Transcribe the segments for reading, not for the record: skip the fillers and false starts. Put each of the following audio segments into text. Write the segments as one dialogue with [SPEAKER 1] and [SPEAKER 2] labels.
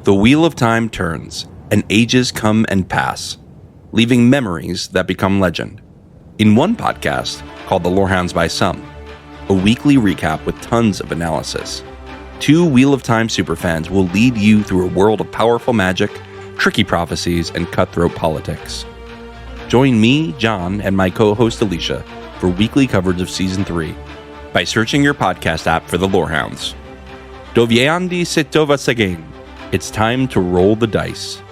[SPEAKER 1] The wheel of time turns, and ages come and pass, leaving memories that become legend. In one podcast, called The Lorehounds by Some, a weekly recap with tons of analysis, two Wheel of Time superfans will lead you through a world of powerful magic, tricky prophecies, and cutthroat politics. Join me, John, and my co-host Elysia for weekly coverage of Season 3 by searching your podcast app for The Lorehounds. Doviandi Sitova Seguin. It's time to roll the dice.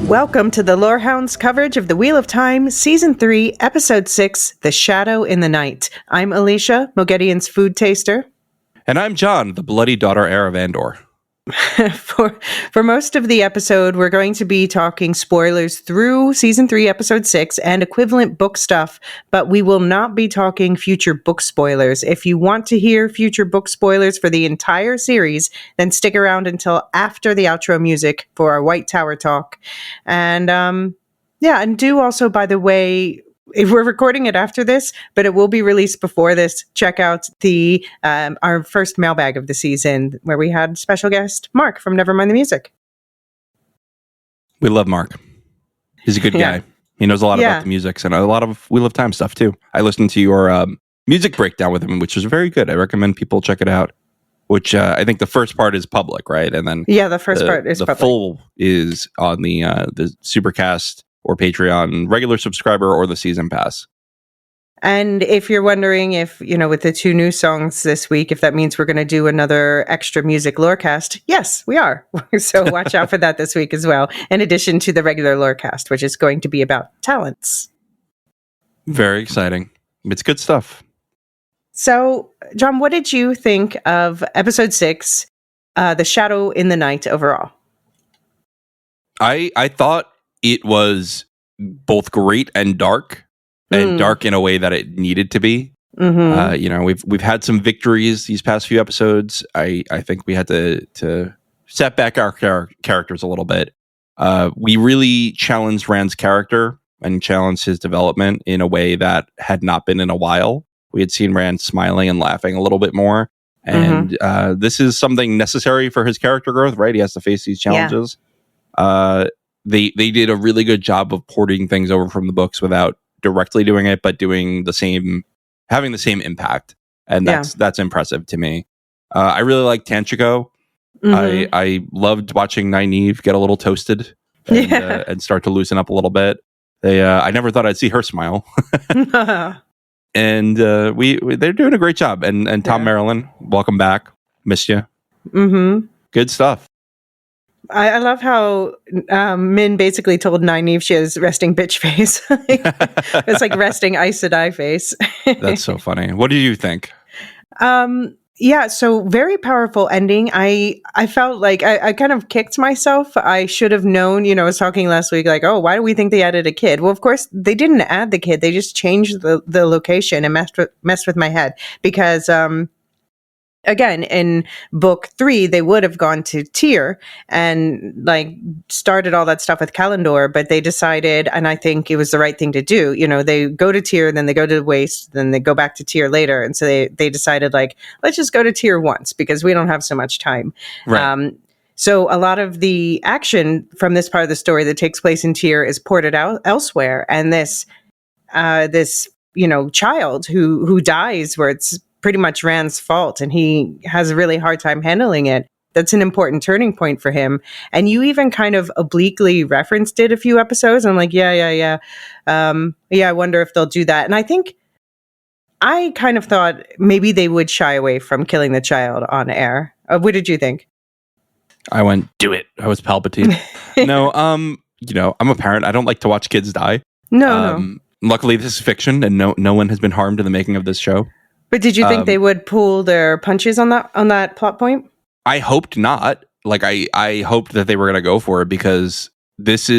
[SPEAKER 2] Welcome to the Lorehounds coverage of the Wheel of Time, Season 3, Episode 6, The Shadow in the Night. I'm Elysia, Moghedian's food taster.
[SPEAKER 1] And I'm John, the bloody daughter heir of Andor.
[SPEAKER 2] For most of the episode, we're going to be talking spoilers through Season 3, Episode 6, and equivalent book stuff, but we will not be talking future book spoilers. If you want to hear future book spoilers for the entire series, then stick around until after the outro music for our White Tower talk. And and do also, by the way, if we're recording it after this, but it will be released before this, check out the our first mailbag of the season where we had special guest Mark from Nevermind the Music.
[SPEAKER 1] We love Mark. He's a good guy. He knows a lot about the music and a lot of Wheel of Time stuff too. I listened to your music breakdown with him, which was very good. I recommend people check it out. Which I think the first part is public, right? And then
[SPEAKER 2] the first part is public.
[SPEAKER 1] The full is on the Supercast or Patreon regular subscriber or the season pass.
[SPEAKER 2] And if you're wondering if, with the two new songs this week, if that means we're going to do another extra music Lorecast, yes, we are. So watch out for that this week as well, in addition to the regular Lorecast, which is going to be about talents.
[SPEAKER 1] Very exciting. It's good stuff.
[SPEAKER 2] So, John, what did you think of Episode 6, The Shadow in the Night overall?
[SPEAKER 1] I thought it was both great and dark in a way that it needed to be. Mm-hmm. We've had some victories these past few episodes. I think we had to set back our characters a little bit. We really challenged Rand's character and challenged his development in a way that had not been in a while. We had seen Rand smiling and laughing a little bit more. And this is something necessary for his character growth, right? He has to face these challenges. Yeah. They did a really good job of porting things over from the books without directly doing it, but having the same impact. And that's impressive to me. I really like Tanchico. Mm-hmm. I loved watching Nynaeve get a little toasted and start to loosen up a little bit. I never thought I'd see her smile. And they're doing a great job. And Tom Marilyn, welcome back. Missed you. Mm-hmm. Good stuff.
[SPEAKER 2] I love how Min basically told Nynaeve she has resting bitch face. It's like resting Aes Sedai face.
[SPEAKER 1] That's so funny. What did you think?
[SPEAKER 2] So very powerful ending. I felt like I kind of kicked myself. I should have known, I was talking last week, like, oh, why do we think they added a kid? Well, of course, they didn't add the kid. They just changed the location and messed with my head because again, in book 3, they would have gone to Tyr and started all that stuff with Kalendor, but they decided, and I think it was the right thing to do. They go to Tyr, then they go to the Waste, then they go back to Tyr later, and so they decided let's just go to Tyr once because we don't have so much time. Right. So a lot of the action from this part of the story that takes place in Tyr is ported out elsewhere, and this child who dies, where it's pretty much Rand's fault, and he has a really hard time handling it. That's an important turning point for him. And you even kind of obliquely referenced it a few episodes. I'm like, I wonder if they'll do that. And I think I kind of thought maybe they would shy away from killing the child on air. What did you think?
[SPEAKER 1] I went, do it. I was Palpatine. No, I'm a parent. I don't like to watch kids die.
[SPEAKER 2] No.
[SPEAKER 1] Luckily, this is fiction, and no one has been harmed in the making of this show.
[SPEAKER 2] But did you think they would pull their punches on that plot point?
[SPEAKER 1] I hoped not. I hoped that they were going to go for it because this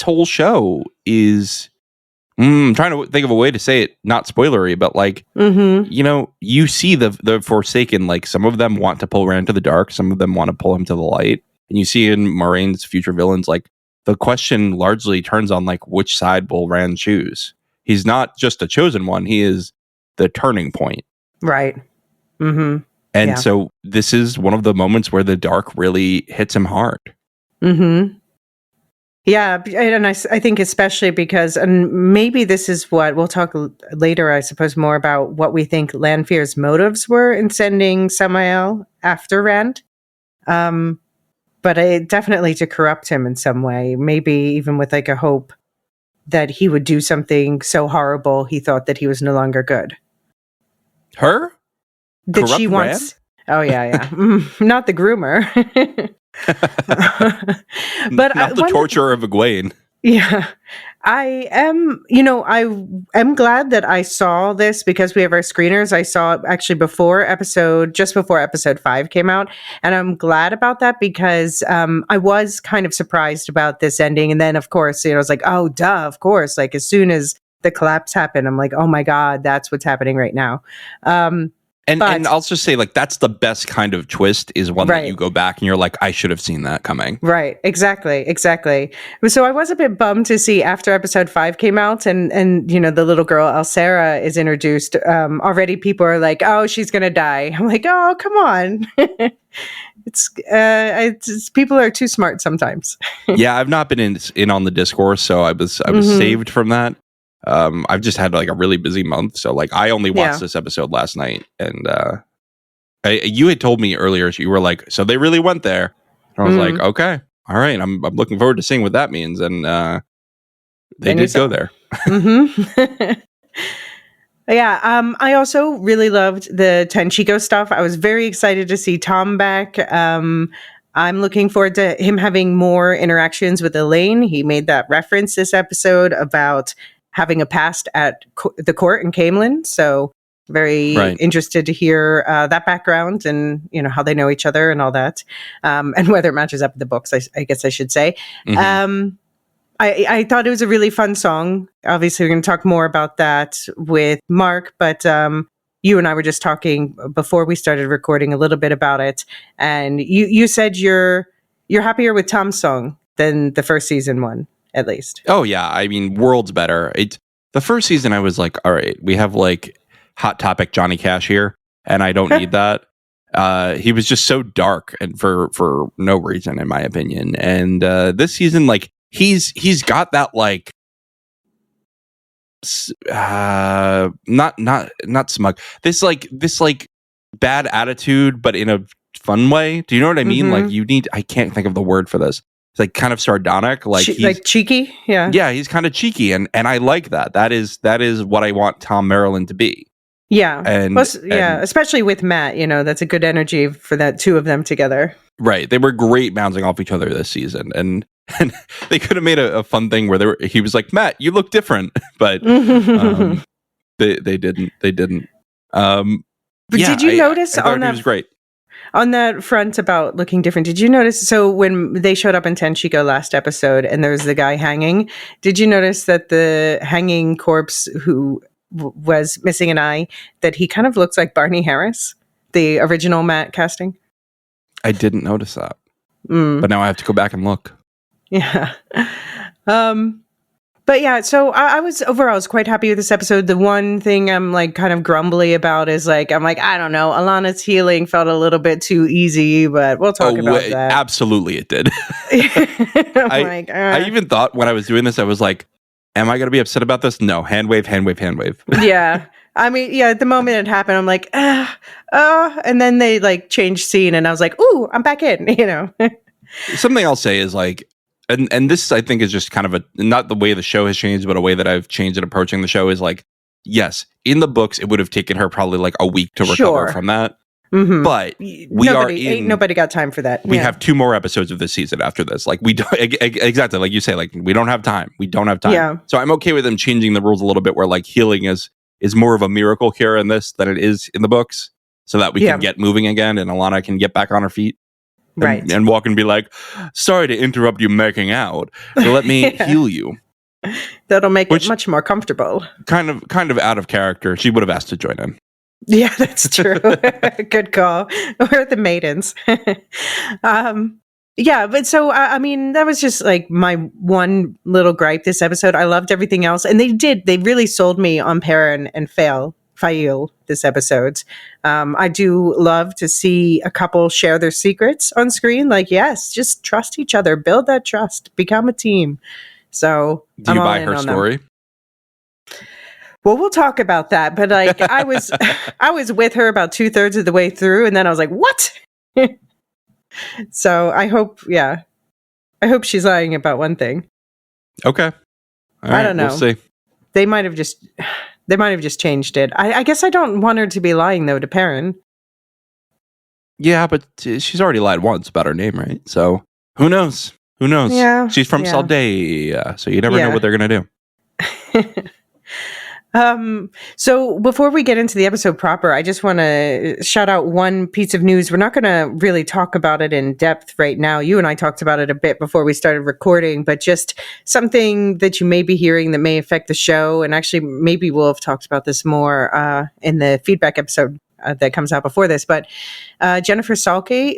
[SPEAKER 1] whole show is I'm trying to think of a way to say it, not spoilery, but like, you know, you see the Forsaken, like some of them want to pull Rand to the dark, some of them want to pull him to the light. And you see in Moraine's future villains, like the question largely turns on like which side will Rand choose. He's not just a chosen one, he is the turning point.
[SPEAKER 2] Right. Mm-hmm.
[SPEAKER 1] And so this is one of the moments where the dark really hits him hard.
[SPEAKER 2] Mm-hmm. Yeah, and I think especially because, and maybe this is what we'll talk later, I suppose, more about what we think Lanfear's motives were in sending Samael after Rand. But definitely to corrupt him in some way, maybe even with like a hope that he would do something so horrible he thought that he was no longer good.
[SPEAKER 1] Her?
[SPEAKER 2] That
[SPEAKER 1] corrupt
[SPEAKER 2] she wants.
[SPEAKER 1] Rand?
[SPEAKER 2] Oh yeah. Not the groomer. But
[SPEAKER 1] not the torturer of Egwene.
[SPEAKER 2] Yeah. I am glad that I saw this because we have our screeners. I saw it actually just before episode 5 came out. And I'm glad about that because I was kind of surprised about this ending. And then, of course, I was like, oh, duh, of course. Like, as soon as the collapse happened, I'm like, oh, my God, that's what's happening right now.
[SPEAKER 1] And I'll just say, like, that's the best kind of twist is one that you go back and you're like, I should have seen that coming.
[SPEAKER 2] Right. Exactly. So I was a bit bummed to see after episode 5 came out and the little girl, Elsera, is introduced. Already people are like, oh, she's going to die. I'm like, oh, come on. It's people are too smart sometimes.
[SPEAKER 1] Yeah, I've not been in on the discourse, so I was saved from that. I've just had like a really busy month, so like I only watched this episode last night, and you had told me earlier, so you were like, so they really went there. And I was like, okay, all right, I'm looking forward to seeing what that means, and they did go there.
[SPEAKER 2] Yeah, I also really loved the Tanchico stuff. I was very excited to see Tom back. I'm looking forward to him having more interactions with Elaine. He made that reference this episode about having a past at the court in Camelin. So very interested to hear that background and, how they know each other and all that. And whether it matches up with the books, I guess I should say. I thought it was a really fun song. Obviously, we're going to talk more about that with Mark, but you and I were just talking before we started recording a little bit about it. And you said you're happier with Tom's song than the first season one. At least.
[SPEAKER 1] Oh yeah, I mean, worlds better. The first season I was like, all right, we have like Hot Topic Johnny Cash here, and I don't need that. He was just so dark and for no reason, in my opinion. And this season, like he's got that like not smug. This like bad attitude, but in a fun way. Do you know what I mean? Like I can't think of the word for this. Like kind of sardonic, like
[SPEAKER 2] like cheeky,
[SPEAKER 1] yeah, he's kind of cheeky, and I like that. That is what I want Tom Maryland to be.
[SPEAKER 2] Yeah, and especially with Matt, that's a good energy for that two of them together.
[SPEAKER 1] Right, they were great bouncing off each other this season, and they could have made a fun thing where he was like, Matt, you look different, but they didn't.
[SPEAKER 2] But did you notice
[SPEAKER 1] I thought he was great.
[SPEAKER 2] On that front about looking different, did you notice, so when they showed up in Tanchico last episode and there was the guy hanging, did you notice that the hanging corpse who was missing an eye, that he kind of looks like Barney Harris, the original Matt casting?
[SPEAKER 1] I didn't notice that. But now I have to go back and look.
[SPEAKER 2] Yeah. But yeah, so I was quite happy with this episode. The one thing I'm like kind of grumbly about is like, I don't know, Alana's healing felt a little bit too easy, but we'll talk about that.
[SPEAKER 1] Absolutely it did. I even thought when I was doing this, I was like, am I going to be upset about this? No, hand wave.
[SPEAKER 2] Yeah. I mean, yeah, at the moment it happened, I'm like, and then they like changed scene and I was like, ooh, I'm back in,
[SPEAKER 1] Something I'll say is like, and this I think is just kind of not the way the show has changed, but a way that I've changed in approaching the show is like, yes, in the books, it would have taken her probably like a week to recover from that. But
[SPEAKER 2] nobody got time for that.
[SPEAKER 1] We have 2 more episodes of this season after this. Like we don't exactly like you say, like we don't have time.
[SPEAKER 2] Yeah.
[SPEAKER 1] So I'm okay with them changing the rules a little bit where like healing is more of a miracle cure in this than it is in the books, so that we can get moving again and Alana can get back on her feet. And walk and be like, sorry to interrupt you making out. Let me heal you.
[SPEAKER 2] That'll make it much more comfortable.
[SPEAKER 1] Kind of out of character. She would have asked to join in.
[SPEAKER 2] Yeah, that's true. Good call. We're the maidens. Yeah, but so I mean, that was just like my one little gripe this episode. I loved everything else, and they really sold me on Perrin and Fail this episode. I do love to see a couple share their secrets on screen. Like, yes, just trust each other, build that trust, become a team. So,
[SPEAKER 1] do you buy her story?
[SPEAKER 2] Well, we'll talk about that. But like, I was with her about 2/3 of the way through, and then I was like, what? So I hope she's lying about one thing.
[SPEAKER 1] Okay. All right,
[SPEAKER 2] I don't know.
[SPEAKER 1] We'll see.
[SPEAKER 2] They might have just changed it. I guess I don't want her to be lying though to Perrin.
[SPEAKER 1] Yeah, but she's already lied once about her name, right? So who knows? Who knows?
[SPEAKER 2] Yeah,
[SPEAKER 1] she's from Saldea, so you never know what they're gonna do.
[SPEAKER 2] So before we get into the episode proper, I just want to shout out one piece of news. We're not going to really talk about it in depth right now. You and I talked about it a bit before we started recording, but just something that you may be hearing that may affect the show. And actually, maybe we'll have talked about this more in the feedback episode that comes out before this. But Jennifer Salke,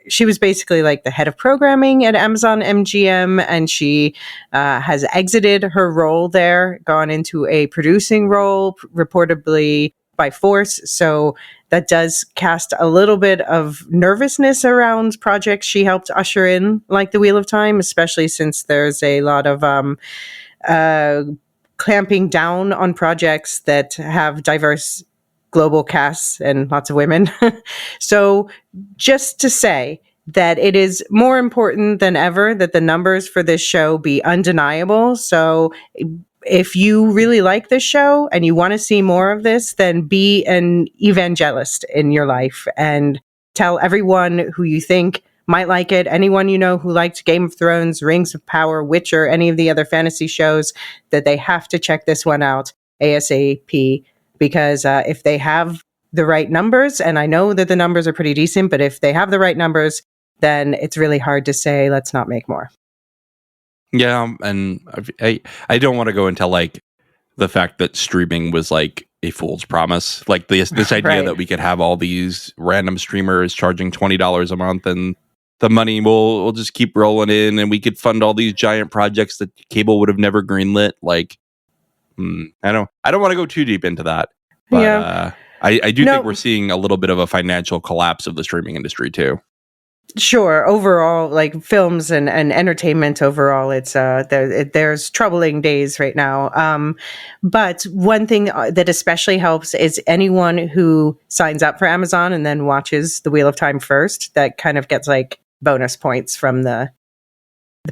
[SPEAKER 2] she was basically like the head of programming at Amazon MGM, and she has exited her role there, gone into a producing role, reportedly by force. So that does cast a little bit of nervousness around projects she helped usher in, like The Wheel of Time, especially since there's a lot of clamping down on projects that have diverse global casts and lots of women. So just to say that it is more important than ever that the numbers for this show be undeniable. So if you really like this show and you want to see more of this, then be an evangelist in your life and tell everyone who you think might like it, anyone you know who liked Game of Thrones, Rings of Power, Witcher, any of the other fantasy shows, that they have to check this one out ASAP. Because if they have the right numbers, and I know that the numbers are pretty decent, but if they have the right numbers, then it's really hard to say, let's not make more.
[SPEAKER 1] Yeah, and I don't want to go into like the fact that streaming was like a fool's promise. Like this idea
[SPEAKER 2] Right.
[SPEAKER 1] that we could have all these random streamers charging $20 a month and the money will just keep rolling in and we could fund all these giant projects that cable would have never greenlit. Like, I don't want to go too deep into that, but I do think we're seeing a little bit of a financial collapse of the streaming industry too.
[SPEAKER 2] Sure. Overall, like films and entertainment overall, it's there's troubling days right now. But one thing that especially helps is anyone who signs up for Amazon and then watches The Wheel of Time first, that kind of gets like bonus points from the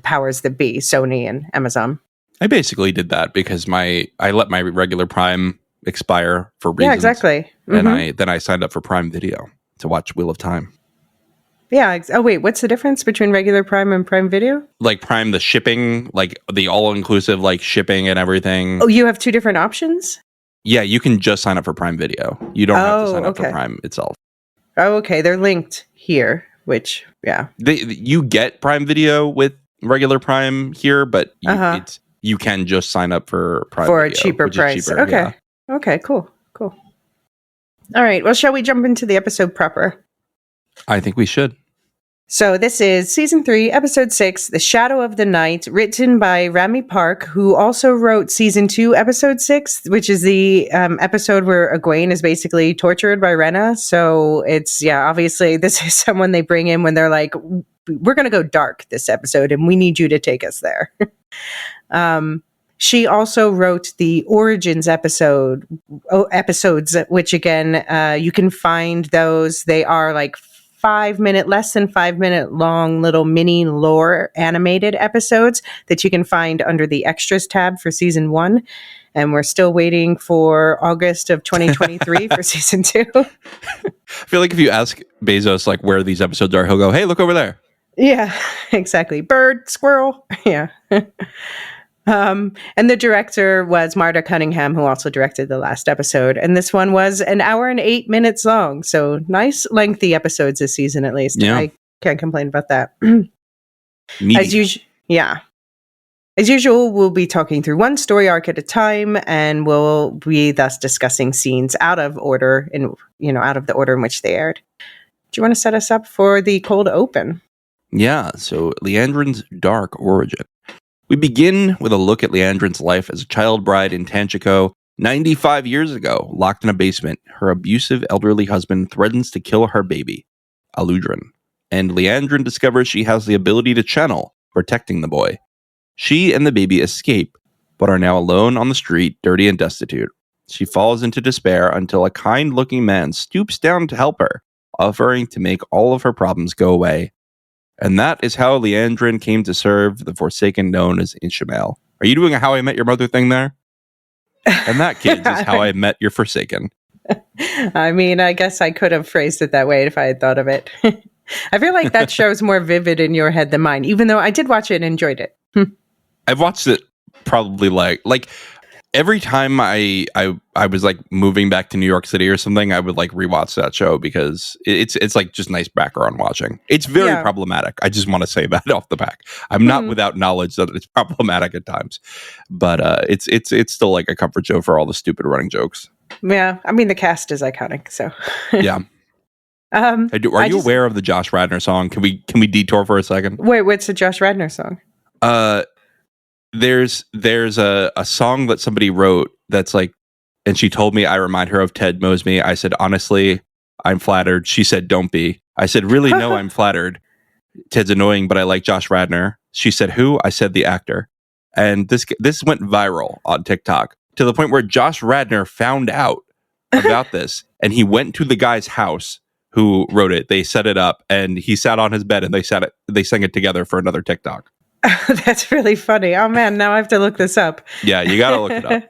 [SPEAKER 2] powers that be, Sony and Amazon.
[SPEAKER 1] I basically did that because I let my regular Prime expire for reasons.
[SPEAKER 2] Yeah, exactly.
[SPEAKER 1] And I signed up for Prime Video to watch Wheel of Time.
[SPEAKER 2] Yeah. Oh, wait, what's the difference between regular Prime and Prime Video?
[SPEAKER 1] Like Prime, the shipping, like the all-inclusive like shipping and everything.
[SPEAKER 2] Oh, you have two different options?
[SPEAKER 1] Yeah, you can just sign up for Prime Video. You don't have to sign up for Prime itself.
[SPEAKER 2] Oh, okay. They're linked here, which, yeah.
[SPEAKER 1] You get Prime Video with regular Prime here, but you can just sign up for Prime
[SPEAKER 2] for
[SPEAKER 1] Video,
[SPEAKER 2] a cheaper price. Okay.
[SPEAKER 1] Yeah.
[SPEAKER 2] Okay, cool. All right. Well, shall we jump into the episode proper?
[SPEAKER 1] I think we should.
[SPEAKER 2] So this is Season 3, Episode 6, The Shadow of the Night, written by Rami Park, who also wrote Season 2, Episode 6, which is the episode where Egwene is basically tortured by Rena. So it's, obviously this is someone they bring in when they're like, we're going to go dark this episode and we need you to take us there. She also wrote the Origins episodes, which again, you can find those. They are like less than 5 minute long little mini lore animated episodes that you can find under the extras tab for season 1. And we're still waiting for August of 2023 for season 2.
[SPEAKER 1] I feel like if you ask Bezos like where these episodes are, he'll go, hey, look over there.
[SPEAKER 2] Yeah, exactly. Bird, squirrel. Yeah. And the director was Marta Cunningham, who also directed the last episode. And this one was an hour and 8 minutes long. So nice lengthy episodes this season, at least.
[SPEAKER 1] Yeah.
[SPEAKER 2] I can't complain about that. As usual. Yeah. As usual, we'll be talking through one story arc at a time, and we'll be thus discussing scenes out of order out of the order in which they aired. Do you want to set us up for the cold open?
[SPEAKER 1] Yeah, so Leandrin's dark origin. We begin with a look at Leandrin's life as a child bride in Tanchico 95 years ago. Locked in a basement, her abusive elderly husband threatens to kill her baby, Aludrin, and Leandrin discovers she has the ability to channel, protecting the boy. She and the baby escape, but are now alone on the street, dirty and destitute. She falls into despair until a kind-looking man stoops down to help her, offering to make all of her problems go away. And that is how Leandrin came to serve the Forsaken known as Ishmael. Are you doing a How I Met Your Mother thing there? And that, kids, is how I met your Forsaken.
[SPEAKER 2] I mean, I guess I could have phrased it that way if I had thought of it. I feel like that show's more vivid in your head than mine, even though I did watch it and enjoyed it.
[SPEAKER 1] I've watched it probably like every time I was like moving back to New York City or something, I would like rewatch that show because it's like just nice background watching. It's very problematic. I just want to say that off the back. I'm not without knowledge that it's problematic at times, but it's still like a comfort show for all the stupid running jokes.
[SPEAKER 2] Yeah, I mean the cast is iconic, so
[SPEAKER 1] yeah. Are you aware of the Josh Radnor song? Can we detour for a second?
[SPEAKER 2] Wait, what's the Josh Radnor song?
[SPEAKER 1] There's a song that somebody wrote that's like, and she told me I remind her of Ted Mosby. I said, honestly, I'm flattered. She said, don't be. I said, really? No, I'm flattered. Ted's annoying, but I like Josh Radnor. She said, who? I said, the actor. And this went viral on TikTok to the point where Josh Radnor found out about this, and he went to the guy's house who wrote it. They set it up, and he sat on his bed, and they sang it together for another TikTok.
[SPEAKER 2] That's really funny. Oh man, now I have to look this up.
[SPEAKER 1] Yeah, you gotta look it up.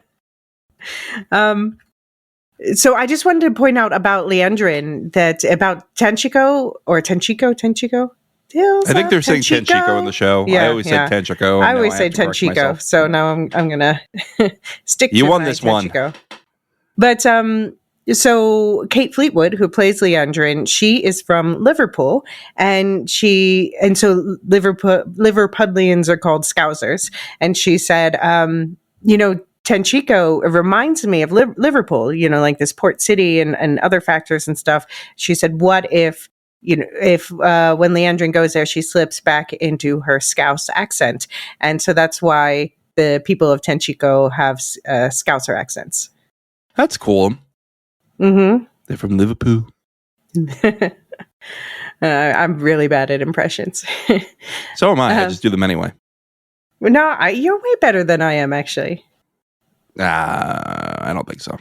[SPEAKER 2] So I just wanted to point out about Leandrin that about Tanchico.
[SPEAKER 1] I think they're saying Tanchico in the show. Yeah, I always say Tanchico.
[SPEAKER 2] I always say Tanchico. So now I'm gonna stick to
[SPEAKER 1] you won this
[SPEAKER 2] Tanchico.
[SPEAKER 1] one.
[SPEAKER 2] But so Kate Fleetwood, who plays Leandrin, she is from Liverpool, and so Liverpudlians are called Scousers. And she said, Tanchico reminds me of Liverpool, like this port city and other factors and stuff. She said, what if when Leandrin goes there, she slips back into her Scouse accent. And so that's why the people of Tanchico have Scouser accents.
[SPEAKER 1] That's cool.
[SPEAKER 2] Mm-hmm.
[SPEAKER 1] They're from Liverpool.
[SPEAKER 2] I'm really bad at impressions.
[SPEAKER 1] So am I. I just do them anyway.
[SPEAKER 2] No, you're way better than I am, actually.
[SPEAKER 1] I don't think so.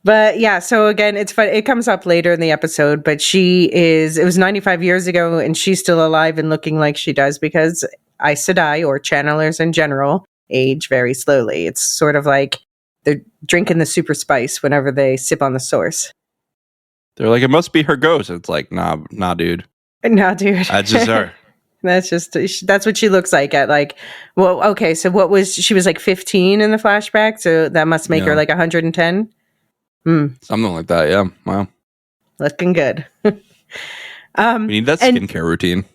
[SPEAKER 2] But yeah, so again, it's fun. It comes up later in the episode, but it was 95 years ago, and she's still alive and looking like she does because Aes Sedai, or channelers in general, age very slowly. It's sort of like they're drinking the super spice whenever they sip on the source.
[SPEAKER 1] They're like, it must be her ghost. It's like, nah, dude.
[SPEAKER 2] Nah, dude.
[SPEAKER 1] That's just her.
[SPEAKER 2] That's what she looks like at like, well, okay. So she was like 15 in the flashback. So that must make her like 110.
[SPEAKER 1] Something like that. Yeah. Wow.
[SPEAKER 2] Looking good.
[SPEAKER 1] We need that skincare routine.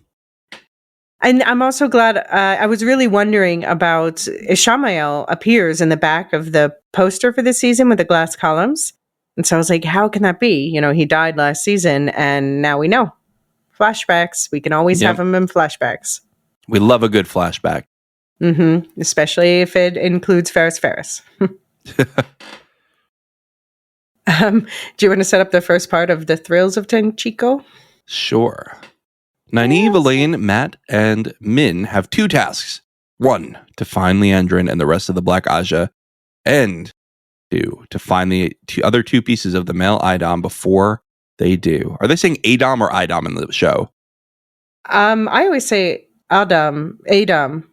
[SPEAKER 2] And I'm also glad, I was really wondering about Ishmael appears in the back of the poster for this season with the glass columns. And so I was like, how can that be? He died last season and now we know. Flashbacks. We can always have them in flashbacks.
[SPEAKER 1] We love a good flashback.
[SPEAKER 2] Mm-hmm. Especially if it includes Ferris. Do you want to set up the first part of the thrills of Tanchico?
[SPEAKER 1] Sure. Nynaeve, Elaine, Matt, and Min have two tasks. One, to find Leandrin and the rest of the Black Aja, and two, to find the other two pieces of the male Idom before they do. Are they saying Adom or Idom in the show?
[SPEAKER 2] I always say Adom.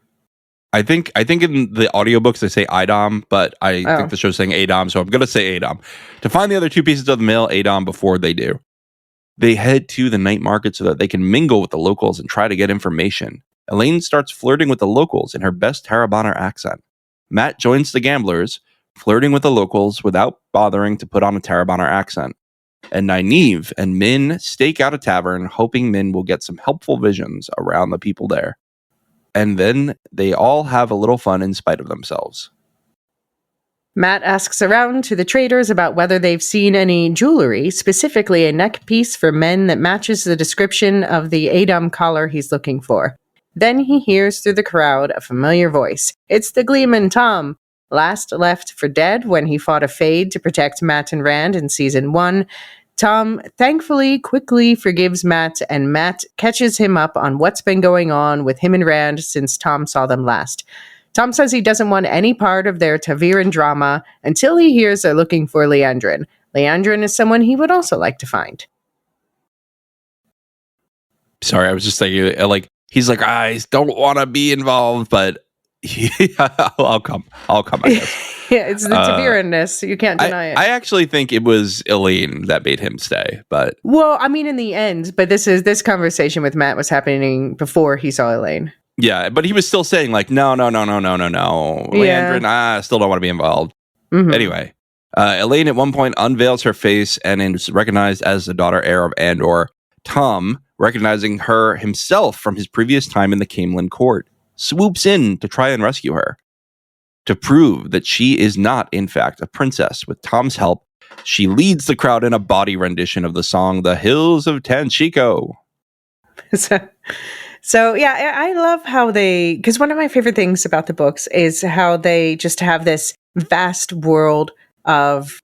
[SPEAKER 1] I think in the audiobooks they say Idom, but I think the show's saying Adom, so I'm going to say Adom. To find the other two pieces of the male Adom before they do. They head to the night market so that they can mingle with the locals and try to get information. Elaine starts flirting with the locals in her best Tarabana accent. Matt joins the gamblers, flirting with the locals without bothering to put on a Tarabana accent. And Nynaeve and Min stake out a tavern, hoping Min will get some helpful visions around the people there. and then they all have a little fun in spite of themselves.
[SPEAKER 2] Matt asks around to the traders about whether they've seen any jewelry, specifically a neck piece for men that matches the description of the Adam collar he's looking for. Then he hears through the crowd a familiar voice. It's the Gleeman Tom, last left for dead when he fought a Fade to protect Matt and Rand in Season 1. Tom thankfully quickly forgives Matt, and Matt catches him up on what's been going on with him and Rand since Tom saw them last. Tom says he doesn't want any part of their ta'veren drama until he hears they're looking for Leandrin. Leandrin is someone he would also like to find.
[SPEAKER 1] Sorry, I was just thinking, like, he's like, I don't want to be involved, but I'll come, I guess.
[SPEAKER 2] Yeah, it's the ta'verenness. You can't deny it.
[SPEAKER 1] I actually think it was Elaine that made him stay, but...
[SPEAKER 2] Well, I mean, in the end, but this conversation with Matt was happening before he saw Elaine.
[SPEAKER 1] Yeah, but he was still saying, like, no. Leandrin, I still don't want to be involved.
[SPEAKER 2] Mm-hmm.
[SPEAKER 1] Anyway, Elaine at one point unveils her face and is recognized as the daughter heir of Andor. Tom, recognizing her himself from his previous time in the Camelin court, swoops in to try and rescue her. To prove that she is not, in fact, a princess, with Tom's help, she leads the crowd in a body rendition of the song The Hills of Tanchico.
[SPEAKER 2] So, yeah, I love how because one of my favorite things about the books is how they just have this vast world of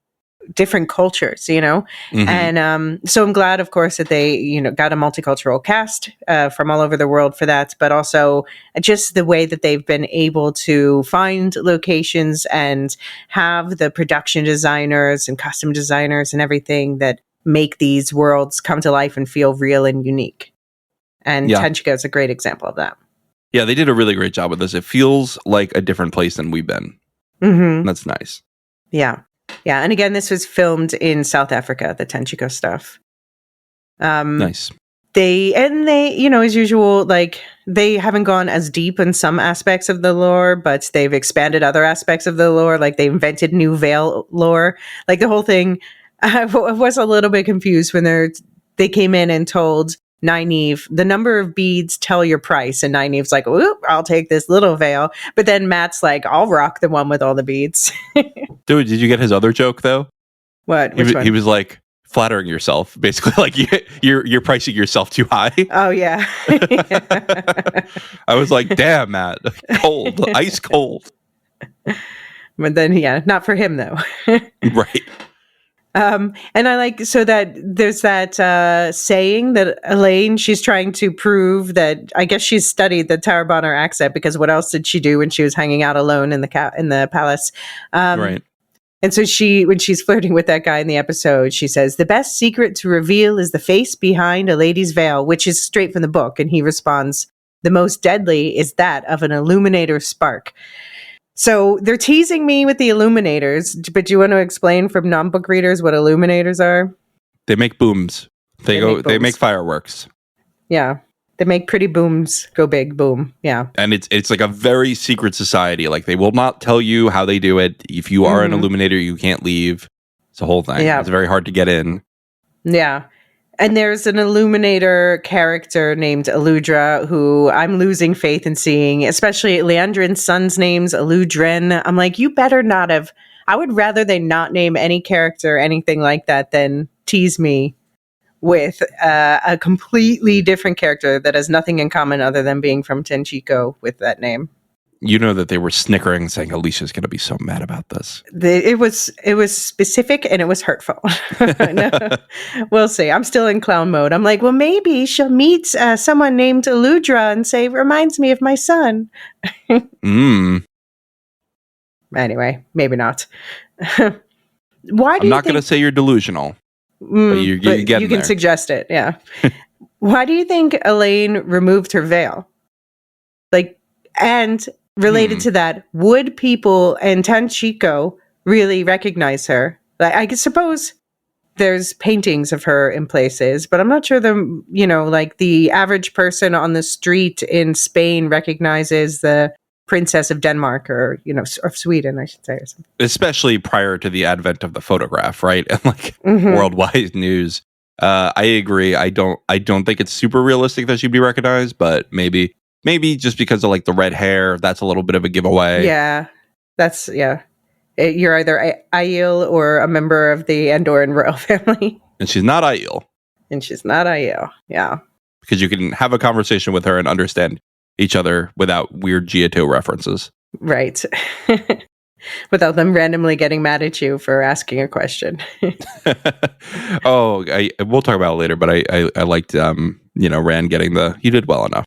[SPEAKER 2] different cultures, Mm-hmm. And so I'm glad, of course, that they, got a multicultural cast from all over the world for that, but also just the way that they've been able to find locations and have the production designers and costume designers and everything that make these worlds come to life and feel real and unique. And Tanchico is a great example of that.
[SPEAKER 1] Yeah, they did a really great job with this. It feels like a different place than we've been.
[SPEAKER 2] Mm-hmm.
[SPEAKER 1] That's nice.
[SPEAKER 2] Yeah. Yeah. And again, this was filmed in South Africa, the Tanchico stuff.
[SPEAKER 1] Nice.
[SPEAKER 2] They, as usual, like, they haven't gone as deep in some aspects of the lore, but they've expanded other aspects of the lore. Like, they invented new veil lore. Like, the whole thing, I was a little bit confused when they came in and told Nynaeve, the number of beads tell your price. And Nynaeve's like, oop, I'll take this little veil. But then Matt's like, I'll rock the one with all the beads.
[SPEAKER 1] Dude, did you get his other joke, though?
[SPEAKER 2] What?
[SPEAKER 1] He was like, flattering yourself, basically, like you're pricing yourself too high.
[SPEAKER 2] Oh, yeah.
[SPEAKER 1] I was like, damn, Matt. Cold. Ice cold.
[SPEAKER 2] But then, yeah, not for him, though.
[SPEAKER 1] Right.
[SPEAKER 2] And I like, so that there's that saying that Elaine, she's trying to prove that, I guess she's studied the Tarabonner accent, because what else did she do when she was hanging out alone in the palace?
[SPEAKER 1] Right.
[SPEAKER 2] And so when she's flirting with that guy in the episode, she says, the best secret to reveal is the face behind a lady's veil, which is straight from the book. And he responds, the most deadly is that of an illuminator spark. So they're teasing me with the illuminators, but do you want to explain from non-book readers what illuminators are?
[SPEAKER 1] They make booms. They make fireworks.
[SPEAKER 2] Yeah. They make pretty booms go big, boom. Yeah.
[SPEAKER 1] And it's like a very secret society. Like, they will not tell you how they do it. If you are an illuminator, you can't leave. It's a whole thing. Yeah. It's very hard to get in. Yeah.
[SPEAKER 2] And there's an illuminator character named Eludra, who I'm losing faith in seeing, especially Leandrin's son's name's Eludren. I'm like, you better not have. I would rather they not name any character anything like that than tease me with a completely different character that has nothing in common other than being from Tanchico with that name.
[SPEAKER 1] You know that they were snickering, saying Alicia's going to be so mad about this.
[SPEAKER 2] It was specific and it was hurtful. No, we'll see. I'm still in clown mode. I'm like, well, maybe she'll meet someone named Eludra and say, reminds me of my son. Anyway, maybe not.
[SPEAKER 1] I'm not going to say you're delusional, but you
[SPEAKER 2] can suggest it. Yeah. Why do you think Elaine removed her veil? And related to that, would people in Tanchico really recognize her? Like, I suppose there's paintings of her in places, but I'm not sure the average person on the street in Spain recognizes the Princess of Denmark or of Sweden, I should say, or something.
[SPEAKER 1] Especially prior to the advent of the photograph, right? And worldwide news. I agree. I don't think it's super realistic that she'd be recognized, but maybe. Maybe just because of like the red hair, that's a little bit of a giveaway.
[SPEAKER 2] Yeah, that's you're either Aiel or a member of the Andorran royal family.
[SPEAKER 1] And she's not Aiel.
[SPEAKER 2] And she's not Aiel. Yeah.
[SPEAKER 1] Because you can have a conversation with her and understand each other without weird Giotto references.
[SPEAKER 2] Right. Without them randomly getting mad at you for asking a question.
[SPEAKER 1] We'll talk about it later, but I liked, Rand getting you did well enough.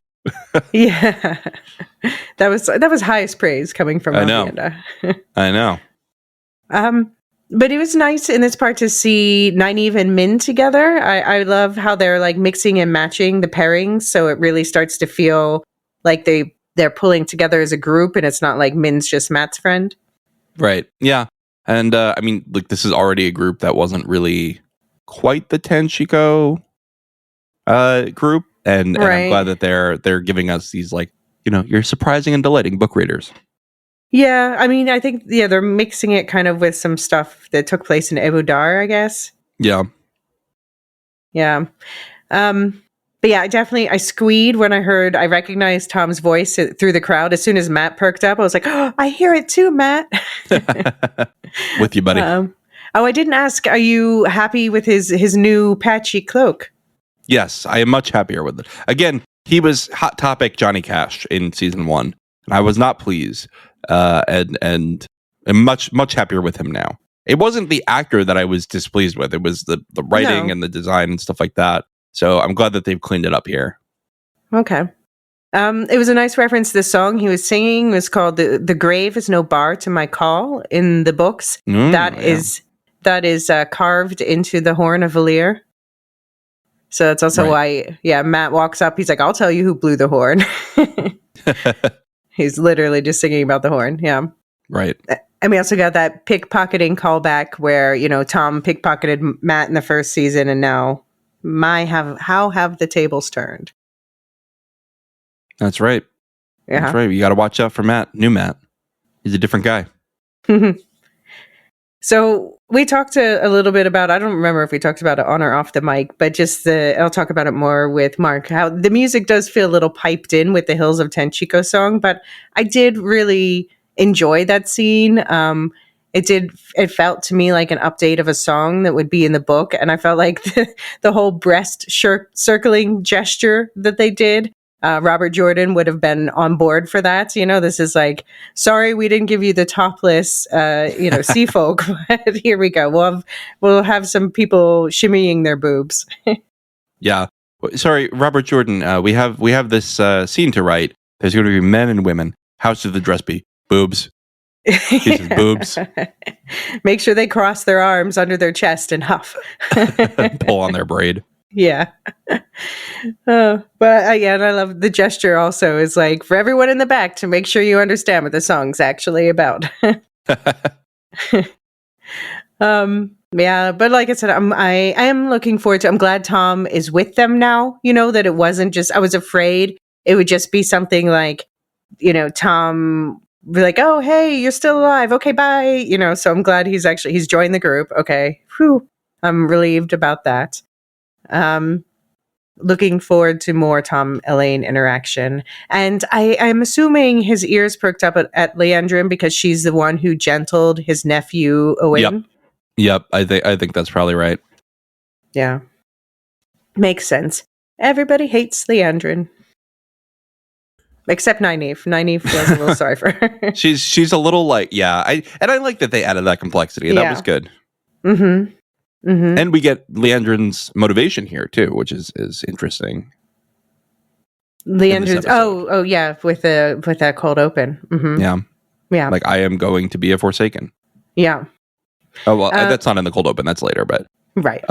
[SPEAKER 2] Yeah. That was highest praise coming from Amanda.
[SPEAKER 1] I know.
[SPEAKER 2] But it was nice in this part to see Nynaeve and Min together. I love how they're like mixing and matching the pairings, so it really starts to feel like they're pulling together as a group, and it's not like Min's just Matt's friend.
[SPEAKER 1] Right. Yeah. And this is already a group that wasn't really quite the Tanchico group, and I'm glad that they're giving us these you're surprising and delighting book readers.
[SPEAKER 2] Yeah, I think they're mixing it kind of with some stuff that took place in Ebu Dar, I guess.
[SPEAKER 1] Yeah.
[SPEAKER 2] Yeah. But yeah, I squeed when I recognized Tom's voice through the crowd. As soon as Matt perked up, I was like, oh, I hear it too, Matt.
[SPEAKER 1] With you, buddy.
[SPEAKER 2] I didn't ask, are you happy with his new patchy cloak?
[SPEAKER 1] Yes, I am much happier with it. Again, he was Hot Topic Johnny Cash in season 1, and I was not pleased. And I'm much happier with him now. It wasn't the actor that I was displeased with. It was the writing and the design and stuff like that. So I'm glad that they've cleaned it up here.
[SPEAKER 2] Okay. It was a nice reference to the song he was singing. It was called The Grave is No Bar to My Call in the books. That is carved into the horn of Valir. So that's also why, Matt walks up. He's like, I'll tell you who blew the horn. He's literally just singing about the horn. Yeah.
[SPEAKER 1] Right.
[SPEAKER 2] And we also got that pickpocketing callback where, Tom pickpocketed Matt in the first season, and now how have the tables turned?
[SPEAKER 1] That's right. Yeah. That's right. You got to watch out for Matt. New Matt. He's a different guy.
[SPEAKER 2] So we talked a little bit about, I don't remember if we talked about it on or off the mic, but I'll talk about it more with Mark, how the music does feel a little piped in with the Hills of Tanchico song, but I did really enjoy that scene. It felt to me like an update of a song that would be in the book, and I felt like the whole breast circling gesture that they did, Robert Jordan would have been on board for that. This is like, sorry, we didn't give you the topless, sea folk, but here we go. We'll have some people shimmying their boobs.
[SPEAKER 1] Yeah. Sorry, Robert Jordan. We have this scene to write. There's going to be men and women. How should the dress be? Boobs. Boobs.
[SPEAKER 2] Make sure they cross their arms under their chest and huff.
[SPEAKER 1] Pull on their braid.
[SPEAKER 2] Yeah. But again, I love the gesture also is like for everyone in the back to make sure you understand what the song's actually about. Yeah, but like I said, I am looking forward to, I'm glad Tom is with them now, that it wasn't just, I was afraid it would just be something like, Tom be like, oh, hey, you're still alive. Okay, bye. So I'm glad he's joined the group. Okay. Whew. I'm relieved about that. Looking forward to more Tom Elaine interaction. And I'm assuming his ears perked up at Liandrin because she's the one who gentled his nephew Owain.
[SPEAKER 1] Yep. I think that's probably right.
[SPEAKER 2] Yeah. Makes sense. Everybody hates Liandrin. Except Nynaeve. Nynaeve feels a little sorry for her.
[SPEAKER 1] She's a little like, I like that they added that complexity. That was good.
[SPEAKER 2] Mm-hmm. Mm-hmm.
[SPEAKER 1] And we get Leandrin's motivation here too, which is interesting.
[SPEAKER 2] Leandrin's with that cold open. Mm-hmm. Yeah.
[SPEAKER 1] Like, I am going to be a Forsaken.
[SPEAKER 2] Yeah.
[SPEAKER 1] Oh well, that's not in the cold open. That's later, but
[SPEAKER 2] right.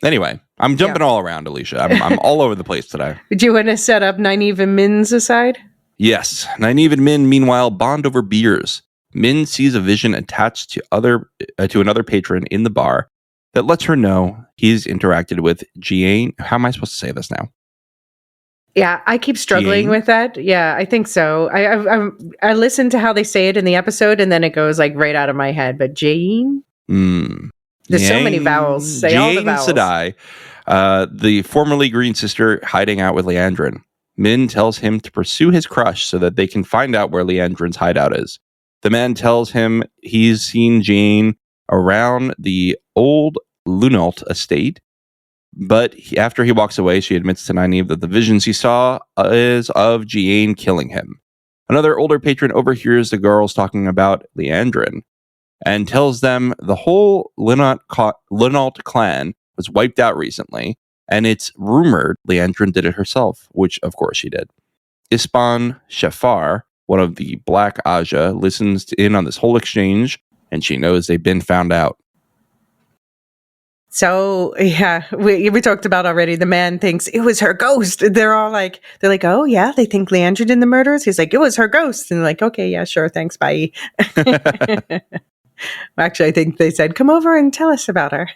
[SPEAKER 1] Anyway, I'm jumping all around, Elysia. I'm all over the place today.
[SPEAKER 2] Do you want to set up Nynaeve and Min's aside?
[SPEAKER 1] Yes. Nynaeve and Min, meanwhile, bond over beers. Min sees a vision attached to another patron in the bar that lets her know he's interacted with Jeanne. How am I supposed to say this now?
[SPEAKER 2] Yeah, I keep struggling
[SPEAKER 1] Jeanne?
[SPEAKER 2] with that. Yeah, I think so. I listened to how they say it in the episode, and then it goes like right out of my head. But Jeanne? There's so many vowels. Say all the vowels.
[SPEAKER 1] Sedai, the formerly Green Sister hiding out with Liandrin. Min tells him to pursue his crush so that they can find out where Leandrin's hideout is. The man tells him he's seen Jane around the old Lunault estate, but after he walks away, she admits to Nynaeve that the visions he saw is of Jane killing him. Another older patron overhears the girls talking about Leandrin and tells them the whole Lunault clan was wiped out recently, and it's rumored Leandrin did it herself, which of course she did. Ispan Shafar, one of the Black Aja, listens in on this whole exchange, and she knows they've been found out.
[SPEAKER 2] So, yeah, we talked about already. The man thinks it was her ghost. They're like, oh, yeah, they think Leandrin did the murders. He's like, it was her ghost. And they're like, okay, yeah, sure, thanks, bye. Actually, I think they said, come over and tell us about her.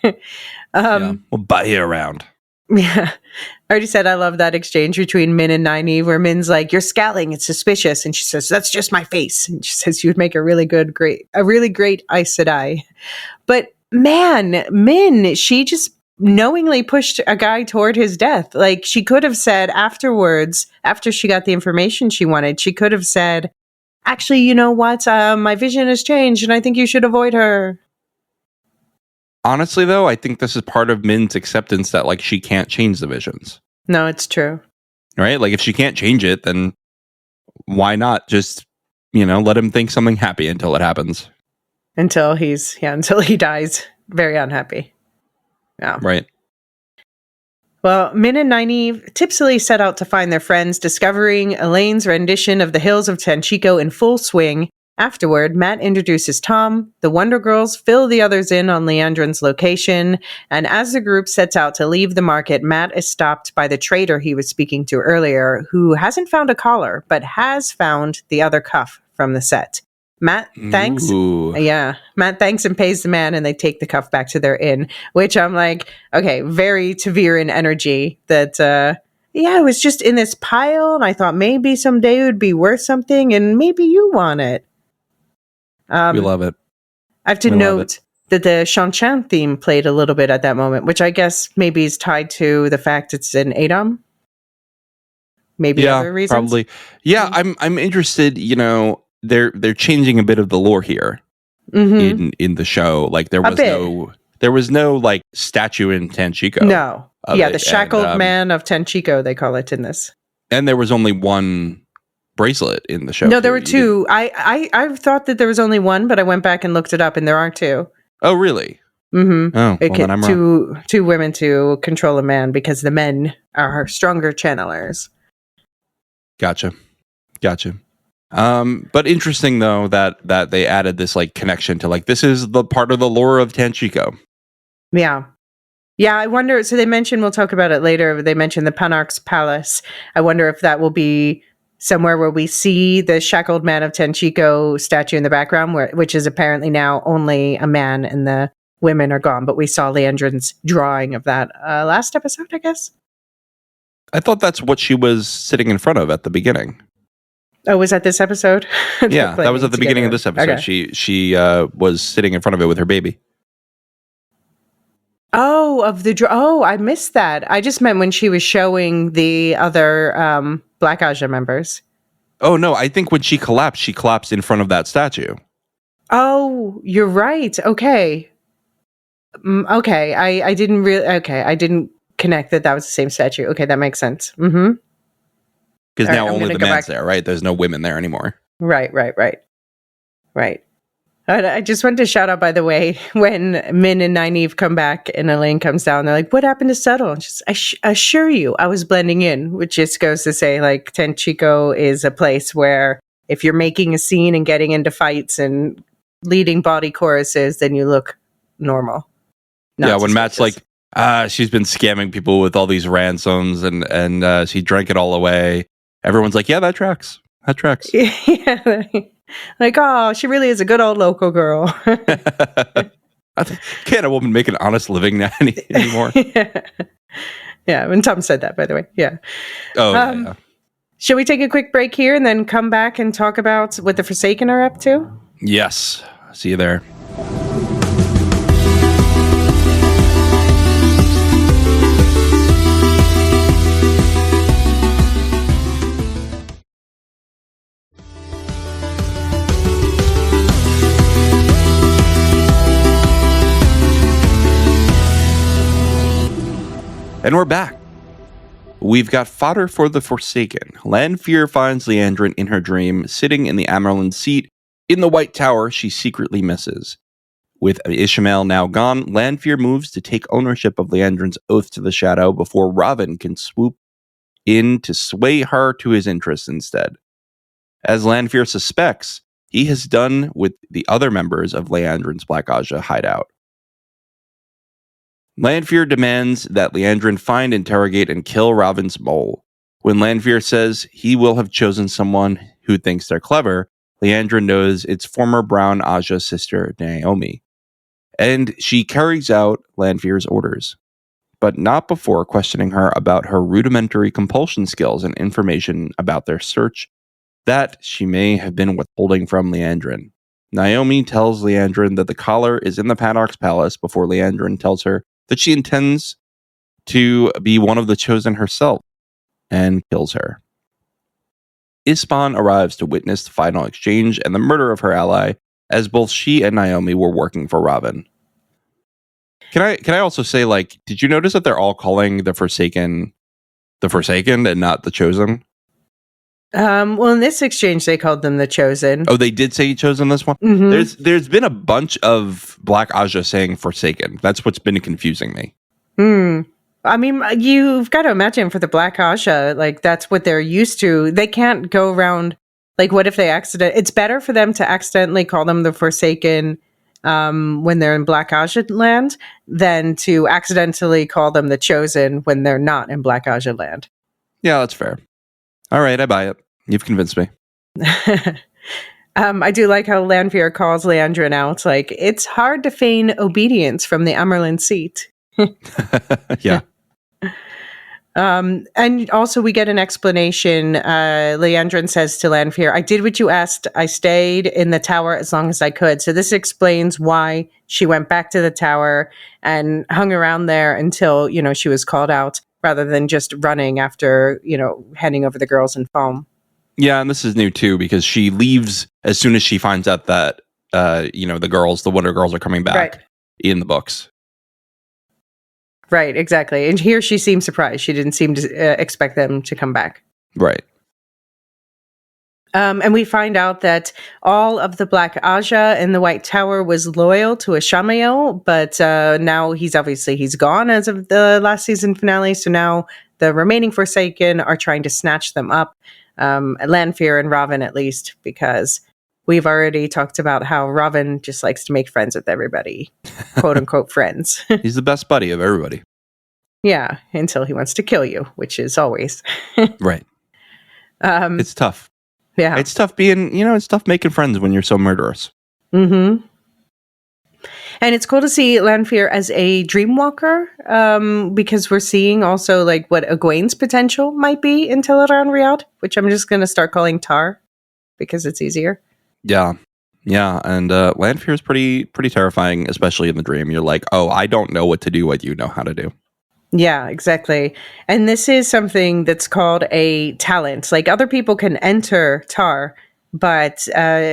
[SPEAKER 1] We'll buy you around.
[SPEAKER 2] Yeah. I already said I love that exchange between Min and Nynaeve, where Min's like, you're scowling, it's suspicious. And she says, that's just my face. And she says, you would make a really great Aes Sedai. But man, Min, she just knowingly pushed a guy toward his death. Like, she could have said afterwards, after she got the information she wanted, she could have said, actually, you know what? My vision has changed and I think you should avoid her.
[SPEAKER 1] Honestly, though, I think this is part of Min's acceptance that, like, she can't change the visions.
[SPEAKER 2] No, it's true. Right?
[SPEAKER 1] Like, if she can't change it, then why not just, let him think something happy until it happens?
[SPEAKER 2] Until he dies very unhappy. Yeah.
[SPEAKER 1] Right.
[SPEAKER 2] Well, Min and Nynaeve tipsily set out to find their friends, discovering Elaine's rendition of the Hills of Tanchico in full swing. Afterward, Matt introduces Tom. The Wonder Girls fill the others in on Leandrin's location, and as the group sets out to leave the market, Matt is stopped by the trader he was speaking to earlier, who hasn't found a collar, but has found the other cuff from the set. Matt thanks.
[SPEAKER 1] Ooh.
[SPEAKER 2] Yeah. Matt thanks and pays the man, and they take the cuff back to their inn, which I'm like, okay, very Taviran energy that, it was just in this pile, and I thought maybe someday it would be worth something, and maybe you want it.
[SPEAKER 1] We love it.
[SPEAKER 2] I have to note that the Shanchan theme played a little bit at that moment, which I guess maybe is tied to the fact it's in Adom. Maybe other reasons.
[SPEAKER 1] Probably. Yeah, I'm interested. They're changing a bit of the lore here in the show. Like there was no like statue in Tanchico.
[SPEAKER 2] No. Yeah, the shackled man of Tanchico, they call it in this. And
[SPEAKER 1] there was only one bracelet in the show.
[SPEAKER 2] No, there were two. I thought that there was only one, but I went back and looked it up, and there are two.
[SPEAKER 1] Oh, really?
[SPEAKER 2] Mm-hmm.
[SPEAKER 1] Oh, well, then I'm wrong.
[SPEAKER 2] Two women to control a man because the men are stronger channelers.
[SPEAKER 1] Gotcha. But interesting though that they added this like connection to like this is the part of the lore of Tanchico.
[SPEAKER 2] Yeah. Yeah, I wonder, so they mentioned, we'll talk about it later, they mentioned the Panarch's Palace. I wonder if that will be somewhere where we see the shackled man of Tanchico statue in the background, which is apparently now only a man and the women are gone. But we saw Leandrin's drawing of that last episode, I guess.
[SPEAKER 1] I thought that's what she was sitting in front of at the beginning.
[SPEAKER 2] Oh, was that this episode?
[SPEAKER 1] Yeah, that was at the beginning of this episode. Okay. She was sitting in front of it with her baby.
[SPEAKER 2] Oh, I missed that. I just meant when she was showing the other Black Aja members.
[SPEAKER 1] Oh, no, I think when she collapsed in front of that statue.
[SPEAKER 2] Oh, you're right. Okay. Okay, I didn't I didn't connect that was the same statue. Okay, that makes sense. Mm-hmm.
[SPEAKER 1] Because now only the man's there, right? There's no women there anymore.
[SPEAKER 2] Right. I just wanted to shout out, by the way, when Min and Nynaeve come back and Elaine comes down, they're like, what happened to Settle? And she's, I assure you, I was blending in, which just goes to say, like, Tanchico is a place where if you're making a scene and getting into fights and leading body choruses, then you look normal.
[SPEAKER 1] Yeah, when Matt's like, she's been scamming people with all these ransoms and she drank it all away. Everyone's like, yeah, that tracks.
[SPEAKER 2] Yeah. Like, oh, she really is a good old local girl.
[SPEAKER 1] Can't a woman make an honest living now anymore?
[SPEAKER 2] Yeah, when Tom said that, by the way. Yeah.
[SPEAKER 1] Oh, yeah.
[SPEAKER 2] Shall we take a quick break here and then come back and talk about what the Forsaken are up to?
[SPEAKER 1] Yes. See you there. And we're back. We've got fodder for the Forsaken. Lanfear finds Liandrin in her dream, sitting in the Amerlin seat in the White Tower she secretly misses. With Ishmael now gone, Lanfear moves to take ownership of Liandrin's oath to the Shadow before Ravin can swoop in to sway her to his interests instead. As Lanfear suspects, he has done with the other members of Liandrin's Black Aja hideout. Lanfear demands that Liandrin find, interrogate, and kill Ravin's mole. When Lanfear says he will have chosen someone who thinks they're clever, Liandrin knows it's former Brown Aja sister Naomi. And she carries out Lanfear's orders, but not before questioning her about her rudimentary compulsion skills and information about their search that she may have been withholding from Liandrin. Naomi tells Liandrin that the collar is in the Paddock's palace before Liandrin tells her that she intends to be one of the chosen herself and kills her. Ispan arrives to witness the final exchange and the murder of her ally, as both she and Naomi were working for Ravin. Can I also say, like, did you notice that they're all calling the Forsaken and not the Chosen?
[SPEAKER 2] Well, in this exchange, they called them the Chosen.
[SPEAKER 1] Oh, they did say Chosen this one?
[SPEAKER 2] Mm-hmm.
[SPEAKER 1] There's been a bunch of Black Aja saying Forsaken. That's what's been confusing me.
[SPEAKER 2] I mean, you've got to imagine for the Black Aja, like, that's what they're used to. They can't go around, like, what if they it's better for them to accidentally call them the Forsaken when they're in Black Aja land than to accidentally call them the Chosen when they're not in Black Aja land.
[SPEAKER 1] Yeah, that's fair. All right, I buy it. You've convinced me.
[SPEAKER 2] I do like how Lanfear calls Liandrin out. Like, it's hard to feign obedience from the Amerlin seat.
[SPEAKER 1] Yeah.
[SPEAKER 2] And also we get an explanation. Liandrin says to Lanfear, I did what you asked. I stayed in the tower as long as I could. So this explains why she went back to the tower and hung around there until, she was called out, rather than just running after, handing over the girls in foam.
[SPEAKER 1] Yeah, and this is new too, because she leaves as soon as she finds out that, the Wonder Girls are coming back in the books.
[SPEAKER 2] Right, exactly. And here she seems surprised. She didn't seem to expect them to come back.
[SPEAKER 1] Right.
[SPEAKER 2] And we find out that all of the Black Aja in the White Tower was loyal to Ishmael, but now he's gone as of the last season finale. So now the remaining Forsaken are trying to snatch them up, Lanfear and Ravin at least, because we've already talked about how Ravin just likes to make friends with everybody, quote unquote friends.
[SPEAKER 1] He's the best buddy of everybody.
[SPEAKER 2] Yeah, until he wants to kill you, which is always.
[SPEAKER 1] Right. It's tough.
[SPEAKER 2] Yeah.
[SPEAKER 1] It's tough it's tough making friends when you're so murderous.
[SPEAKER 2] Mm-hmm. And it's cool to see Lanfear as a dreamwalker, because we're seeing also like what Egwene's potential might be in Teleron Riyadh, which I'm just going to start calling Tar because it's easier.
[SPEAKER 1] Yeah. Yeah. And Lanfear is pretty terrifying, especially in the dream. You're like, oh, I don't know what to do, what you know how to do.
[SPEAKER 2] Yeah, exactly. And this is something that's called a talent. Like, other people can enter Tar, but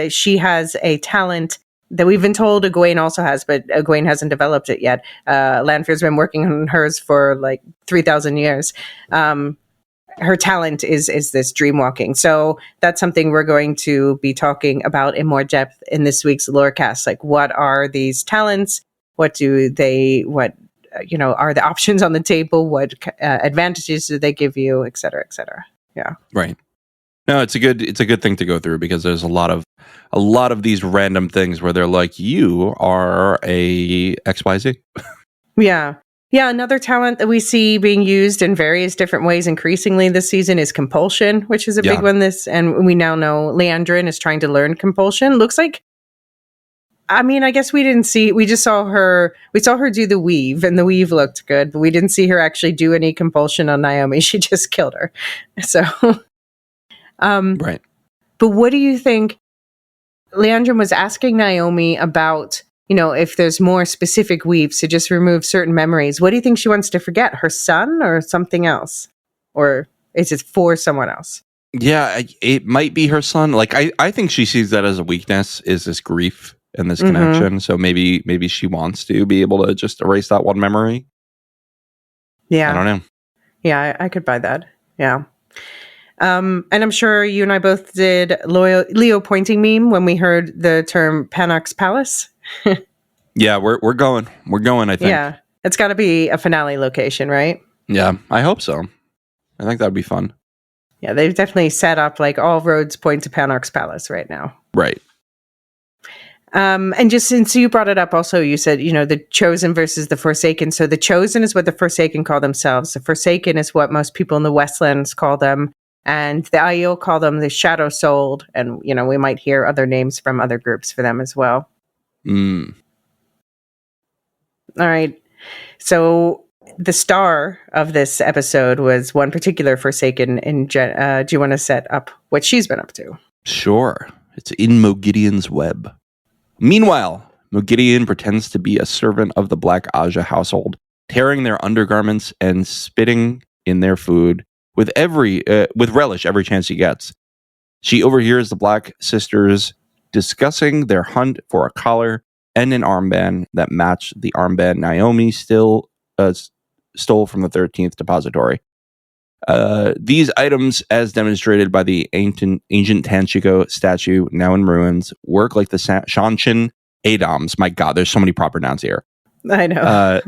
[SPEAKER 2] she has a talent that we've been told Egwene also has, but Egwene hasn't developed it yet. Lanfear's been working on hers for like 3,000 years. Her talent is this dreamwalking. So that's something we're going to be talking about in more depth in this week's Lorecast. Like, what are these talents? What are the options on the table? What advantages do they give you, et cetera, et cetera. Yeah. Right.
[SPEAKER 1] No, it's a good thing to go through, because there's a lot of these random things where they're like, you are a XYZ.
[SPEAKER 2] Yeah. Yeah. Another talent that we see being used in various different ways increasingly this season is compulsion, which is a big one. And we now know Liandrin is trying to learn compulsion. Looks like, I mean, I guess we just saw her do the weave, and the weave looked good, but we didn't see her actually do any compulsion on Naomi. She just killed her. So,
[SPEAKER 1] right.
[SPEAKER 2] But what do you think? Liandrin was asking Naomi about, if there's more specific weaves to just remove certain memories. What do you think she wants to forget? Her son or something else? Or is it for someone else?
[SPEAKER 1] Yeah, it might be her son. Like, I think she sees that as a weakness, is this grief and this connection. So maybe she wants to be able to just erase that one memory.
[SPEAKER 2] Yeah.
[SPEAKER 1] I don't know.
[SPEAKER 2] Yeah, I could buy that. Yeah. And I'm sure you and I both did Leo pointing meme when we heard the term Panox Palace.
[SPEAKER 1] Yeah, we're going. We're going, I think.
[SPEAKER 2] Yeah. It's got to be a finale location, right?
[SPEAKER 1] Yeah, I hope so. I think that'd be fun.
[SPEAKER 2] Yeah, they've definitely set up like all roads point to Panox Palace right now.
[SPEAKER 1] Right.
[SPEAKER 2] And just since you brought it up also, you said, the Chosen versus the Forsaken. So the Chosen is what the Forsaken call themselves. The Forsaken is what most people in the Westlands call them. And the Aiel call them the Shadow Souled. And, we might hear other names from other groups for them as well.
[SPEAKER 1] Mm.
[SPEAKER 2] All right. So the star of this episode was one particular Forsaken. Do you want to set up what she's been up to?
[SPEAKER 1] Sure. It's in Mogideon's web. Meanwhile, Mogideon pretends to be a servant of the Black Aja household, tearing their undergarments and spitting in their food with relish every chance he gets. She overhears the Black sisters discussing their hunt for a collar and an armband that match the armband Naomi stole from the 13th depository. These items, as demonstrated by the ancient Tanchico statue now in ruins, work like the Shanshin Adams. My God, there's so many proper nouns here.
[SPEAKER 2] I know.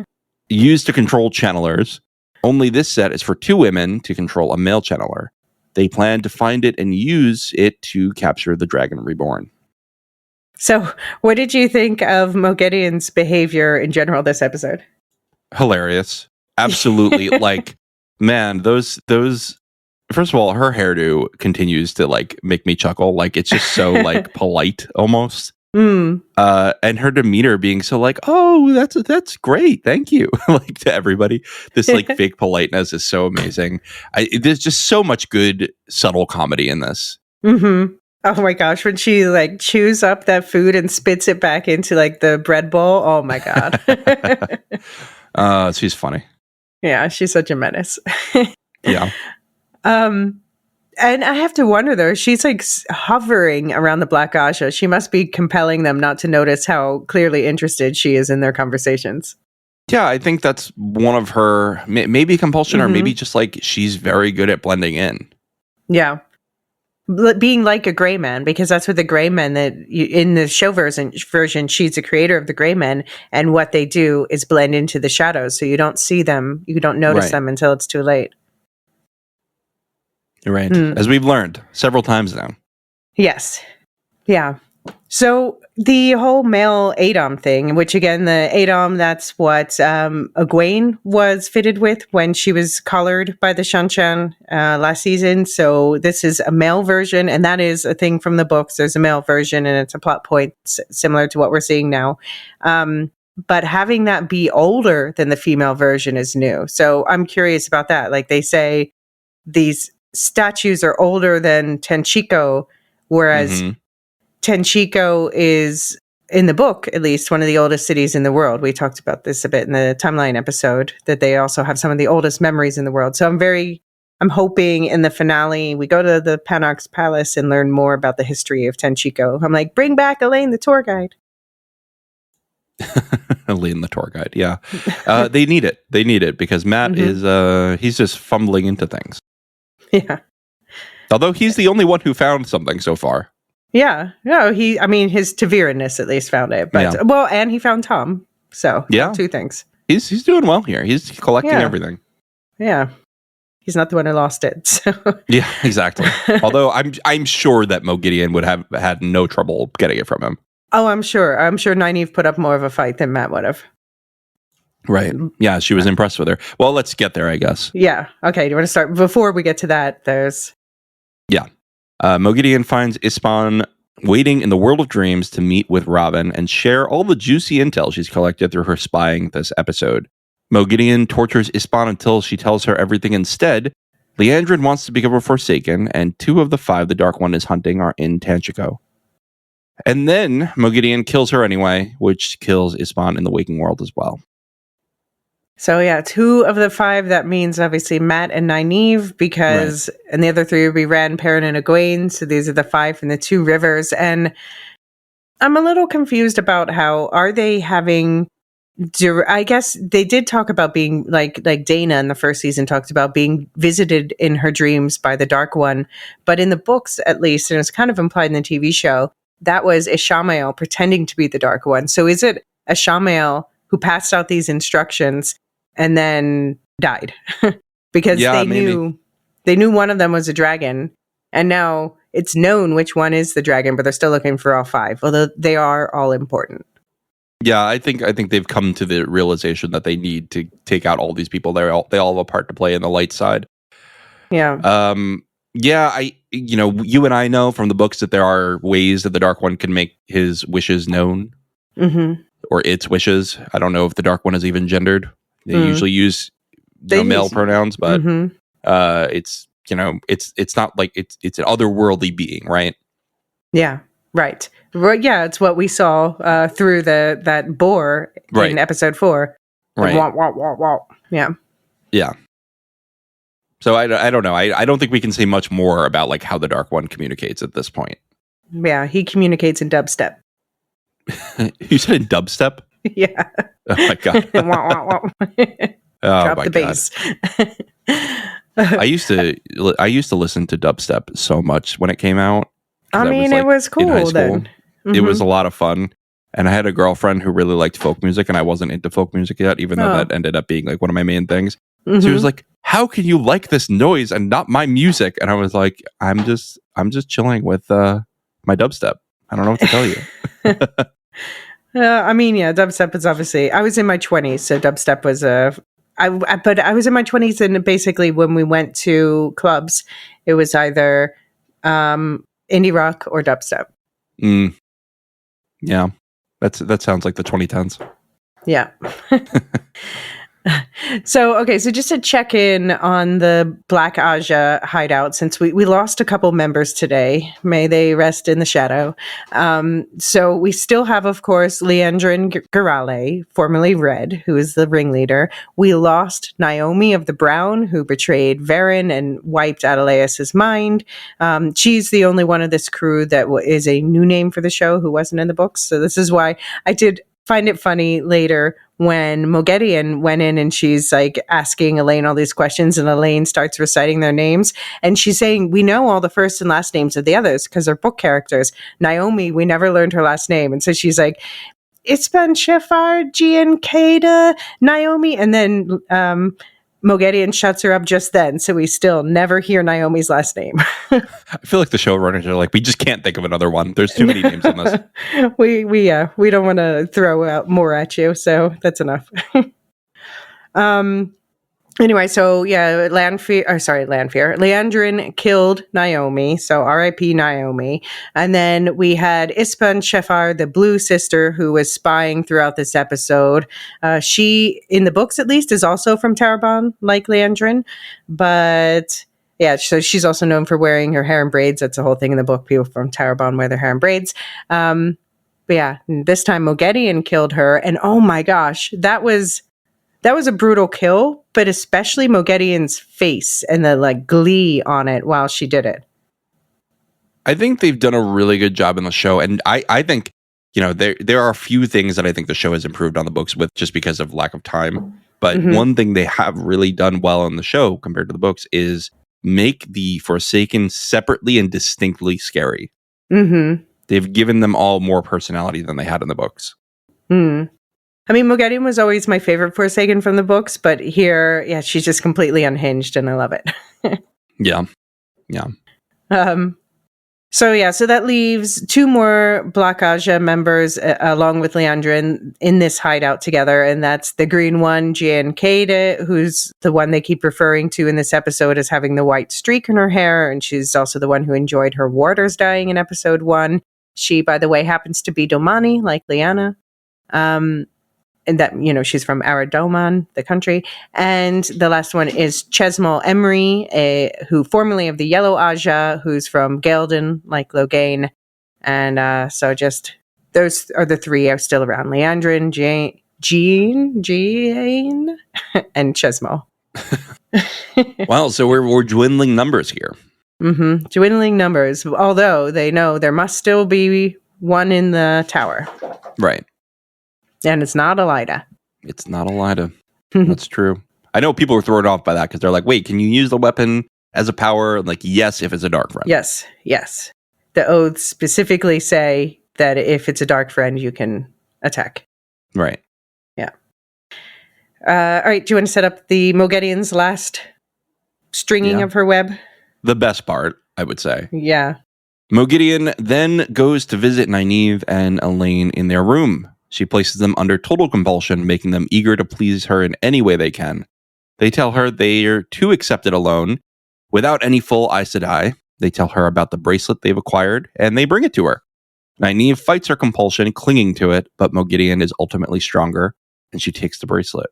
[SPEAKER 1] Used to control channelers. Only this set is for two women to control a male channeler. They plan to find it and use it to capture the Dragon Reborn.
[SPEAKER 2] So, what did you think of Mogideon's behavior in general this episode?
[SPEAKER 1] Hilarious. Absolutely. Like, man, those first of all, her hairdo continues to like make me chuckle. Like, it's just so like polite almost. And her demeanor being so like, oh, that's great, thank you. Like, to everybody, this like fake politeness is so amazing. There's just so much good subtle comedy in this.
[SPEAKER 2] Oh my gosh, when she like chews up that food and spits it back into like the bread bowl. Oh my God.
[SPEAKER 1] She's funny.
[SPEAKER 2] Yeah, she's such a menace.
[SPEAKER 1] Yeah.
[SPEAKER 2] And I have to wonder though, she's like hovering around the Black Aja. She must be compelling them not to notice how clearly interested she is in their conversations.
[SPEAKER 1] Yeah, I think that's one of her, maybe compulsion or maybe just like she's very good at blending in.
[SPEAKER 2] Yeah. Being like a gray man, because that's what the gray men in the show version, she's the creator of the gray men, and what they do is blend into the shadows. So you don't see them, you don't notice them until it's too late.
[SPEAKER 1] Right. As we've learned several times now.
[SPEAKER 2] Yes. Yeah. So the whole male Adam thing, which again, the Adam, that's what Egwene was fitted with when she was collared by the Shanshan last season. So this is a male version, and that is a thing from the books. There's a male version, and it's a plot point similar to what we're seeing now. But having that be older than the female version is new. So I'm curious about that. Like, they say these statues are older than Tanchico, whereas Tanchico is, in the book at least, one of the oldest cities in the world. We talked about this a bit in the timeline episode, that they also have some of the oldest memories in the world. So I'm hoping in the finale we go to the Panox Palace and learn more about the history of Tanchico. I'm like, bring back Elaine the tour guide.
[SPEAKER 1] Elaine the tour guide, yeah. They need it because Matt is he's just fumbling into things.
[SPEAKER 2] Yeah.
[SPEAKER 1] Although he's the only one who found something so far.
[SPEAKER 2] Yeah. No, his Taviran-ness at least found it. But well, and he found Tom. So two things.
[SPEAKER 1] He's doing well here. He's collecting everything.
[SPEAKER 2] Yeah. He's not the one who lost it. So.
[SPEAKER 1] Yeah, exactly. Although I'm sure that Mogideon would have had no trouble getting it from him.
[SPEAKER 2] Oh, I'm sure. I'm sure Nynaeve put up more of a fight than Matt would have.
[SPEAKER 1] Right. Yeah, she was impressed with her. Well, let's get there, I guess.
[SPEAKER 2] Yeah. Okay. Do you want to start? Before we get to that, there's...
[SPEAKER 1] Yeah. Mogideon finds Ispan waiting in the world of dreams to meet with Robin and share all the juicy intel she's collected through her spying this episode. Mogideon tortures Ispan until she tells her everything instead. Liandrin wants to become a Forsaken, and 2 of the 5 the Dark One is hunting are in Tanchico. And then Mogideon kills her anyway, which kills Ispan in the waking world as well.
[SPEAKER 2] So yeah, 2 of the 5, that means obviously Matt and Nynaeve, because, and the other 3 would be Ran, Perrin, and Egwene. So these are the 5 from the 2 rivers. And I'm a little confused about how, are they having I guess they did talk about being like Dana in the first season talked about being visited in her dreams by the Dark One. But in the books, at least, and it's kind of implied in the TV show, that was Ishamael pretending to be the Dark One. So is it Ishamael who passed out these instructions and then died? Because they knew one of them was a dragon, and now it's known which one is the dragon, but they're still looking for all 5, although they are all important.
[SPEAKER 1] Yeah, I think they've come to the realization that they need to take out all these people. They all have a part to play in the light side.
[SPEAKER 2] Yeah.
[SPEAKER 1] Yeah, you and I know from the books that there are ways that the Dark One can make his wishes known, or its wishes. I don't know if the Dark One is even gendered. They usually use male pronouns, but it's not like it's an otherworldly being, right?
[SPEAKER 2] Yeah. Right. Yeah, it's what we saw through that boar in episode 4.
[SPEAKER 1] Right.
[SPEAKER 2] Wah, wah, wah, wah. Yeah.
[SPEAKER 1] Yeah. So I don't know. I don't think we can say much more about like how the Dark One communicates at this point.
[SPEAKER 2] Yeah, he communicates in dubstep.
[SPEAKER 1] You said in dubstep?
[SPEAKER 2] Yeah.
[SPEAKER 1] Oh my god.
[SPEAKER 2] Wah, wah, wah.
[SPEAKER 1] Drop
[SPEAKER 2] the bass.
[SPEAKER 1] I used to listen to dubstep so much when it came out.
[SPEAKER 2] I mean, it was cool then.
[SPEAKER 1] It was a lot of fun. And I had a girlfriend who really liked folk music, and I wasn't into folk music yet, even though that ended up being like one of my main things. She was like, "How can you like this noise and not my music?" And I was like, "I'm just chilling with my dubstep. I don't know what to tell you."
[SPEAKER 2] I mean, yeah, dubstep is obviously. I was in my 20s, so dubstep was but I was in my 20s, and basically when we went to clubs, it was either indie rock or dubstep.
[SPEAKER 1] Yeah, that sounds like the 2010s.
[SPEAKER 2] Yeah. So just to check in on the Black Aja hideout, since we lost a couple members today, may they rest in the shadow. So we still have, of course, Leandrin Garale, formerly Red, who is the ringleader. We lost Naomi of the Brown, who betrayed Varen and wiped Adelaus's mind. She's the only one of this crew that is a new name for the show who wasn't in the books. So this is why I did find it funny later when Moghedien went in and she's like asking Elaine all these questions, and Elaine starts reciting their names, and she's saying, we know all the first and last names of the others because they're book characters. Naomi, we never learned her last name. And so she's like, Ispan Shefar, Gian Kada, Naomi. And then Moghedien shuts her up just then, so we still never hear Naomi's last name.
[SPEAKER 1] I feel like the showrunners are like, we just can't think of another one. There's too many names in this.
[SPEAKER 2] We don't want to throw out more at you, so that's enough. Anyway, so yeah, Leandrin killed Naomi, so R.I.P. Naomi. And then we had Ispan Shefar, the blue sister, who was spying throughout this episode. She, in the books at least, is also from Tarabon, like Leandrin. But yeah, so she's also known for wearing her hair in braids. That's the whole thing in the book. People from Tarabon wear their hair in braids. But yeah, this time Moghedien killed her. And oh my gosh, that was a brutal kill, but especially Moghedien's face and the like glee on it while she did it.
[SPEAKER 1] I think they've done a really good job in the show, and I think there are a few things that I think the show has improved on the books with just because of lack of time. But one thing they have really done well in the show compared to the books is make the Forsaken separately and distinctly scary. They've given them all more personality than they had in the books.
[SPEAKER 2] I mean, Moghedien was always my favorite Forsaken from the books, but here, yeah, she's just completely unhinged, and I love it.
[SPEAKER 1] Yeah.
[SPEAKER 2] So that leaves 2 more Black Aja members along with Leandrin in this hideout together, and that's the green one, Gian Kada, who's the one they keep referring to in this episode as having the white streak in her hair, and she's also the one who enjoyed her warders dying in episode 1. She, by the way, happens to be Domani, like Lyanna. And that, she's from Aradoman, the country. And the last one is Chesmal Emery, who formerly of the Yellow Aja, who's from Gelden, like Logain. And so just those are the 3 are still around. Leandrin, Jean, and Chesmal.
[SPEAKER 1] Wow, so we're dwindling numbers here.
[SPEAKER 2] Dwindling numbers, although they know there must still be one in the tower.
[SPEAKER 1] Right.
[SPEAKER 2] And it's not Elida.
[SPEAKER 1] It's not a lie to. That's true. I know people were thrown off by that because they're like, wait, can you use the weapon as a power? I'm like, yes, if it's a dark friend.
[SPEAKER 2] Yes. The oaths specifically say that if it's a dark friend, you can attack.
[SPEAKER 1] Right.
[SPEAKER 2] Yeah. All right. Do you want to set up the Mogedian's last stringing of her web?
[SPEAKER 1] The best part, I would say.
[SPEAKER 2] Yeah.
[SPEAKER 1] Mogideon then goes to visit Nynaeve and Elaine in their room. She places them under total compulsion, making them eager to please her in any way they can. They tell her they're too accepted alone, without any full Aes Sedai. They tell her about the bracelet they've acquired, and they bring it to her. Nynaeve fights her compulsion, clinging to it, but Mogideon is ultimately stronger, and she takes the bracelet.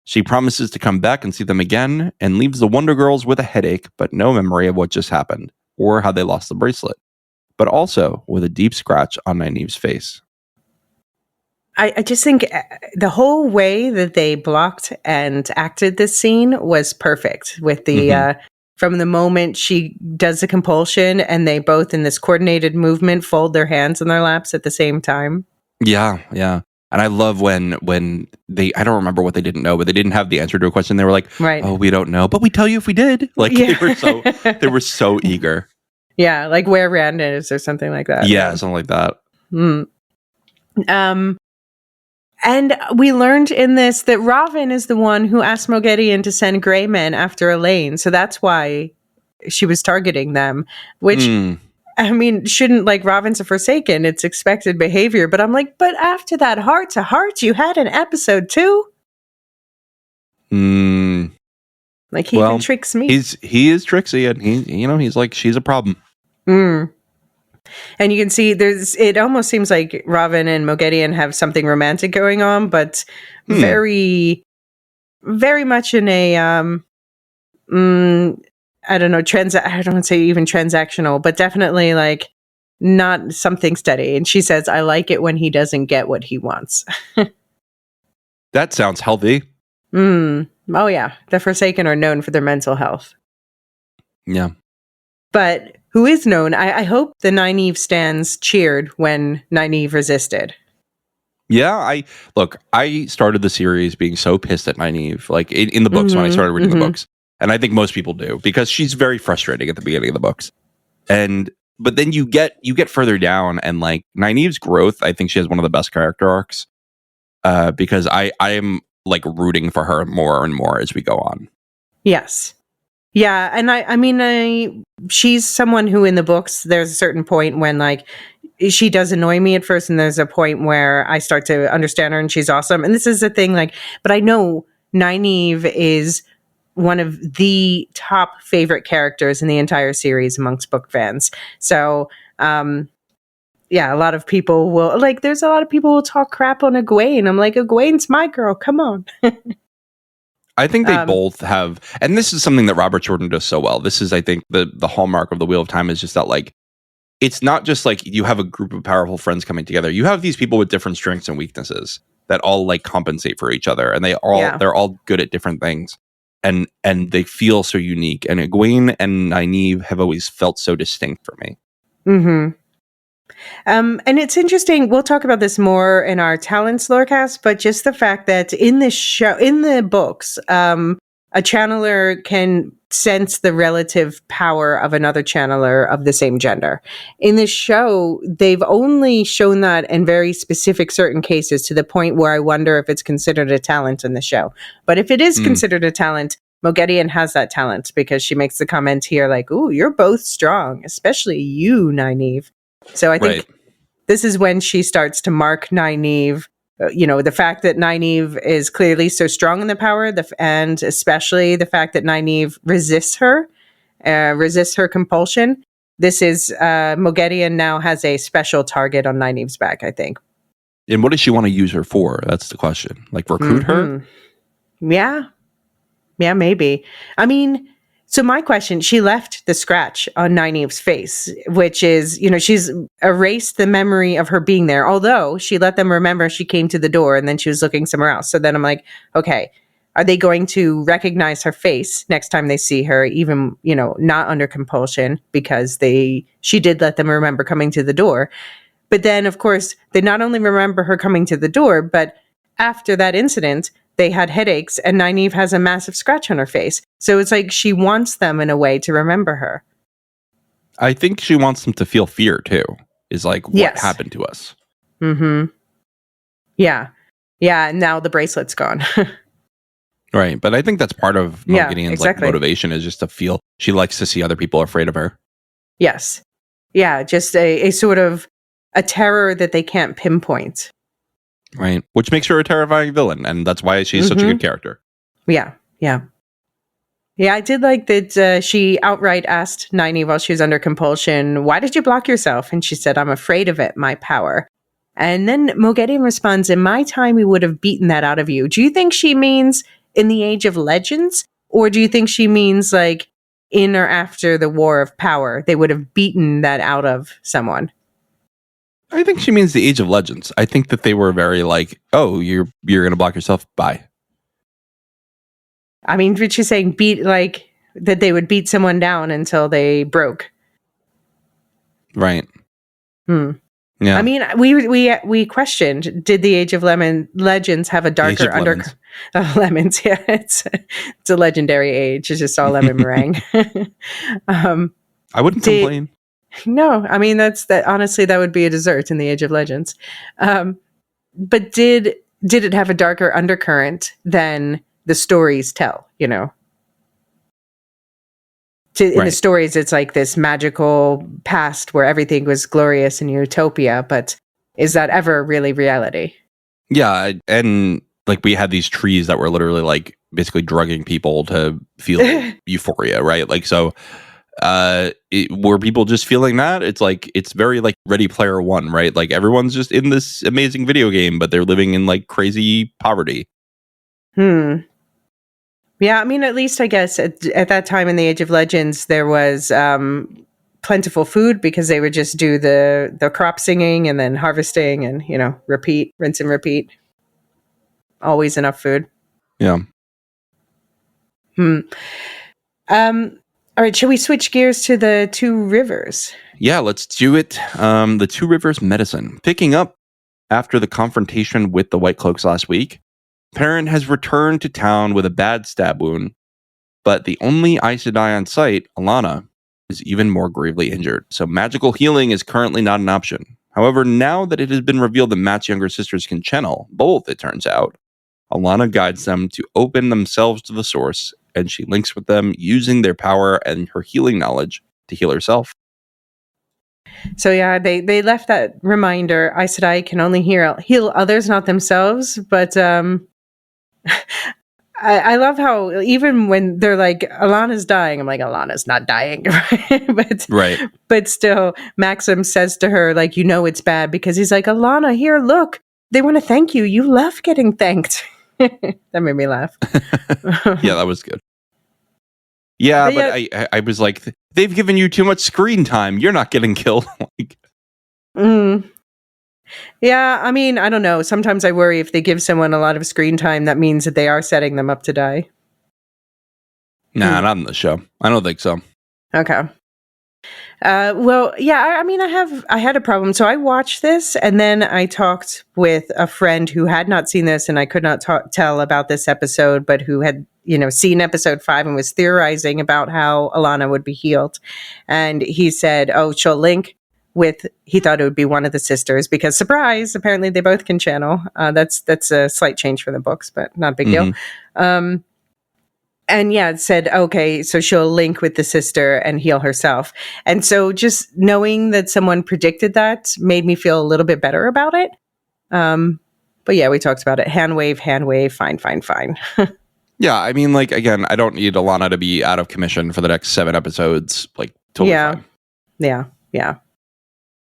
[SPEAKER 1] She promises to come back and see them again, and leaves the Wonder Girls with a headache, but no memory of what just happened, or how they lost the bracelet, but also with a deep scratch on Nynaeve's face.
[SPEAKER 2] I just think the whole way that they blocked and acted this scene was perfect with the, from the moment she does the compulsion and they both in this coordinated movement fold their hands in their laps at the same time.
[SPEAKER 1] Yeah. And I love when they, I don't remember what they didn't know, but they didn't have the answer to a question. They were like, oh, we don't know, but we tell you if we did. Like they were so eager.
[SPEAKER 2] Yeah. Like where Rand is or something like that.
[SPEAKER 1] Yeah. Something like that.
[SPEAKER 2] And we learned in this that Ravin is the one who asked Mogideon to send Grey Men after Elaine. So that's why she was targeting them, which, I mean, shouldn't, like, Ravin's a Forsaken. It's expected behavior. But I'm like, but after that heart to heart you had in episode 2? Like, he even tricks me.
[SPEAKER 1] He is tricksy, and he's like, she's a problem.
[SPEAKER 2] And you can see it almost seems like Ravin and Mogideon have something romantic going on, but very, very much in a, I don't know, I don't want to say even transactional, but definitely like not something steady. And she says, I like it when he doesn't get what he wants.
[SPEAKER 1] That sounds healthy.
[SPEAKER 2] Oh yeah. The Forsaken are known for their mental health. Yeah. But who is known, I hope the Nynaeve stands cheered when Nynaeve resisted.
[SPEAKER 1] Yeah, I started the series being so pissed at Nynaeve, like in the books when I started reading the books. And I think most people do, because she's very frustrating at the beginning of the books. But then you get further down, and like Nynaeve's growth, I think she has one of the best character arcs. Because I am like rooting for her more and more as we go on.
[SPEAKER 2] Yes. Yeah, and I mean, she's someone who in the books, there's a certain point when like she does annoy me at first, and there's a point where I start to understand her and she's awesome. And this is the thing, like, but I know Nynaeve is one of the top favorite characters in the entire series amongst book fans. So, yeah, a lot of people will, like, there's a lot of people who talk crap on Egwene. I'm like, Egwene's my girl, come on.
[SPEAKER 1] I think they both have, and this is something that Robert Jordan does so well. This is, I think, the hallmark of the Wheel of Time is just that, like, it's not just like you have a group of powerful friends coming together. You have these people with different strengths and weaknesses that all like compensate for each other, and they're all good at different things, and they feel so unique. And Egwene and Nynaeve have always felt so distinct for me.
[SPEAKER 2] And it's interesting, we'll talk about this more in our Talents Lorecast, but just the fact that in this show, in the books, a channeler can sense the relative power of another channeler of the same gender. In this show, they've only shown that in very specific certain cases, to the point where I wonder if it's considered a talent in the show. But if it is considered a talent, Mogideon has that talent, because she makes the comment here like, ooh, you're both strong, especially you, Nynaeve. So I think this is when she starts to mark Nynaeve, the fact that Nynaeve is clearly so strong in the power, and especially the fact that Nynaeve resists her compulsion. This is, Mogideon now has a special target on Nynaeve's back, I think.
[SPEAKER 1] And what does she want to use her for? That's the question. Like, recruit her?
[SPEAKER 2] Yeah, maybe. I mean, so my question, she left the scratch on Nynaeve's face, which is, she's erased the memory of her being there, although she let them remember she came to the door and then she was looking somewhere else. So then I'm like, okay, are they going to recognize her face next time they see her, even, not under compulsion, because she did let them remember coming to the door. But then, of course, they not only remember her coming to the door, but after that incident, they had headaches, and Nynaeve has a massive scratch on her face. So it's like she wants them in a way to remember her.
[SPEAKER 1] I think she wants them to feel fear too, is like what happened to us.
[SPEAKER 2] Mm-hmm. Yeah. Yeah, and now the bracelet's gone.
[SPEAKER 1] Right, but I think that's part of Gideon's like motivation is just to feel she likes to see other people afraid of her.
[SPEAKER 2] Yes. Yeah, just a sort of a terror that they can't pinpoint.
[SPEAKER 1] Right, which makes her a terrifying villain, and that's why she's such a good character.
[SPEAKER 2] Yeah, yeah. Yeah, I did like that she outright asked Nynaeve while she was under compulsion, "Why did you block yourself?" And she said, "I'm afraid of it, my power." And then Moghedien responds, "In my time, we would have beaten that out of you." Do you think she means in the Age of Legends? Or do you think she means like in or after the War of Power, they would have beaten that out of someone?
[SPEAKER 1] I think she means the Age of Legends. I think that they were very like, oh, you're going to block yourself? Bye.
[SPEAKER 2] I mean, but she's saying beat, like that they would beat someone down until they broke.
[SPEAKER 1] Right.
[SPEAKER 2] Yeah. I mean, we questioned, did the Age of Legends have a darker lemons? Yeah, it's a legendary age. It's just all lemon meringue.
[SPEAKER 1] I wouldn't complain.
[SPEAKER 2] No, I mean honestly, that would be a dessert in the Age of Legends. But did it have a darker undercurrent than the stories tell, you know? In the stories, it's like this magical past where everything was glorious and utopia, but is that ever really reality?
[SPEAKER 1] Yeah, and like we had these trees that were literally like basically drugging people to feel euphoria, right? Like, so were people just feeling that? It's like, it's very like Ready Player One, right? Like everyone's just in this amazing video game, but they're living in like crazy poverty.
[SPEAKER 2] Yeah, I mean, at least I guess at that time in the Age of Legends, there was plentiful food because they would just do the crop singing and then harvesting and, you know, rinse and repeat. Always enough food.
[SPEAKER 1] Yeah.
[SPEAKER 2] All right, shall we switch gears to the Two Rivers?
[SPEAKER 1] Yeah, let's do it. The Two Rivers medicine. Picking up after the confrontation with the White Cloaks last week, Perrin has returned to town with a bad stab wound, but the only Aes Sedai on site, Alanna, is even more gravely injured, so magical healing is currently not an option. However, now that it has been revealed that Mat's younger sisters can channel both, it turns out, Alanna guides them to open themselves to the source, and she links with them using their power and her healing knowledge to heal herself.
[SPEAKER 2] So yeah, they left that reminder, Aes Sedai can only heal others, not themselves, but I love how even when they're like, Alana's dying, I'm like, Alana's not dying. But still, Maxim says to her, like, you know it's bad, because he's like, Alanna, here, look, they want to thank you. You love getting thanked. That made me laugh.
[SPEAKER 1] Yeah, that was good. Yeah, but I was like, they've given you too much screen time. You're not getting killed.
[SPEAKER 2] Yeah, I mean, I don't know. Sometimes I worry if they give someone a lot of screen time, that means that they are setting them up to die.
[SPEAKER 1] Nah, not in the show. I don't think so.
[SPEAKER 2] Okay. Well, yeah, I mean, I had a problem. So I watched this and then I talked with a friend who had not seen this and I could not tell about this episode, but who had, seen episode 5 and was theorizing about how Alanna would be healed. And he said, oh, she'll link with, he thought it would be one of the sisters because, surprise, apparently they both can channel. That's a slight change from the books, but not a big deal. And yeah, it said, okay, so she'll link with the sister and heal herself. And so just knowing that someone predicted that made me feel a little bit better about it. But yeah, we talked about it. Hand wave, fine.
[SPEAKER 1] Yeah, I mean, like, again, I don't need Alanna to be out of commission for the next 7 episodes. Like, totally fine.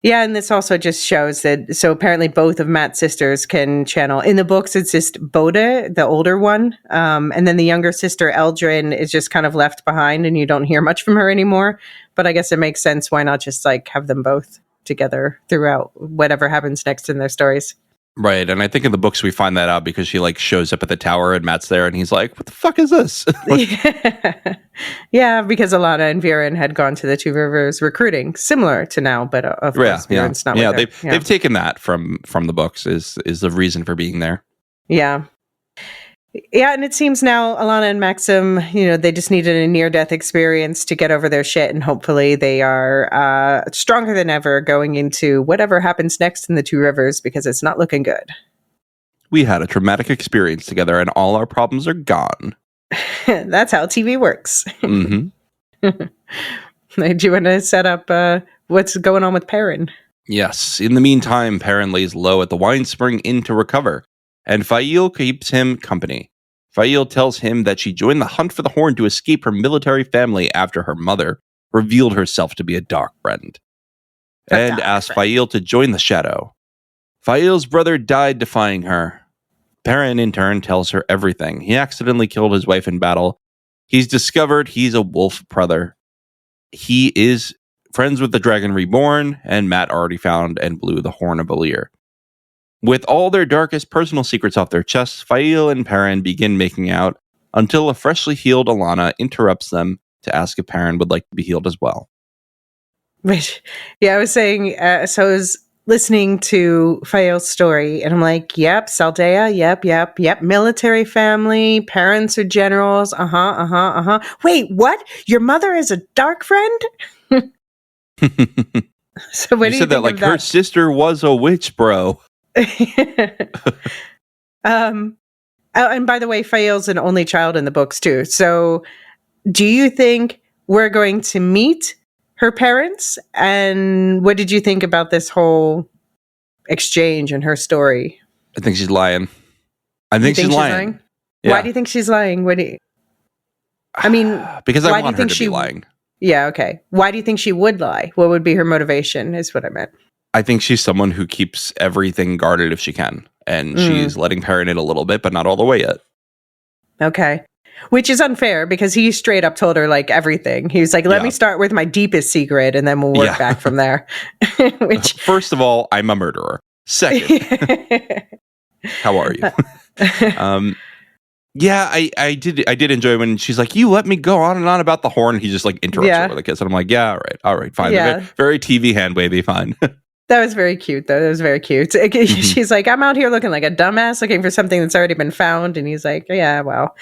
[SPEAKER 1] Yeah, and this also just shows that, so apparently both of Mat's sisters can channel. In the books, it's just Bode, the older one, and then the younger sister, Eldrin, is just kind of left behind, and you don't hear much from her anymore. But I guess it makes sense. Why not just, like, have them both together throughout whatever happens next in their stories? Right, and I think in the books we find that out because she, like, shows up at the tower, and Mat's there, and he's like, what the fuck is this?
[SPEAKER 2] Yeah, because Alanna and Viren had gone to the Two Rivers recruiting, similar to now, but of course, Viren's not with her.
[SPEAKER 1] They've taken that from the books is the reason for being there.
[SPEAKER 2] Yeah. Yeah, and it seems now Alana and Maxim, they just needed a near-death experience to get over their shit, and hopefully they are stronger than ever going into whatever happens next in the Two Rivers, because it's not looking good.
[SPEAKER 1] We had a traumatic experience together, and all our problems are gone.
[SPEAKER 2] That's how TV works.
[SPEAKER 1] Mm-hmm.
[SPEAKER 2] Do you want to set up what's going on with Perrin?
[SPEAKER 1] Yes. In the meantime, Perrin lays low at the wine spring inn to recover, and Fail keeps him company. Fail tells him that she joined the hunt for the horn to escape her military family after her mother revealed herself to be a dark friend, and asks Fail to join the shadow. Fail's brother died defying her. Perrin, in turn, tells her everything. He accidentally killed his wife in battle. He's discovered he's a wolf brother. He is friends with the Dragon Reborn, and Matt already found and blew the Horn of Valir. With all their darkest personal secrets off their chests, Fail and Perrin begin making out until a freshly healed Alana interrupts them to ask if Perrin would like to be healed as well.
[SPEAKER 2] Which, I was saying, so I was listening to Fael's story, and I'm like, yep, Saldea, yep, military family, parents are generals, Wait, what? Your mother is a dark friend? So what
[SPEAKER 1] you
[SPEAKER 2] do
[SPEAKER 1] said that like her sister was a witch, bro.
[SPEAKER 2] And by the way, Fael's an only child in the books too. So do you think we're going to meet her parents? And what did you think about this whole exchange and her story?
[SPEAKER 1] I think she's lying. I think she's lying.
[SPEAKER 2] Yeah. Why do you think she's lying? I mean,
[SPEAKER 1] because I want her to be lying.
[SPEAKER 2] Yeah, okay. Why do you think she would lie? What would be her motivation, is what I meant.
[SPEAKER 1] I think she's someone who keeps everything guarded if she can. And she's letting Perrin in a little bit, but not all the way yet.
[SPEAKER 2] Okay. Which is unfair, because he straight up told her like everything. He was like, let me start with my deepest secret, and then we'll work back from there. Which,
[SPEAKER 1] first of all, I'm a murderer. Second, how are you? I did enjoy when she's like, you let me go on and on about the horn. He just like interrupts her with a kiss. And I'm like, all right, fine. Yeah. Very TV hand wavy, fine.
[SPEAKER 2] That was very cute, though. That was very cute. She's like, I'm out here looking like a dumbass looking for something that's already been found. And he's like, yeah, well.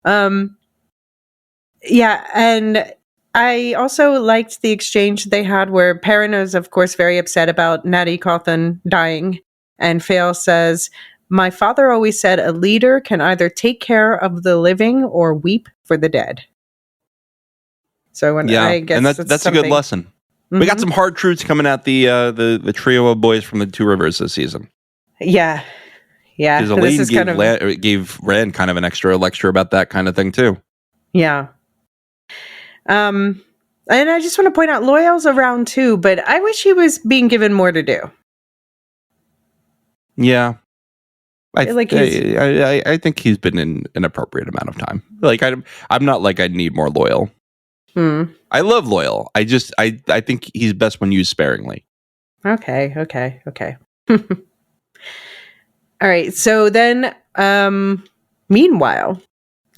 [SPEAKER 2] And I also liked the exchange they had where Perrin is, of course, very upset about Natty Cawthon dying. And Fael says, my father always said a leader can either take care of the living or weep for the dead. So I guess
[SPEAKER 1] and that's a good lesson. Mm-hmm. We got some hard truths coming at the trio of boys from the Two Rivers this season. Yeah. Because Elaine gave Rand kind of an extra lecture about that kind of thing too.
[SPEAKER 2] Yeah. And I just want to point out, Loyal's around too, but I wish he was being given more to do.
[SPEAKER 1] Yeah. I think he's been in an appropriate amount of time. Like I'm not like I need more Loyal. I love Loyal. I think he's best when used sparingly.
[SPEAKER 2] Okay. All right. So then, meanwhile,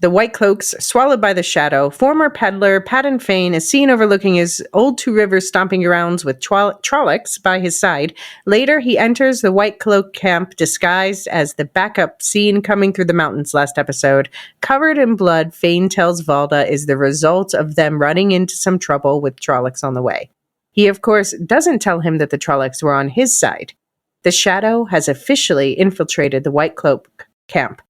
[SPEAKER 2] the White Cloaks, swallowed by the shadow, former peddler Padden Fane is seen overlooking his old Two Rivers stomping grounds with Trollocs by his side. Later, he enters the White Cloak camp disguised as the backup seen coming through the mountains last episode. Covered in blood, Fane tells Valda is the result of them running into some trouble with Trollocs on the way. He, of course, doesn't tell him that the Trollocs were on his side. The shadow has officially infiltrated the White Cloak camp.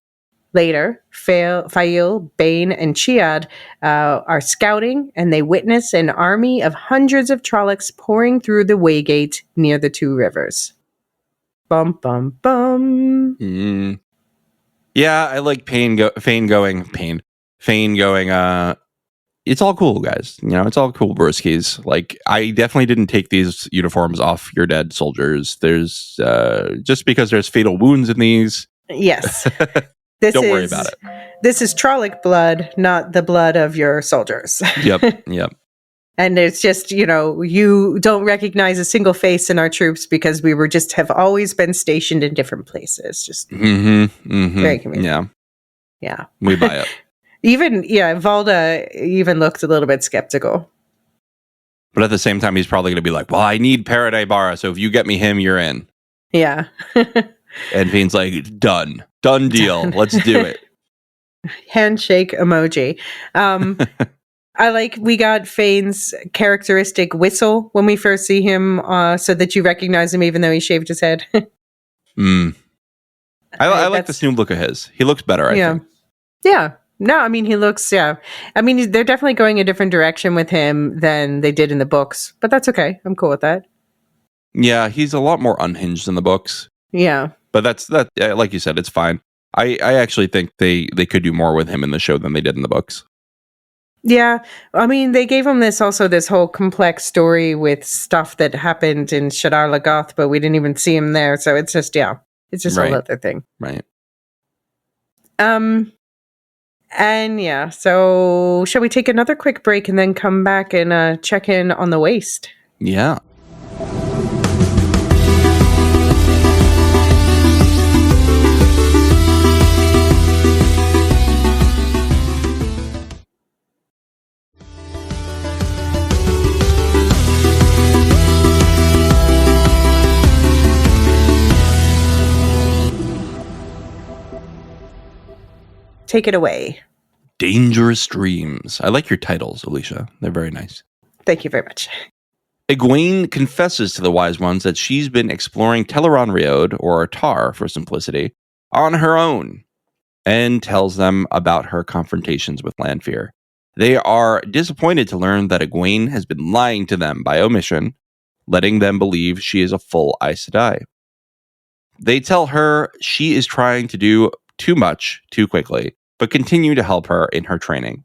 [SPEAKER 2] Later, Fael, Bane, and Chiad are scouting, and they witness an army of hundreds of Trollocs pouring through the Waygate near the Two Rivers. Bum, bum, bum.
[SPEAKER 1] Yeah, I like Fane going, it's all cool, guys. It's all cool, broskies. Like, I definitely didn't take these uniforms off your dead soldiers. There's, just because there's fatal wounds in these.
[SPEAKER 2] Yes.
[SPEAKER 1] Don't worry about it.
[SPEAKER 2] This is Trolloc blood, not the blood of your soldiers.
[SPEAKER 1] Yep.
[SPEAKER 2] And it's just, you don't recognize a single face in our troops because we have always been stationed in different places. Just very convenient. Yeah.
[SPEAKER 1] We buy it.
[SPEAKER 2] Valda even looked a little bit skeptical.
[SPEAKER 1] But at the same time, he's probably going to be like, well, I need Paradise Barra, so if you get me him, you're in.
[SPEAKER 2] Yeah.
[SPEAKER 1] And Fane's like, done deal. Let's do it.
[SPEAKER 2] Handshake emoji. We got Fane's characteristic whistle when we first see him, so that you recognize him even though he shaved his head.
[SPEAKER 1] I like this new look of his. He looks better, I think.
[SPEAKER 2] Yeah. No, I mean, he looks, I mean, they're definitely going a different direction with him than they did in the books, but that's okay. I'm cool with that.
[SPEAKER 1] Yeah, he's a lot more unhinged in the books.
[SPEAKER 2] Yeah.
[SPEAKER 1] But that's like you said, it's fine. I actually think they could do more with him in the show than they did in the books.
[SPEAKER 2] Yeah. I mean, they gave him this whole complex story with stuff that happened in Shadar Lagoth, but we didn't even see him there. So it's just, it's just a whole other thing.
[SPEAKER 1] Right.
[SPEAKER 2] And yeah, so shall we take another quick break and then come back and check in on the waste?
[SPEAKER 1] Yeah.
[SPEAKER 2] Take it away.
[SPEAKER 1] Dangerous Dreams. I like your titles, Elysia. They're very nice.
[SPEAKER 2] Thank you very much.
[SPEAKER 1] Egwene confesses to the Wise Ones that she's been exploring Teleron Riod, or Tar for simplicity, on her own, and tells them about her confrontations with Lanfear. They are disappointed to learn that Egwene has been lying to them by omission, letting them believe she is a full Aes Sedai. They tell her she is trying to do too much too quickly, but continue to help her in her training.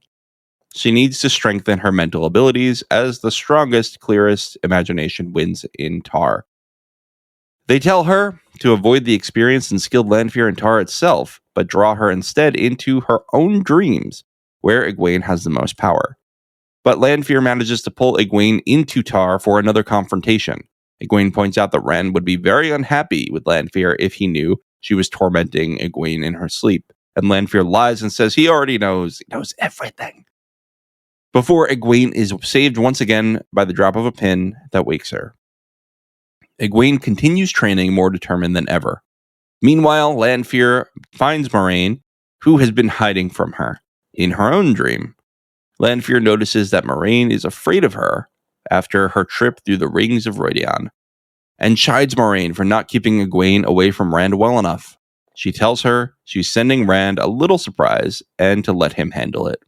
[SPEAKER 1] She needs to strengthen her mental abilities, as the strongest, clearest imagination wins in Tar. They tell her to avoid the experienced and skilled Lanfear in Tar itself, but draw her instead into her own dreams, where Egwene has the most power. But Lanfear manages to pull Egwene into Tar for another confrontation. Egwene points out that Rand would be very unhappy with Lanfear if he knew she was tormenting Egwene in her sleep. And Lanfear lies and says he already knows. He knows everything. Before Egwene is saved once again by the drop of a pin that wakes her. Egwene continues training more determined than ever. Meanwhile, Lanfear finds Moraine, who has been hiding from her, in her own dream. Lanfear notices that Moraine is afraid of her after her trip through the rings of Rodion, and chides Moraine for not keeping Egwene away from Rand well enough. She tells her she's sending Rand a little surprise and to let him handle it.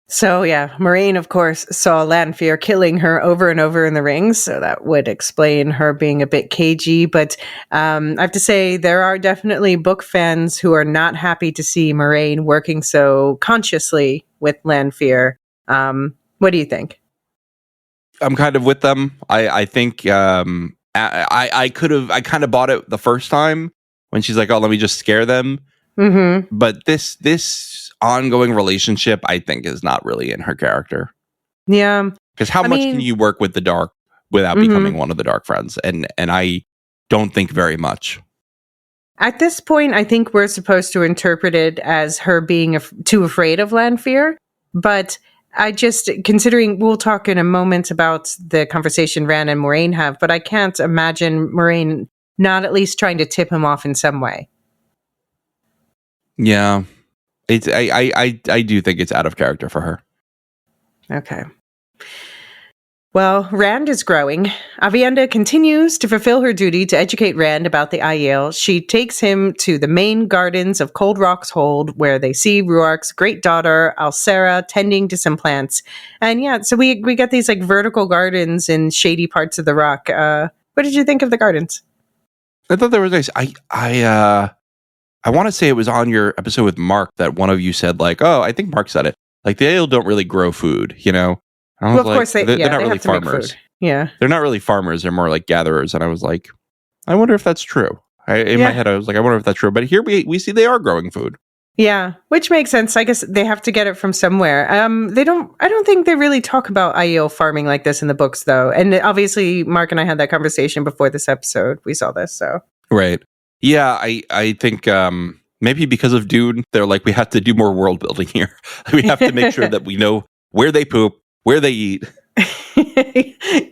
[SPEAKER 2] So yeah, Moraine, of course, saw Lanfear killing her over and over in the rings, so that would explain her being a bit cagey. But I have to say, there are definitely book fans who are not happy to see Moraine working so consciously with Lanfear. What do you think?
[SPEAKER 1] I'm kind of with them. I think I kind of bought it the first time when she's like, "Oh, let me just scare them."
[SPEAKER 2] Mm-hmm.
[SPEAKER 1] But this ongoing relationship, I think, is not really in her character.
[SPEAKER 2] Yeah,
[SPEAKER 1] because how much can you work with the dark without becoming one of the dark friends? And I don't think very much.
[SPEAKER 2] At this point, I think we're supposed to interpret it as her being too afraid of Lanfear, but I just, considering, we'll talk in a moment about the conversation Rand and Moraine have, but I can't imagine Moraine not at least trying to tip him off in some way.
[SPEAKER 1] Yeah, I do think it's out of character for her.
[SPEAKER 2] Okay. Well, Rand is growing. Aviendha continues to fulfill her duty to educate Rand about the Aiel. She takes him to the main gardens of Cold Rock's Hold, where they see Ruark's great daughter, Alcera, tending to some plants. And yeah, so we got these like vertical gardens in shady parts of the rock. What did you think of the gardens?
[SPEAKER 1] I thought they were nice. I want to say it was on your episode with Mark that one of you said, like, oh, I think Mark said it. Like, the Aiel don't really grow food, you know?
[SPEAKER 2] Well, of course, they're
[SPEAKER 1] not
[SPEAKER 2] they
[SPEAKER 1] really
[SPEAKER 2] have to make
[SPEAKER 1] farmers.
[SPEAKER 2] food. Yeah.
[SPEAKER 1] They're not really farmers. They're more like gatherers. And I was like, I wonder if that's true. In my head, I was like, I wonder if that's true. But here we see they are growing food.
[SPEAKER 2] Yeah, which makes sense. I guess they have to get it from somewhere. I don't think they really talk about Aiel farming like this in the books, though. And obviously, Mark and I had that conversation before this episode. We saw this, so.
[SPEAKER 1] Right. Yeah, I think maybe because of Dune, they're like, we have to do more world building here. We have to make sure that we know where they poop, where they eat.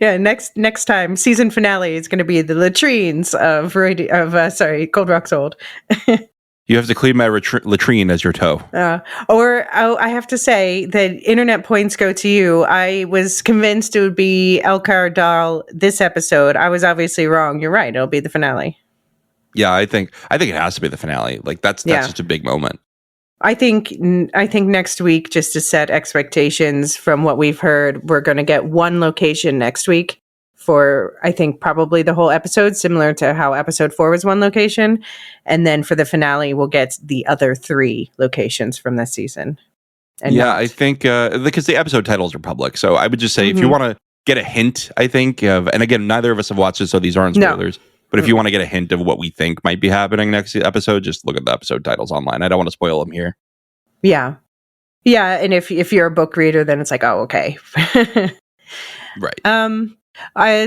[SPEAKER 2] Yeah, next time, season finale is going to be the latrines of Cold Rock's Old.
[SPEAKER 1] You have to clean my latrine as your toe.
[SPEAKER 2] I have to say that internet points go to you. I was convinced it would be El Cardal this episode. I was obviously wrong. You're right. It'll be the finale.
[SPEAKER 1] Yeah, I think it has to be the finale. Like that's such a big moment.
[SPEAKER 2] I think next week, just to set expectations from what we've heard, we're going to get one location next week for, I think, probably the whole episode, similar to how episode 4 was one location. And then for the finale, we'll get the other 3 locations from this season.
[SPEAKER 1] I think because the episode titles are public. So I would just say if you want to get a hint, I think, and again, neither of us have watched it, so these aren't spoilers. No. But if you want to get a hint of what we think might be happening next episode, just look at the episode titles online. I don't want to spoil them here.
[SPEAKER 2] Yeah. Yeah, and if you're a book reader, then it's like, oh, okay.
[SPEAKER 1] Right.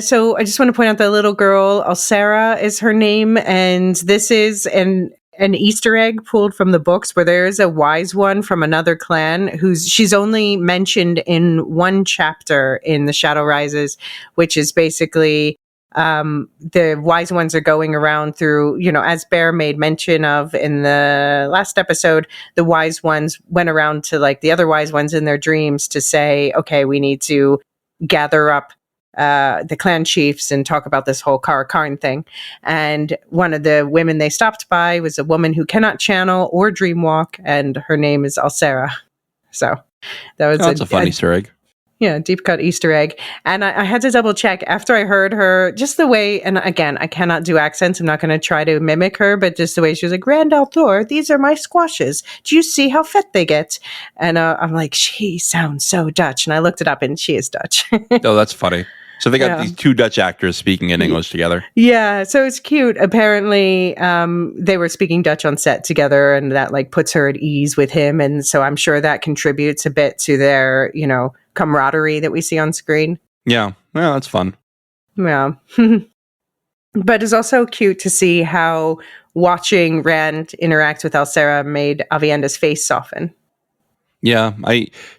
[SPEAKER 2] So I just want to point out the little girl, Elysia is her name, and this is an Easter egg pulled from the books where there is a wise one from another clan she's only mentioned in one chapter in The Shadow Rises, which is basically the wise ones are going around through, as Bear made mention of in the last episode, the wise ones went around to like the other wise ones in their dreams to say, okay, we need to gather up the clan chiefs and talk about this whole Karakarn thing. And one of the women they stopped by was a woman who cannot channel or dream walk, and her name is Elysia. So that was
[SPEAKER 1] that's a fun Easter egg.
[SPEAKER 2] Yeah, deep cut Easter egg. And I had to double check after I heard her, just the way, and again, I cannot do accents. I'm not going to try to mimic her, but just the way she was like, Grand Althor, these are my squashes. Do you see how fat they get? And I'm like, she sounds so Dutch. And I looked it up and she is Dutch.
[SPEAKER 1] Oh, that's funny. So they got these 2 Dutch actors speaking in English together.
[SPEAKER 2] Yeah, so it's cute. Apparently, they were speaking Dutch on set together, and that like puts her at ease with him. And so I'm sure that contributes a bit to their, camaraderie that we see on screen.
[SPEAKER 1] Yeah, well, that's fun.
[SPEAKER 2] Yeah. But it's also cute to see how watching Rand interact with Elysia made Avienda's face soften.
[SPEAKER 1] Yeah,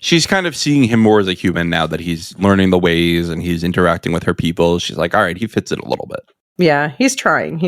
[SPEAKER 1] she's kind of seeing him more as a human now that he's learning the ways and he's interacting with her people. She's like, all right, he fits it a little bit.
[SPEAKER 2] Yeah, he's trying.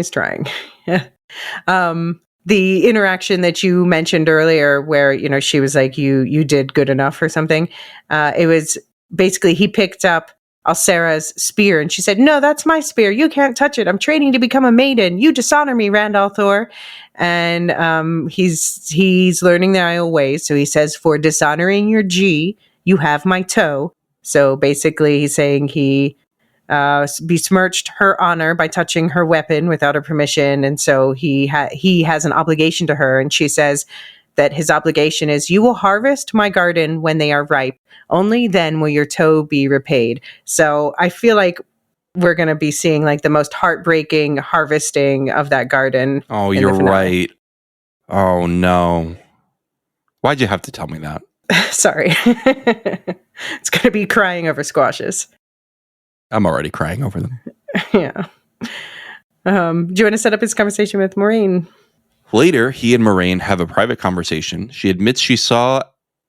[SPEAKER 2] The interaction that you mentioned earlier where, she was like, you did good enough or something. It was basically he picked up Alcera's spear and she said, no, that's my spear. You can't touch it. I'm training to become a maiden. You dishonor me, Rand al'Thor. And he's learning the Isle ways. So he says, for dishonoring your G, you have my toe. So basically he's saying he besmirched her honor by touching her weapon without her permission. And so he has an obligation to her. And she says that his obligation is, you will harvest my garden when they are ripe. Only then will your toe be repaid. So I feel like we're going to be seeing like the most heartbreaking harvesting of that garden.
[SPEAKER 1] Oh, you're right. Oh, no. Why'd you have to tell me that?
[SPEAKER 2] Sorry. It's going to be crying over squashes.
[SPEAKER 1] I'm already crying over them.
[SPEAKER 2] Yeah. Do you want to set up his conversation with Moiraine?
[SPEAKER 1] Later, he and Moiraine have a private conversation. She admits she saw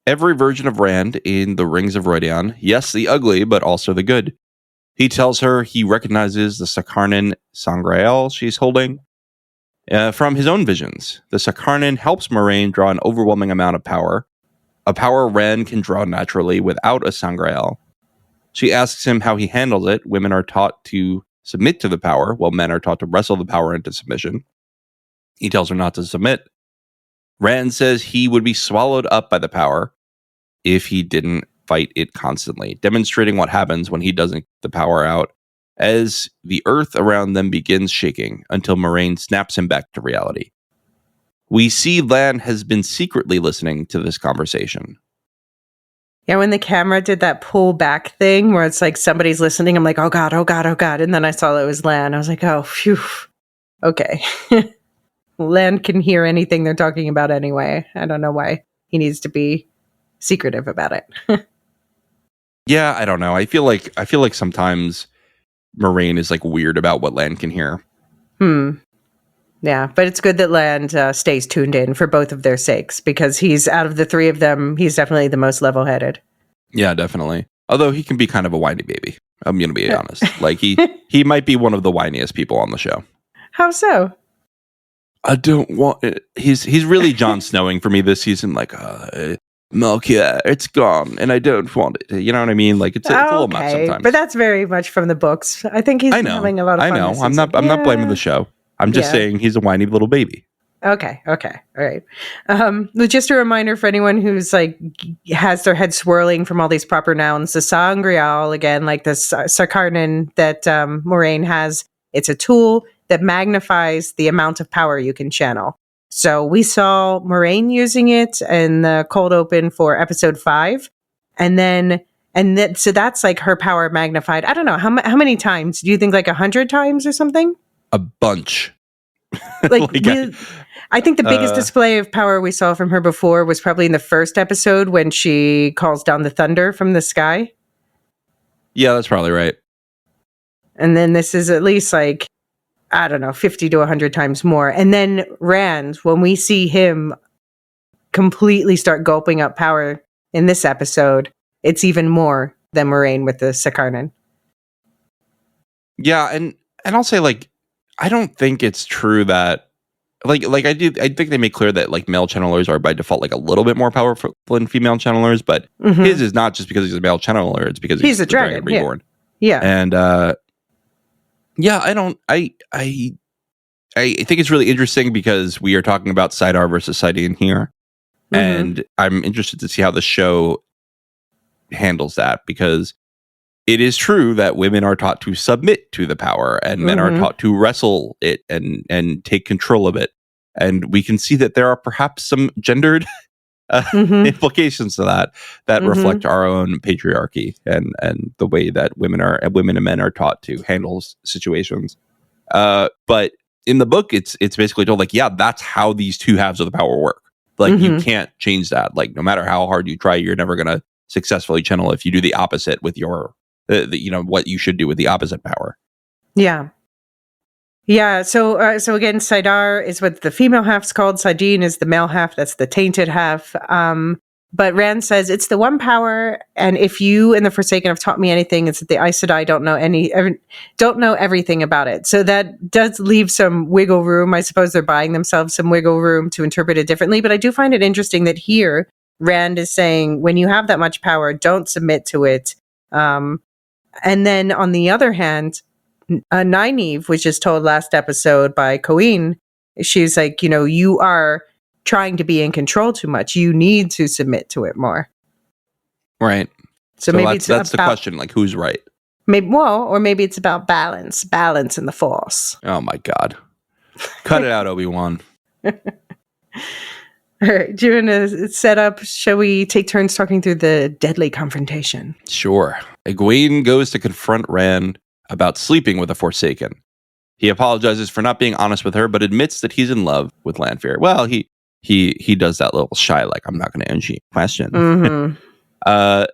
[SPEAKER 1] every version of Rand in the Rings of Rhuidean. Yes, the ugly, but also the good. He tells her he recognizes the Sarkhanen Sangreal she's holding from his own visions. The Sarkhanen helps Moiraine draw an overwhelming amount of power, a power Rand can draw naturally without a Sangreal. She asks him how he handles it. Women are taught to submit to the power, while men are taught to wrestle the power into submission. He tells her not to submit. Rand says he would be swallowed up by the power if he didn't fight it constantly, demonstrating what happens when he doesn't get the power out, as the earth around them begins shaking until Moiraine snaps him back to reality. We see Lan has been secretly listening to this conversation.
[SPEAKER 2] Yeah, when the camera did that pull back thing where it's like somebody's listening, I'm like, oh God, oh God, oh God. And then I saw that it was Lan. I was like, oh, phew. Okay. Lan can hear anything they're talking about anyway. I don't know why he needs to be secretive about it.
[SPEAKER 1] Yeah, I don't know. I feel like sometimes Moiraine is like weird about what Lan can hear.
[SPEAKER 2] Yeah, but it's good that Lan stays tuned in for both of their sakes, because he's, out of the 3 of them, he's definitely the most level-headed.
[SPEAKER 1] Yeah, definitely. Although he can be kind of a whiny baby. I'm going to be honest. Like he might be one of the whiniest people on the show.
[SPEAKER 2] How so?
[SPEAKER 1] I don't want it. He's really Jon Snowing for me this season. Like, milk, yeah, it's gone, and I don't want it. You know what I mean? Like, it's a little much sometimes.
[SPEAKER 2] But that's very much from the books. I think he's having a lot of fun.
[SPEAKER 1] I know. I'm not blaming the show. I'm just saying he's a whiny little baby.
[SPEAKER 2] Okay. All right. Just a reminder for anyone who's like has their head swirling from all these proper nouns. The Sangreal, again, like the Sarkarnan that Moiraine has, it's a tool that magnifies the amount of power you can channel. So we saw Moiraine using it in the cold open for episode 5. So that's like her power magnified. I don't know. How many times? Do you think like 100 times or something?
[SPEAKER 1] A bunch.
[SPEAKER 2] I think the biggest display of power we saw from her before was probably in the first episode when she calls down the thunder from the sky.
[SPEAKER 1] Yeah, that's probably right.
[SPEAKER 2] And then this is at least like, I don't know, 50 to 100 times more. And then Rand, when we see him completely start gulping up power in this episode, it's even more than Moiraine with the Sarkarnan.
[SPEAKER 1] Yeah, and I'll say, like, I don't think it's true that I think they make clear that like male channelers are by default like a little bit more powerful than female channelers, but his is not just because he's a male channeler, it's because he's a dragon reborn.
[SPEAKER 2] Yeah.
[SPEAKER 1] And I think it's really interesting because we are talking about Saidar versus Saidin here. And I'm interested to see how the show handles that, because it is true that women are taught to submit to the power and men are taught to wrestle it and take control of it. And we can see that there are perhaps some gendered implications to that reflect our own patriarchy and the way that women and men are taught to handle situations. But in the book, it's basically told like, yeah, that's how these two halves of the power work. Like you can't change that. Like no matter how hard you try, you're never going to successfully channel if you do the opposite with your what you should do with the opposite power. Yeah.
[SPEAKER 2] So again, Saidar is what the female half's called. Saidin is the male half. That's the tainted half. But Rand says it's the one power, and if you and the Forsaken have taught me anything, it's that the Aes Sedai don't know everything about it. So that does leave some wiggle room. I suppose they're buying themselves some wiggle room to interpret it differently. But I do find it interesting that here Rand is saying, when you have that much power, don't submit to it. And then on the other hand, Nynaeve, which is told last episode by Coen, she's like, you are trying to be in control too much. You need to submit to it more.
[SPEAKER 1] Right.
[SPEAKER 2] So maybe
[SPEAKER 1] that's the question, like who's right?
[SPEAKER 2] Or maybe it's about balance in the Force.
[SPEAKER 1] Oh my God. Cut it out, Obi-Wan.
[SPEAKER 2] All right. Do you want to set up? Shall we take turns talking through the deadly confrontation?
[SPEAKER 1] Sure. Egwene goes to confront Rand about sleeping with a Forsaken. He apologizes for not being honest with her, but admits that he's in love with Lanfear. Well, he does that little shy, like, I'm not going to answer your question. And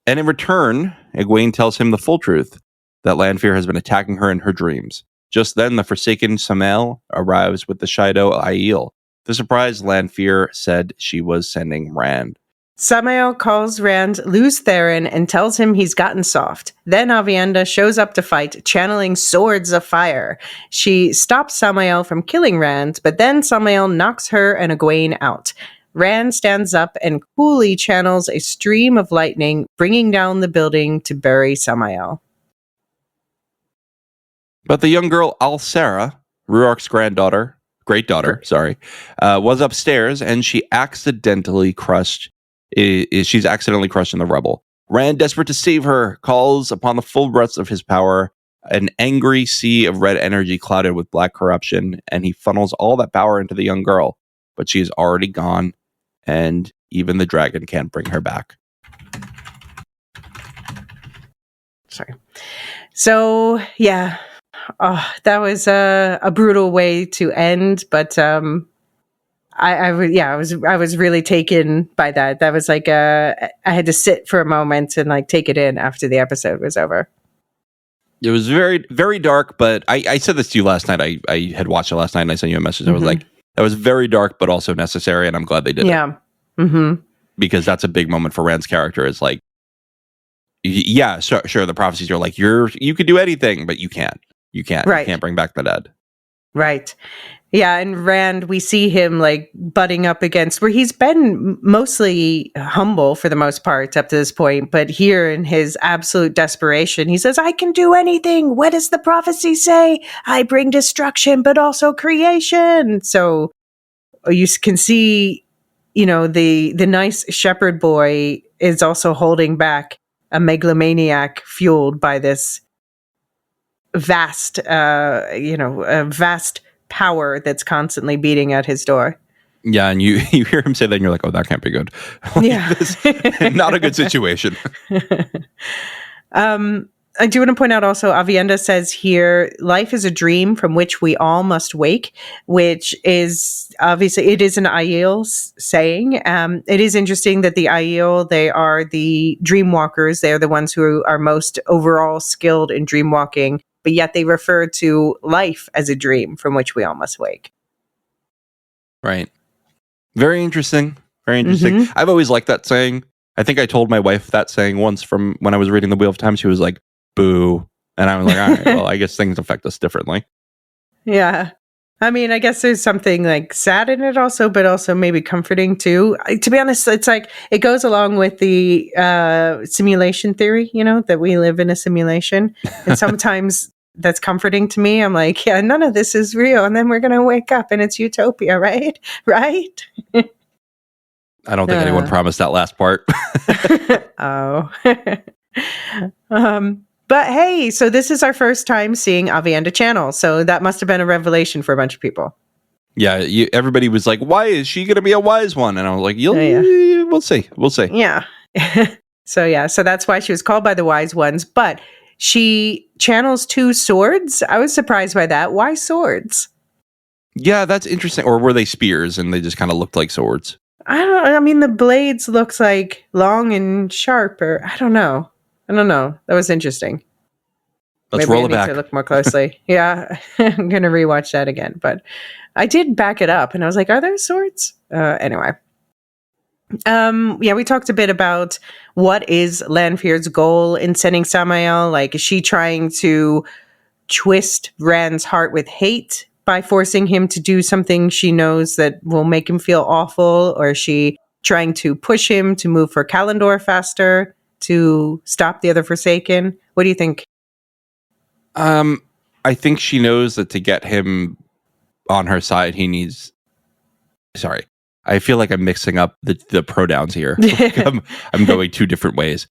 [SPEAKER 1] in return, Egwene tells him the full truth, that Lanfear has been attacking her in her dreams. Just then, the Forsaken Samael arrives with the Shido Aiel. The surprised Lanfear said she was sending Rand.
[SPEAKER 2] Samael calls Rand Luz Theron and tells him he's gotten soft. Then Aviendha shows up to fight, channeling swords of fire. She stops Samael from killing Rand, but then Samael knocks her and Egwene out. Rand stands up and coolly channels a stream of lightning, bringing down the building to bury Samael.
[SPEAKER 1] But the young girl Alsera, Ruark's great daughter, was upstairs, and she's accidentally crushed in the rubble. Rand, desperate to save her, calls upon the full breadth of his power, an angry sea of red energy clouded with black corruption, and he funnels all that power into the young girl. But she is already gone, and even the dragon can't bring her back.
[SPEAKER 2] Sorry. So, yeah. Oh, that was a brutal way to end, but I was really taken by that. That was like I had to sit for a moment and like take it in after the episode was over.
[SPEAKER 1] It was very, very dark, but I said this to you last night. I had watched it last night and I sent you a message. I was like, that was very dark, but also necessary, and I'm glad they did it.
[SPEAKER 2] Yeah.
[SPEAKER 1] Because that's a big moment for Rand's character. Is like, Yeah, sure. The prophecies are like you could do anything, but you can't. You can't.
[SPEAKER 2] Right.
[SPEAKER 1] You can't bring back the dead.
[SPEAKER 2] Right. Yeah, and Rand, we see him like butting up against where he's been mostly humble for the most part up to this point, but here in his absolute desperation, he says, "I can do anything. What does the prophecy say? I bring destruction, but also creation." So you can see, the nice shepherd boy is also holding back a megalomaniac fueled by this vast, a vast power that's constantly beating at his door.
[SPEAKER 1] Yeah, and you hear him say that, and you're like, "Oh, that can't be good."
[SPEAKER 2] Yeah,
[SPEAKER 1] Not a good situation.
[SPEAKER 2] I do want to point out also, Avienda says here, life is a dream from which we all must wake, which is obviously, it is an Aiel saying. It is interesting that the Aiel, they are the dream walkers. They are the ones who are most overall skilled in dream walking, but yet they refer to life as a dream from which we all must wake.
[SPEAKER 1] Right. Very interesting. Very interesting. Mm-hmm. I've always liked that saying. I think I told my wife that saying once from when I was reading The Wheel of Time. She was like, "Boo." And I was like, all right, well, I guess things affect us differently. Yeah.
[SPEAKER 2] I mean, I guess there's something like sad in it also, but also maybe comforting too. To be honest, it's like it goes along with the simulation theory, that we live in a simulation. And sometimes that's comforting to me. I'm like, yeah, none of this is real. And then we're going to wake up and it's utopia, right? Right?
[SPEAKER 1] I don't think anyone promised that last part.
[SPEAKER 2] Oh. But hey, so this is our first time seeing Avienda Channel, so that must have been a revelation for a bunch of people.
[SPEAKER 1] Yeah, everybody was like, "Why is she going to be a wise one?" And I was like, "We'll see, we'll see."
[SPEAKER 2] Yeah. So that's why she was called by the wise ones. But she channels 2 swords. I was surprised by that. Why swords?
[SPEAKER 1] Yeah, that's interesting. Or were they spears and they just kind of looked like swords?
[SPEAKER 2] I mean, the blades looked like long and sharp, or I don't know. That was interesting.
[SPEAKER 1] Let's roll it back.
[SPEAKER 2] To look more closely. Yeah, I'm going to rewatch that again. But I did back it up, and I was like, are there swords? Anyway. We talked a bit about what is Lanfear's goal in sending Samael. Like, is she trying to twist Rand's heart with hate by forcing him to do something she knows that will make him feel awful? Or is she trying to push him to move for Kalendor faster, to stop the other Forsaken? What do you think?
[SPEAKER 1] I think she knows that to get him on her side, he needs... Sorry. I feel like I'm mixing up the pronouns here. Like I'm going 2 different ways.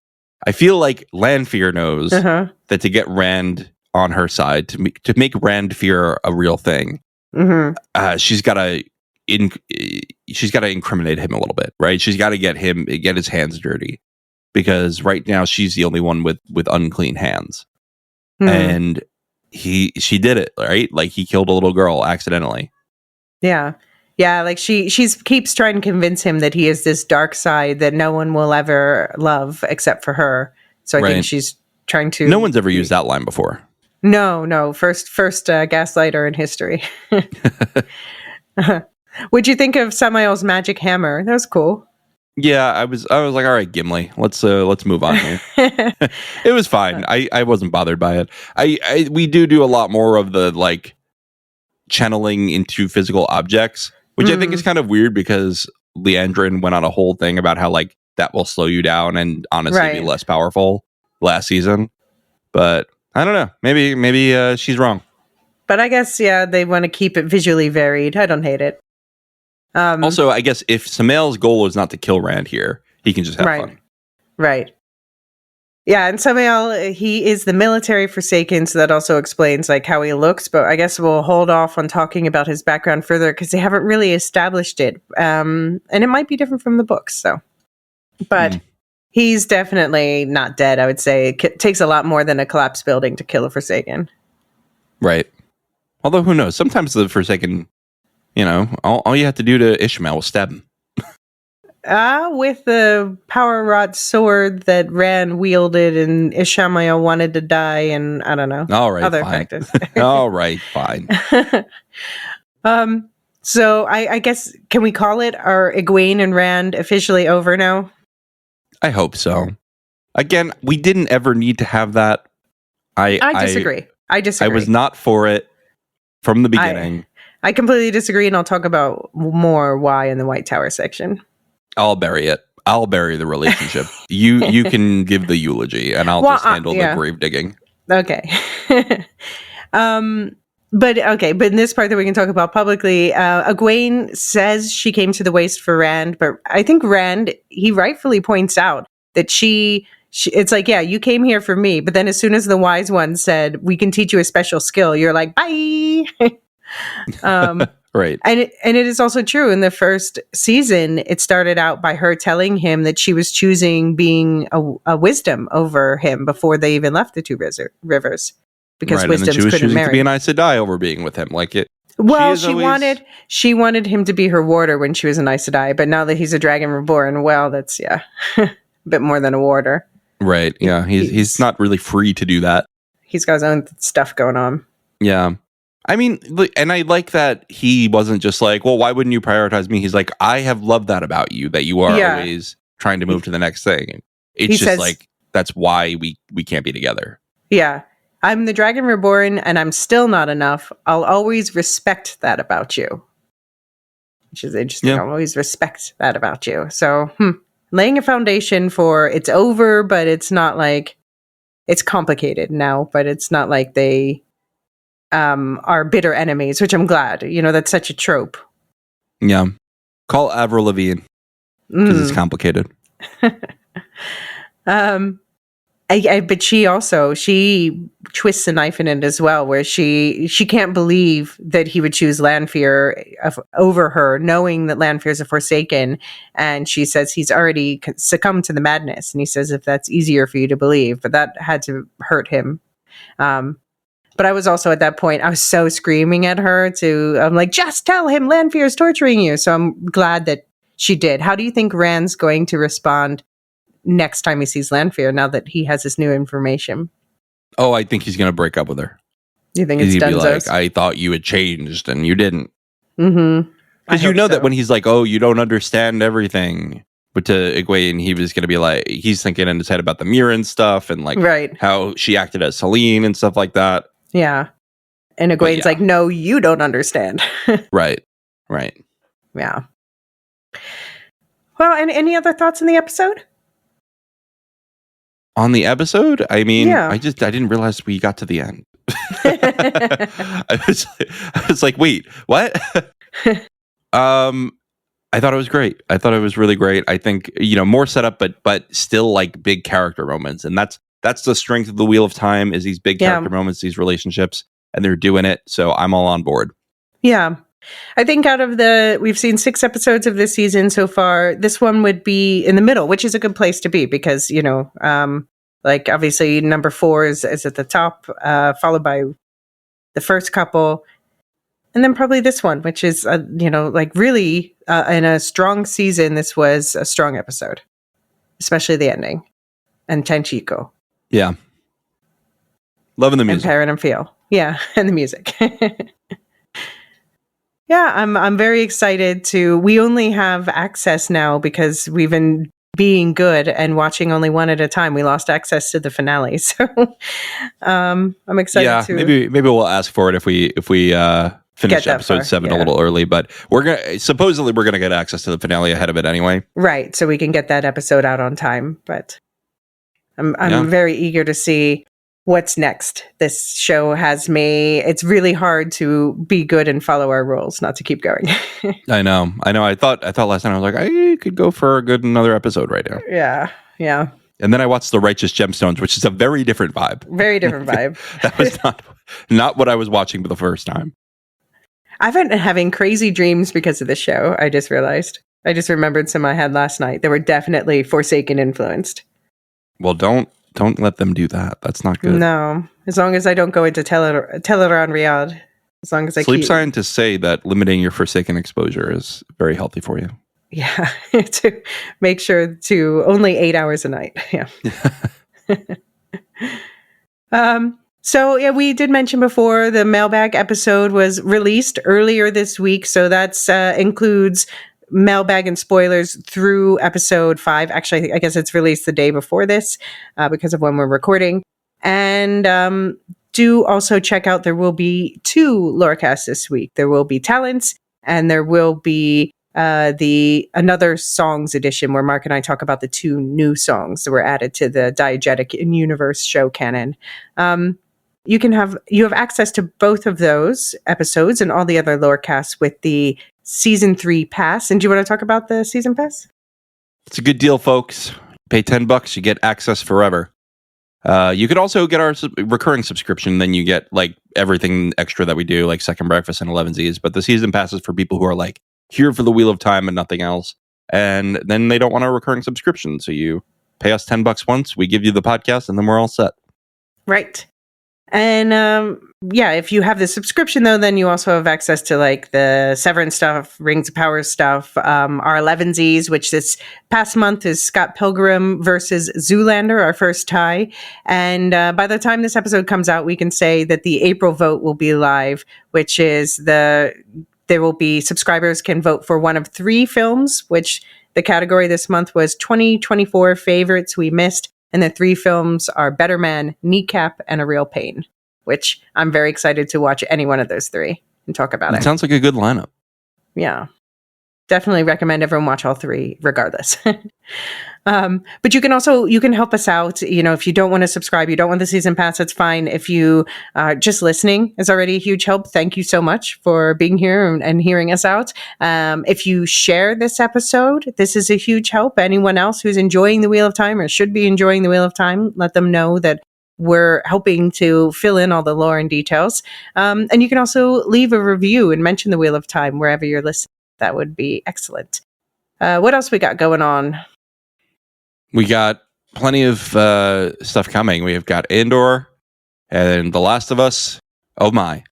[SPEAKER 1] I feel like Lanfear knows that to get Rand on her side, to make Rand fear a real thing, she's got to incriminate him a little bit, right? She's got to get his hands dirty, because right now she's the only one with unclean hands. And she did it, right? Like, he killed a little girl accidentally.
[SPEAKER 2] Yeah. Like she keeps trying to convince him that he is this dark side that no one will ever love except for her. So I think she's trying to...
[SPEAKER 1] No one's ever used that line before.
[SPEAKER 2] No. First gaslighter in history. What'd you think of Samael's magic hammer? That was cool.
[SPEAKER 1] Yeah, I was like, all right, Gimli, let's move on here. It was fine. I wasn't bothered by it. We do a lot more of the like channeling into physical objects, which I think is kind of weird, because Leandrin went on a whole thing about how like that will slow you down and honestly be less powerful last season. But I don't know. Maybe she's wrong.
[SPEAKER 2] But I guess, they want to keep it visually varied. I don't hate it.
[SPEAKER 1] Also, I guess if Samael's goal is not to kill Rand here, he can just have fun.
[SPEAKER 2] Right. Yeah, and Samael, he is the military Forsaken, so that also explains like how he looks, but I guess we'll hold off on talking about his background further because they haven't really established it. And it might be different from the books, so. But he's definitely not dead, I would say. It takes a lot more than a collapsed building to kill a Forsaken.
[SPEAKER 1] Right. Although, who knows? Sometimes the Forsaken, all you have to do to Ishmael was stab him.
[SPEAKER 2] With the power wrought sword that Rand wielded and Ishmael wanted to die, and I don't know.
[SPEAKER 1] All right,
[SPEAKER 2] other
[SPEAKER 1] fine.
[SPEAKER 2] factors.
[SPEAKER 1] All right, fine.
[SPEAKER 2] So I guess, can we call it our Egwene and Rand officially over now?
[SPEAKER 1] I hope so. Again, we didn't ever need to have that.
[SPEAKER 2] I disagree. I
[SPEAKER 1] was not for it from the beginning.
[SPEAKER 2] I completely disagree, and I'll talk about more why in the White Tower section.
[SPEAKER 1] I'll bury it. I'll bury the relationship. You can give the eulogy, and I'll just handle the grave digging.
[SPEAKER 2] Okay. But in this part that we can talk about publicly, Egwene says she came to the waste for Rand, but I think Rand, he rightfully points out that she it's like, yeah, you came here for me, but then as soon as the wise one said, we can teach you a special skill, you're like, bye.
[SPEAKER 1] Right.
[SPEAKER 2] And it is also true. In the first season, it started out by her telling him that she was choosing being a wisdom over him before they even left the two rivers. Because wisdoms
[SPEAKER 1] she was
[SPEAKER 2] couldn't
[SPEAKER 1] choosing
[SPEAKER 2] marry.
[SPEAKER 1] To be an Aes Sedai over being with him. Like it.
[SPEAKER 2] Well, she wanted him to be her warder when she was an Aes Sedai, but now that he's a dragon reborn, well, that's a bit more than a warder.
[SPEAKER 1] Right. Yeah. He's not really free to do that.
[SPEAKER 2] He's got his own stuff going on.
[SPEAKER 1] Yeah. I mean, and I like that he wasn't just like, well, why wouldn't you prioritize me? He's like, I have loved that about you, that you are always trying to move to the next thing. It's just like, that's why we can't be together.
[SPEAKER 2] Yeah. I'm the Dragon Reborn, and I'm still not enough. I'll always respect that about you. Which is interesting.
[SPEAKER 1] Yeah.
[SPEAKER 2] I'll always respect that about you. So, laying a foundation for it's over, but it's not like, it's complicated now, but it's not like they are bitter enemies, which I'm glad. That's such a trope.
[SPEAKER 1] Yeah. Call Avril Lavigne because it's complicated.
[SPEAKER 2] But she twists a knife in it as well, where she can't believe that he would choose Lanfear over her, knowing that Lanfear is a Forsaken, and she says he's already succumbed to the madness, and he says if that's easier for you to believe, but that had to hurt him. But I was also at that point, I was so screaming at her I'm like, just tell him Lanfear is torturing you. So I'm glad that she did. How do you think Rand's going to respond next time he sees Lanfear, now that he has this new information?
[SPEAKER 1] Oh, I think he's going to break up with her.
[SPEAKER 2] You think it's done?
[SPEAKER 1] Like, I thought you had changed and you didn't.
[SPEAKER 2] Mm-hmm.
[SPEAKER 1] Because that when he's like, oh, you don't understand everything. But to Egwene, he was going to be like, he's thinking in his head about the Mirren stuff and like how she acted as Selene and stuff like that.
[SPEAKER 2] Yeah. And Egwene's like, no, you don't understand.
[SPEAKER 1] Right.
[SPEAKER 2] Yeah. Well, and any other thoughts on the episode?
[SPEAKER 1] On the episode? I mean, I didn't realize we got to the end. I was like, wait, what? I thought it was great. I thought it was really great. I think, more setup, but still like big character moments. And that's the strength of the Wheel of Time, is these big character moments, these relationships, and they're doing it. So I'm all on board. Yeah.
[SPEAKER 2] I think we've seen 6 episodes of this season so far. This one would be in the middle, which is a good place to be because, like obviously number 4 is at the top, followed by the first couple. And then probably this one, which is, like really in a strong season, this was a strong episode, especially the ending and Tanchico.
[SPEAKER 1] Yeah. Loving the music.
[SPEAKER 2] And Perrin and Feel. Yeah. And the music. Yeah. I'm very excited we only have access now because we've been being good and watching only one at a time. We lost access to the finale. So I'm excited to.
[SPEAKER 1] Maybe we'll ask for it if we finish episode 7 a little early, but we're gonna get access to the finale ahead of it anyway.
[SPEAKER 2] Right, so we can get that episode out on time. But I'm very eager to see what's next. This show has me. It's really hard to be good and follow our rules, not to keep going.
[SPEAKER 1] I know. I thought last night I was like, I could go for a good another episode right now.
[SPEAKER 2] Yeah.
[SPEAKER 1] And then I watched The Righteous Gemstones, which is a very different vibe.
[SPEAKER 2] Very different vibe.
[SPEAKER 1] That was not what I was watching for the first time.
[SPEAKER 2] I've been having crazy dreams because of this show. I just realized. I just remembered some I had last night. They were definitely Forsaken influenced.
[SPEAKER 1] Well, don't let them do that. That's not good.
[SPEAKER 2] No, as long as I don't go into Teleron Riyadh. As long as I
[SPEAKER 1] Sleep scientists say that limiting your Forsaken exposure is very healthy for you.
[SPEAKER 2] Yeah, to make sure to only 8 hours a night. Yeah. So yeah, we did mention before the mailbag episode was released earlier this week. So that's includes mailbag and spoilers through episode 5. Actually, I guess it's released the day before this because of when we're recording. And do also check out, there will be 2 Lorecasts this week. There will be Talents, and there will be the another songs edition where Mark and I talk about the 2 new songs that were added to the Diegetic in Universe show canon. You have access to both of those episodes and all the other Lorecasts with the season 3 pass. And do you want to talk about the season pass?
[SPEAKER 1] It's a good deal, folks. Pay $10, you get access forever. You could also get our recurring subscription, then you get like everything extra that we do, like Second Breakfast and 11Z's. But the season pass is for people who are like here for the Wheel of Time and nothing else, and then they don't want a recurring subscription. So you pay us $10 once, we give you the podcast, and then we're all set.
[SPEAKER 2] Right. And if you have the subscription, though, then you also have access to like the Severance stuff, Rings of Power stuff, our 11Z's, which this past month is Scott Pilgrim versus Zoolander, our first tie. And by the time this episode comes out, we can say that the April vote will be live, which is there will be subscribers can vote for one of 3 films, which the category this month was 2024 favorites we missed. And the 3 films are Better Man, Kneecap, and A Real Pain, which I'm very excited to watch any one of those 3 and talk about it.
[SPEAKER 1] Sounds like a good lineup.
[SPEAKER 2] Yeah. Definitely recommend everyone watch all 3 regardless. But you can help us out. If you don't want to subscribe, you don't want the season pass, that's fine. If you just listening is already a huge help. Thank you so much for being here and hearing us out. If you share this episode, this is a huge help. Anyone else who's enjoying the Wheel of Time or should be enjoying the Wheel of Time, let them know that we're helping to fill in all the lore and details. And you can also leave a review and mention the Wheel of Time wherever you're listening. That would be excellent. What else we got going on?
[SPEAKER 1] We got plenty of stuff coming. We've got Andor and The Last of Us. Oh my!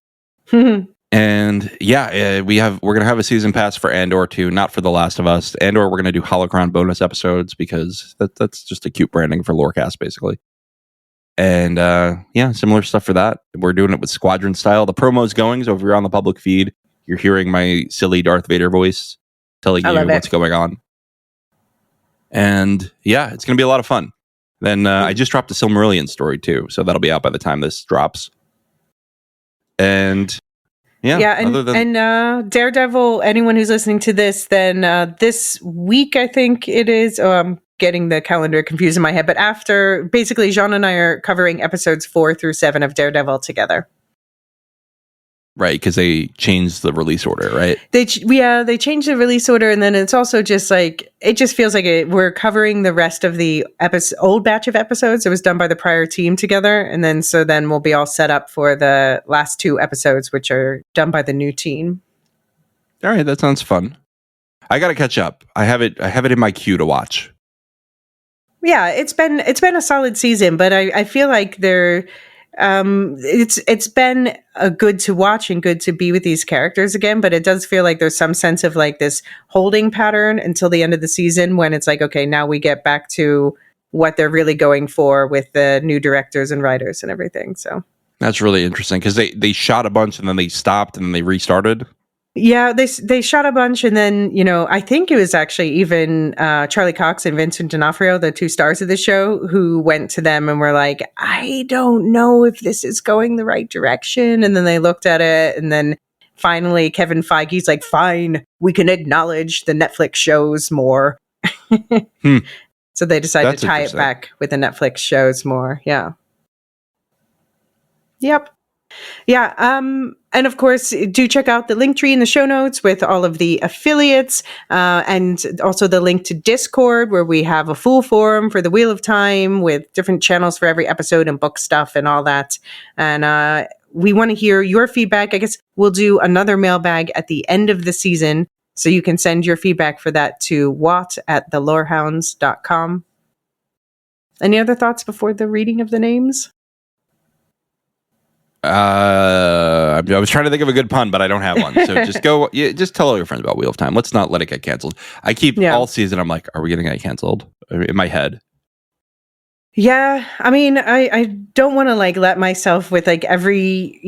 [SPEAKER 1] And we're gonna have a season pass for Andor too, not for The Last of Us. Andor, we're gonna do Holocron bonus episodes because that's just a cute branding for Lorecast, basically. And similar stuff for that. We're doing it with Squadron style. The promo's going, so if you're on the public feed, you're hearing my silly Darth Vader voice telling you what's going on. And it's going to be a lot of fun. Then I just dropped a Silmarillion story too, so that'll be out by the time this drops. And
[SPEAKER 2] Daredevil, anyone who's listening to this, then this week, I think it is, I'm getting the calendar confused in my head, but after, basically, Jean and I are covering episodes 4 through 7 of Daredevil together.
[SPEAKER 1] Right, because they changed the release order, right?
[SPEAKER 2] They changed the release order, and then it's also just like, it just feels like we're covering the rest of the old batch of episodes. It was done by the prior team together, and then we'll be all set up for the last 2 episodes, which are done by the new team.
[SPEAKER 1] All right, that sounds fun. I got to catch up. I have it in my queue to watch. Yeah,
[SPEAKER 2] it's been a solid season, but I feel like it's been a good to watch and good to be with these characters again, but it does feel like there's some sense of like this holding pattern until the end of the season when it's like, okay, now we get back to what they're really going for with the new directors and writers and everything. So
[SPEAKER 1] that's really interesting because they shot a bunch and then they stopped and then they restarted.
[SPEAKER 2] Yeah, they shot a bunch, and then, I think it was actually even Charlie Cox and Vincent D'Onofrio, the 2 stars of the show, who went to them and were like, I don't know if this is going the right direction. And then they looked at it, and then finally Kevin Feige's like, fine, we can acknowledge the Netflix shows more. So they decided to tie it back with the Netflix shows more. Yeah. Yep. Yeah. And of course, do check out the link tree in the show notes with all of the affiliates, and also the link to Discord, where we have a full forum for the Wheel of Time with different channels for every episode and book stuff and all that. And we want to hear your feedback. I guess we'll do another mailbag at the end of the season, so you can send your feedback for that to watt@thelorehounds.com. Any other thoughts before the reading of the names?
[SPEAKER 1] I was trying to think of a good pun, but I don't have one. So just just tell all your friends about Wheel of Time. Let's not let it get canceled. I keep all season, I'm like, are we going to get canceled? In my head. Yeah,
[SPEAKER 2] I mean, I don't want to like let myself with like every,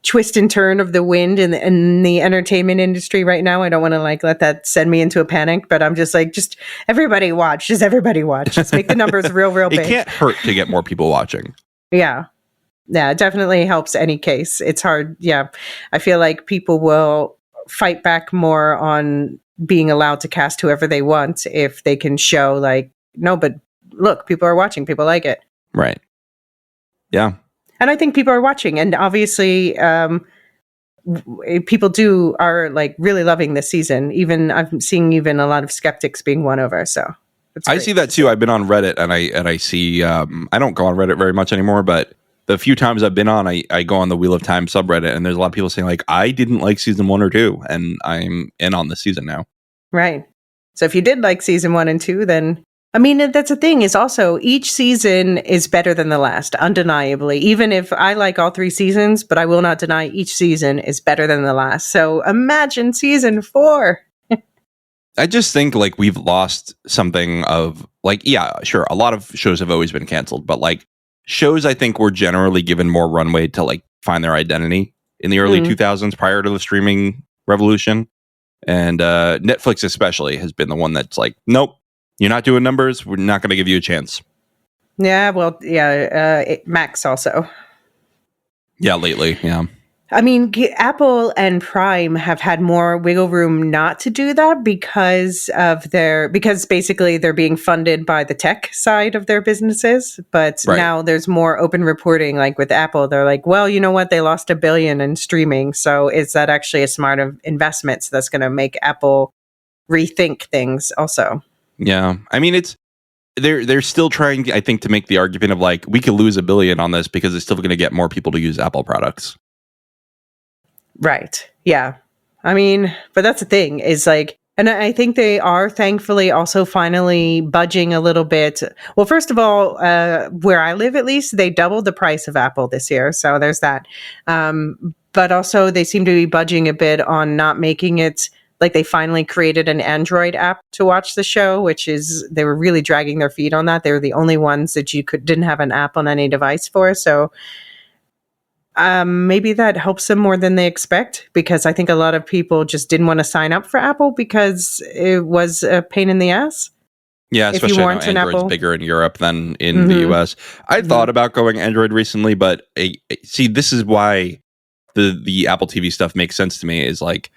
[SPEAKER 2] twist and turn of the wind in the entertainment industry right now. I don't want to like let that send me into a panic, but I'm just like, just everybody watch. Just everybody watch. Just make the numbers real big.
[SPEAKER 1] It can't hurt to get more people watching.
[SPEAKER 2] Yeah. Yeah, it definitely helps any case. It's hard. Yeah. I feel like people will fight back more on being allowed to cast whoever they want if they can show like, no, but look, people are watching. People like it.
[SPEAKER 1] Right. Yeah.
[SPEAKER 2] And I think people are watching. And obviously, people are like really loving this season. Even I'm seeing even a lot of skeptics being won over. So
[SPEAKER 1] I see that too. I've been on Reddit and I see, I don't go on Reddit very much anymore, but the few times I've been on, I go on the Wheel of Time subreddit, and there's a lot of people saying like, I didn't like season 1 or 2, and I'm in on the season now.
[SPEAKER 2] Right. So if you did like season 1 and 2, then I mean, that's the thing is also each season is better than the last, undeniably. Even if I like all 3 seasons, but I will not deny each season is better than the last. So imagine season 4.
[SPEAKER 1] I just think like we've lost something of like, yeah, sure. A lot of shows have always been canceled, but like shows I think were generally given more runway to like find their identity in the early 2000s prior to the streaming revolution. And Netflix especially has been the one that's like, nope, you're not doing numbers. We're not going to give you a chance.
[SPEAKER 2] Yeah, well, yeah, Max also.
[SPEAKER 1] Yeah, lately, yeah.
[SPEAKER 2] I mean, Apple and Prime have had more wiggle room not to do that because basically they're being funded by the tech side of their businesses. But now there's more open reporting. Like with Apple, they're like, well, you know what? They lost $1 billion in streaming. So is that actually a smart investment? So that's going to make Apple rethink things also.
[SPEAKER 1] Yeah. I mean, they're still trying, I think, to make the argument of like, we could lose $1 billion on this because it's still going to get more people to use Apple products.
[SPEAKER 2] Right. Yeah. I mean, but that's the thing is like, and I think they are thankfully also finally budging a little bit. Well, first of all, where I live, at least, they doubled the price of Apple this year. So there's that. But also they seem to be budging a bit on not making it like they finally created an Android app to watch the show, which is, they were really dragging their feet on that. They were the only ones that didn't have an app on any device for. So maybe that helps them more than they expect, because I think a lot of people just didn't want to sign up for Apple because it was a pain in the ass.
[SPEAKER 1] Yeah, especially I know Android's bigger in Europe than in the US. I thought about going Android recently, but see, this is why the Apple TV stuff makes sense to me is like,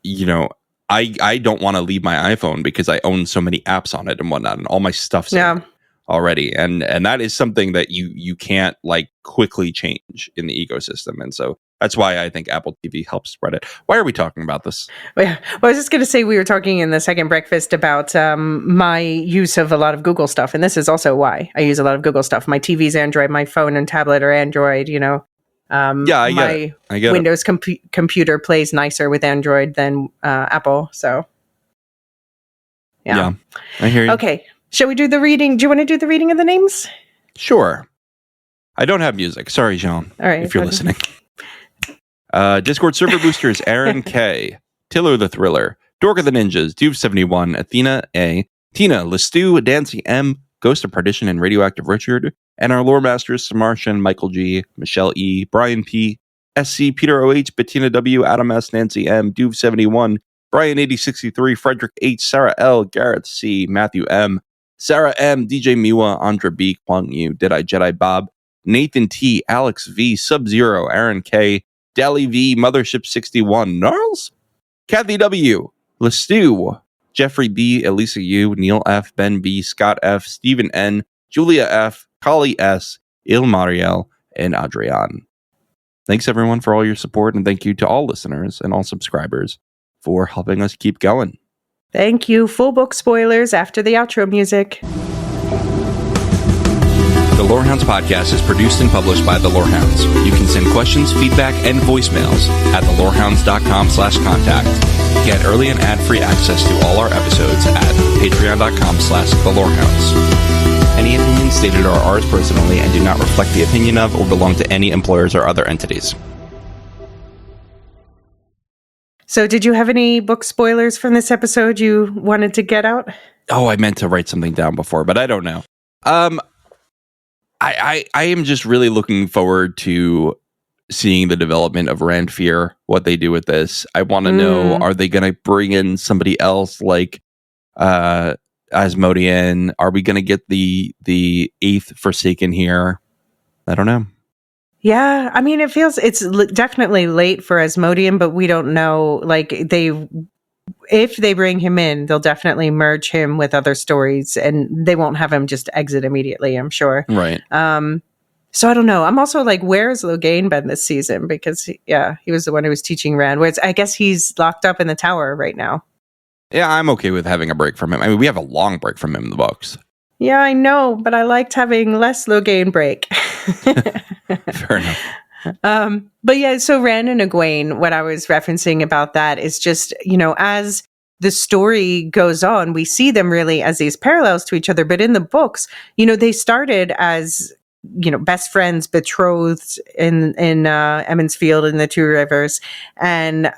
[SPEAKER 1] you know, I don't want to leave my iPhone because I own so many apps on it and whatnot, and all my stuff's in already, and that is something that you can't like quickly change in the ecosystem, and so that's why I think Apple TV helps spread it. Why are we talking about this?
[SPEAKER 2] Well, I was just going to say, we were talking in the second breakfast about my use of a lot of Google stuff, and this is also why I use a lot of Google stuff. My TV's Android, my phone and tablet are Android, you know.
[SPEAKER 1] I get
[SPEAKER 2] Windows computer plays nicer with Android than Apple, so
[SPEAKER 1] yeah, I hear you.
[SPEAKER 2] Okay. Shall we do the reading? Do you want to do the reading of the names?
[SPEAKER 1] Sure. I don't have music. Sorry, John.
[SPEAKER 2] All right.
[SPEAKER 1] If you're listening. Discord server boosters, Aaron K, Tiller the Thriller, Dork of the Ninjas, Duve71, Athena A, Tina, Lestu, Dancy M, Ghost of Partition, and Radioactive Richard, and our lore masters, Samartian, Michael G, Michelle E, Brian P, SC, Peter OH, Bettina W, Adam S, Nancy M, Duve71, Brian 8063, Frederick H, Sarah L, Garrett C, Matthew M, Sarah M, DJ Miwa, Andra B, Kwang Yu, Did I Jedi Bob, Nathan T, Alex V, Sub-Zero, Aaron K, Dally V, Mothership 61, Gnarls, Kathy W, Lestu, Jeffrey B, Elisa U, Neil F, Ben B, Scott F, Stephen N, Julia F, Kali S, Il Mariel, and Adrian. Thanks everyone for all your support, and thank you to all listeners and all subscribers for helping us keep going.
[SPEAKER 2] Thank you. Full book spoilers after the outro music.
[SPEAKER 1] The Lorehounds podcast is produced and published by The Lorehounds. You can send questions, feedback, and voicemails at thelorehounds.com/contact. Get early and ad-free access to all our episodes at patreon.com/thelorehounds. Any opinions stated are ours personally and do not reflect the opinion of or belong to any employers or other entities.
[SPEAKER 2] So did you have any book spoilers from this episode you wanted to get out?
[SPEAKER 1] Oh, I meant to write something down before, but I don't know. I am just really looking forward to seeing the development of Randfear, what they do with this. I want to know, are they going to bring in somebody else like Asmodean? Are we going to get the 8th Forsaken here? I don't know.
[SPEAKER 2] Yeah, I mean, it feels it's definitely late for Asmodean, but we don't know. Like if they bring him in, they'll definitely merge him with other stories, and they won't have him just exit immediately, I'm sure.
[SPEAKER 1] Right.
[SPEAKER 2] So I don't know. I'm also like, where's Logain been this season? Because he was the one who was teaching Rand. I guess he's locked up in the tower right now.
[SPEAKER 1] Yeah, I'm okay with having a break from him. I mean, we have a long break from him in the books.
[SPEAKER 2] Yeah, I know, but I liked having less Logain break.
[SPEAKER 1] Fair enough.
[SPEAKER 2] But yeah, so Rand and Egwene, what I was referencing about that is just, as the story goes on, we see them really as these parallels to each other. But in the books, they started as, best friends, betrothed in Emond's Field in the Two Rivers. And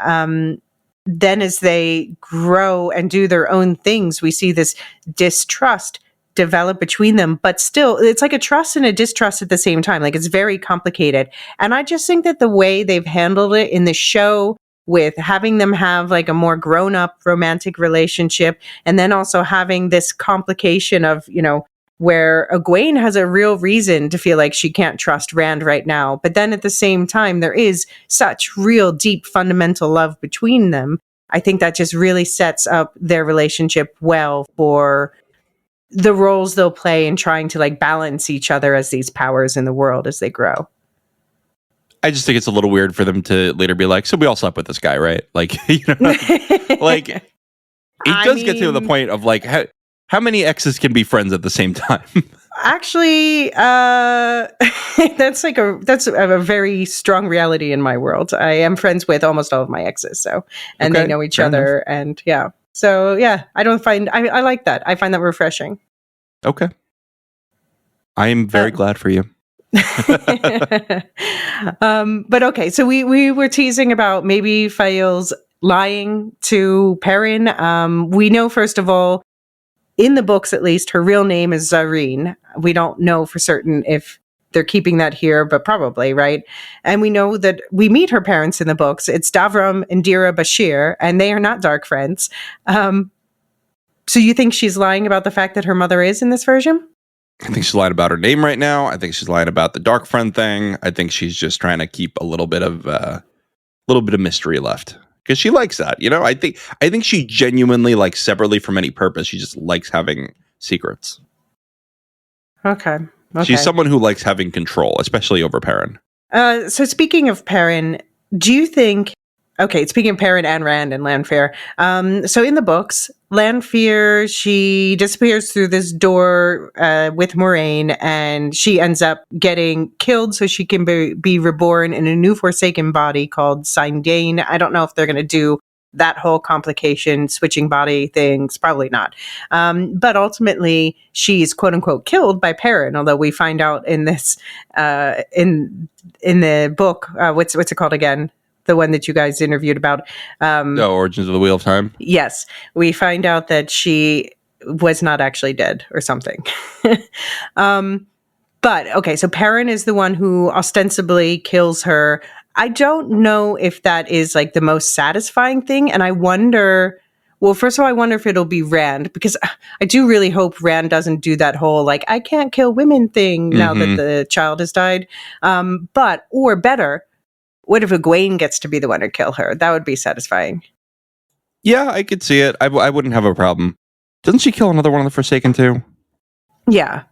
[SPEAKER 2] then as they grow and do their own things, we see this distrust develop between them, but still it's like a trust and a distrust at the same time. Like, it's very complicated. And I just think that the way they've handled it in the show, with having them have like a more grown-up romantic relationship, and then also having this complication of, where Egwene has a real reason to feel like she can't trust Rand right now. But then at the same time, there is such real deep fundamental love between them. I think that just really sets up their relationship well for the roles they'll play in trying to like balance each other as these powers in the world as they grow.
[SPEAKER 1] I just think it's a little weird for them to later be like, so we all slept with this guy, right? Like, like it does get to the point of like, how many exes can be friends at the same time?
[SPEAKER 2] Actually, that's a very strong reality in my world. I am friends with almost all of my exes, and they know each other, and yeah. So yeah, I like that. I find that refreshing.
[SPEAKER 1] Okay. I am very glad for you.
[SPEAKER 2] But okay, so we were teasing about maybe Fael's lying to Perrin. We know, first of all, in the books at least, her real name is Zareen. We don't know for certain if they're keeping that here, but probably, right? And we know that we meet her parents in the books. It's Davram and Dira Bashir, and they are not dark friends. So you think she's lying about the fact that her mother is in this version?
[SPEAKER 1] I think she's lying about her name right now. I think she's lying about the dark friend thing. I think she's just trying to keep a little bit of mystery left, because she likes that. I think she genuinely, like, separately from any purpose, she just likes having secrets.
[SPEAKER 2] Okay.
[SPEAKER 1] She's someone who likes having control, especially over Perrin.
[SPEAKER 2] So speaking of Perrin, do you think... Okay, speaking of Perrin and Rand and Lanfear. So in the books, Lanfear, she disappears through this door with Moraine, and she ends up getting killed so she can be reborn in a new Forsaken body called Sindain. I don't know if they're going to do that whole complication, switching body things, probably not. But ultimately, she's quote unquote killed by Perrin, although we find out in this, in the book, what's it called again? The one that you guys interviewed about.
[SPEAKER 1] Origins of the Wheel of Time.
[SPEAKER 2] Yes. We find out that she was not actually dead or something. But, okay, so Perrin is the one who ostensibly kills her. I don't know if that is like the most satisfying thing. And I wonder, well, first of all, I wonder if it'll be Rand, because I do really hope Rand doesn't do that whole, like, I can't kill women thing now that the child has died. Or better, what if Egwene gets to be the one to kill her? That would be satisfying.
[SPEAKER 1] Yeah, I could see it. I wouldn't have a problem. Doesn't she kill another one of the Forsaken too?
[SPEAKER 2] Yeah.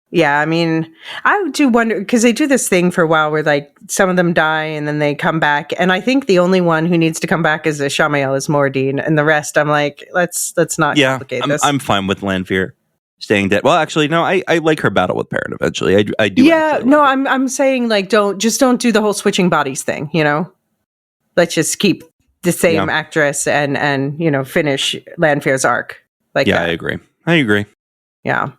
[SPEAKER 2] Yeah, I mean, I do wonder, because they do this thing for a while where, like, some of them die and then they come back. And I think the only one who needs to come back is Shamael is Mordine. And the rest, I'm like, let's not complicate this.
[SPEAKER 1] I'm fine with Lanfear staying dead. Well, actually, no, I like her battle with Perrin eventually. I do.
[SPEAKER 2] Yeah, no, I'm saying, like, don't do the whole switching bodies thing, Let's just keep the same actress and finish Lanfear's arc. Like,
[SPEAKER 1] yeah,
[SPEAKER 2] that.
[SPEAKER 1] I agree.
[SPEAKER 2] Yeah.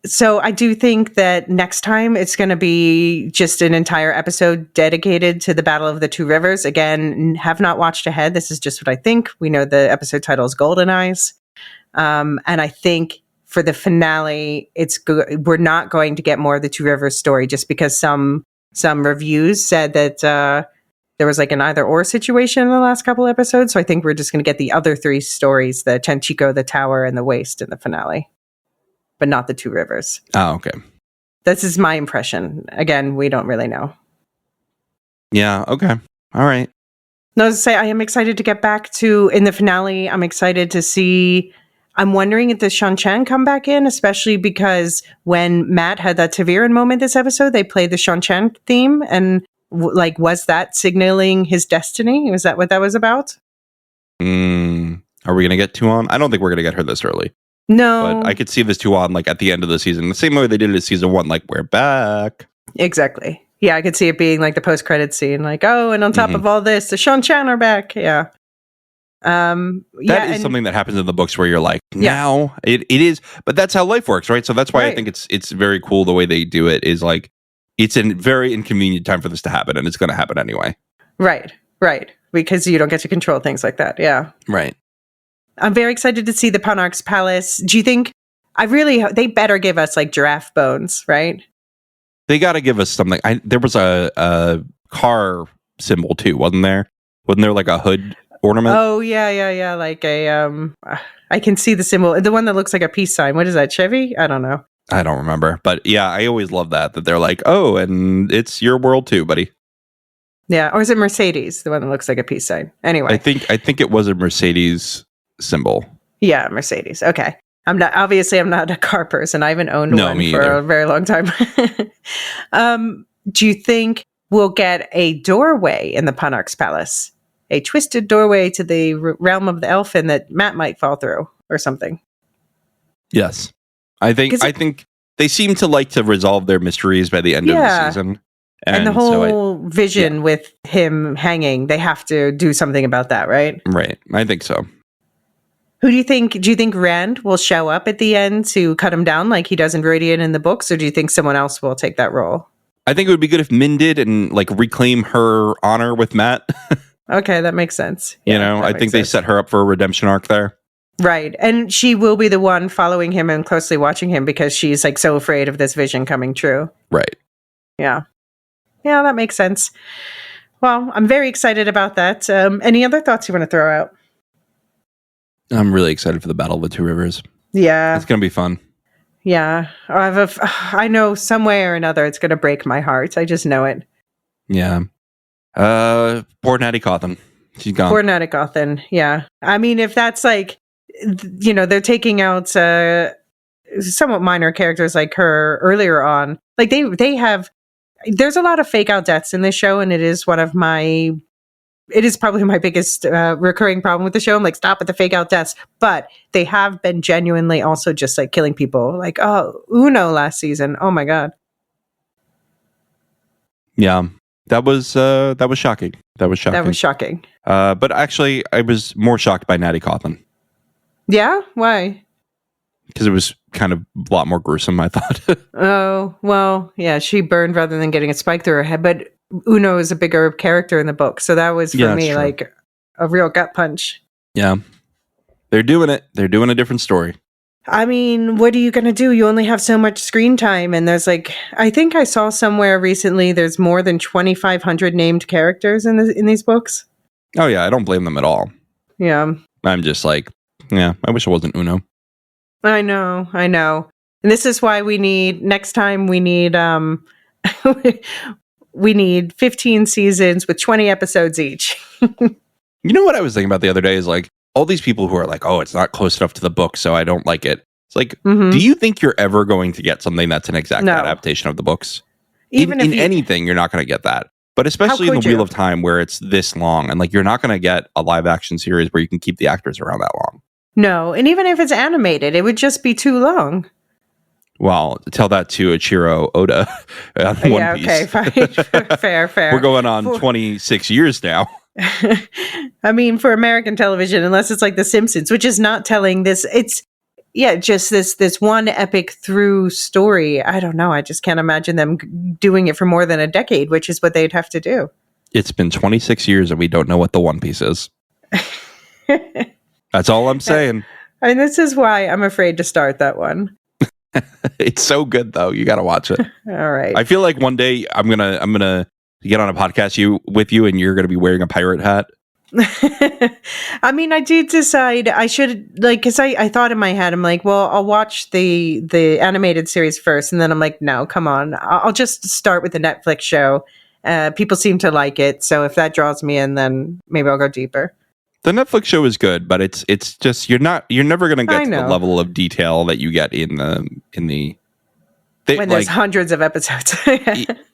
[SPEAKER 2] So I do think that next time it's going to be just an entire episode dedicated to the Battle of the Two Rivers. Again, have not watched ahead. This is just what I think. We know the episode title is Golden Eyes. And I think for the finale, we're not going to get more of the Two Rivers story, just because some reviews said that there was like an either or situation in the last couple episodes. So I think we're just going to get the other three stories, the Tanchico, the Tower, and the Waste in the finale, but not the Two Rivers.
[SPEAKER 1] Oh, okay.
[SPEAKER 2] This is my impression. Again, we don't really know.
[SPEAKER 1] Yeah, okay. All right.
[SPEAKER 2] No, to say, I am excited to get back to, in the finale, I'm excited to see, I'm wondering if the Shan-Chan come back in, especially because when Matt had that Taviran moment this episode, they played the Shan-Chan theme, and was that signaling his destiny? Was that what that was about?
[SPEAKER 1] Are we going to get Tuon? I don't think we're going to get her this early.
[SPEAKER 2] No.
[SPEAKER 1] But I could see this Tuon like at the end of the season, the same way they did it in season 1, like, we're back.
[SPEAKER 2] Exactly. Yeah, I could see it being like the post-credit scene, like, oh, and on top of all this, the Shan-Chan are back. Yeah.
[SPEAKER 1] That is something that happens in the books where you're like, now it is, but that's how life works, right? So that's why I think it's very cool the way they do it is like, it's a very inconvenient time for this to happen, and it's going to happen anyway.
[SPEAKER 2] Right. Because you don't get to control things like that. Yeah.
[SPEAKER 1] Right.
[SPEAKER 2] I'm very excited to see the Ponarch's Palace. Do you think, they better give us like giraffe bones, right?
[SPEAKER 1] They got to give us something. There was a car symbol too, wasn't there? Wasn't there like a hood ornament?
[SPEAKER 2] Oh, yeah. Like I can see the symbol. The one that looks like a peace sign. What is that, Chevy? I don't know.
[SPEAKER 1] I don't remember. But yeah, I always love that they're like, oh, and it's your world too, buddy.
[SPEAKER 2] Yeah. Or is it Mercedes, the one that looks like a peace sign? Anyway.
[SPEAKER 1] I think it was a Mercedes symbol.
[SPEAKER 2] Yeah, Mercedes. Okay. I'm not a car person. I haven't owned one for
[SPEAKER 1] either.
[SPEAKER 2] a very long time. Do you think we'll get a doorway in the Ponarch's Palace? A twisted doorway to the realm of the elfin that Matt might fall through or something?
[SPEAKER 1] Yes. I think they seem to like to resolve their mysteries by the end of the season.
[SPEAKER 2] And the whole vision with him hanging, they have to do something about that, right?
[SPEAKER 1] Right. I think so.
[SPEAKER 2] Who do you think Rand will show up at the end to cut him down like he does in Viridian in the books, or do you think someone else will take that role?
[SPEAKER 1] I think it would be good if Min did and like reclaim her honor with Matt.
[SPEAKER 2] Okay, that makes sense.
[SPEAKER 1] Yeah, I think they set her up for a redemption arc there.
[SPEAKER 2] Right. And she will be the one following him and closely watching him because she's like so afraid of this vision coming true.
[SPEAKER 1] Right.
[SPEAKER 2] Yeah. Yeah, that makes sense. Well, I'm very excited about that. Any other thoughts you want to throw out?
[SPEAKER 1] I'm really excited for the Battle of the Two Rivers.
[SPEAKER 2] Yeah.
[SPEAKER 1] It's going to be fun.
[SPEAKER 2] Yeah. I know some way or another it's going to break my heart. I just know it.
[SPEAKER 1] Yeah. Poor Natty Cawthon. She's gone.
[SPEAKER 2] Poor Natty Cawthon. Yeah. I mean, if that's like, they're taking out somewhat minor characters like her earlier on. Like there's a lot of fake out deaths in this show, and it is probably my biggest recurring problem with the show. I'm like, stop with the fake out deaths. But they have been genuinely also just like killing people. Like, Uno last season. Oh my God.
[SPEAKER 1] Yeah. That was shocking. That was shocking. But actually, I was more shocked by Natty Cawthon.
[SPEAKER 2] Yeah? Why?
[SPEAKER 1] Because it was kind of a lot more gruesome, I thought.
[SPEAKER 2] Oh, well, yeah, she burned rather than getting a spike through her head. But Uno is a bigger character in the book. So that was, for me, like a real gut punch.
[SPEAKER 1] Yeah. They're doing it. They're doing a different story.
[SPEAKER 2] I mean, what are you going to do? You only have so much screen time. And there's I think I saw somewhere recently, there's more than 2,500 named characters in these books.
[SPEAKER 1] Oh, yeah. I don't blame them at all.
[SPEAKER 2] Yeah.
[SPEAKER 1] I'm just like, yeah, I wish it wasn't Uno.
[SPEAKER 2] I know. And this is why next time we need 15 seasons with 20 episodes each.
[SPEAKER 1] You know what I was thinking about the other day is like, all these people who are like, oh, it's not close enough to the book, so I don't like it. It's like, do you think you're ever going to get something that's an exact adaptation of the books? Even in anything, you're not going to get that. But especially in the Wheel of Time where it's this long, and like you're not going to get a live action series where you can keep the actors around that long.
[SPEAKER 2] No, and even if it's animated, it would just be too long.
[SPEAKER 1] Well, tell that to Ichiro Oda on One Piece.
[SPEAKER 2] Okay, fine. Fair.
[SPEAKER 1] We're going on 26 years now.
[SPEAKER 2] I mean, for American television, unless it's like The Simpsons, which is not telling this, it's just this one epic through story. I don't know. I just can't imagine them doing it for more than a decade, which is what they'd have to do. It's
[SPEAKER 1] been 26 years and we don't know what the One Piece is. That's all I'm saying.
[SPEAKER 2] I mean, this is why I'm afraid to start that one.
[SPEAKER 1] It's so good though. You got to watch it.
[SPEAKER 2] All right.
[SPEAKER 1] I feel like one day I'm gonna get on a podcast with you, and you're gonna be wearing a pirate hat.
[SPEAKER 2] I mean, I did decide I should because I thought in my head, I'm like, well, I'll watch the animated series first, and then I'm like, no, come on, I'll just start with the Netflix show. People seem to like it, so if that draws me in, then maybe I'll go deeper.
[SPEAKER 1] The Netflix show is good, but it's just you're never gonna get to the level of detail that you get in the
[SPEAKER 2] when there's hundreds of episodes.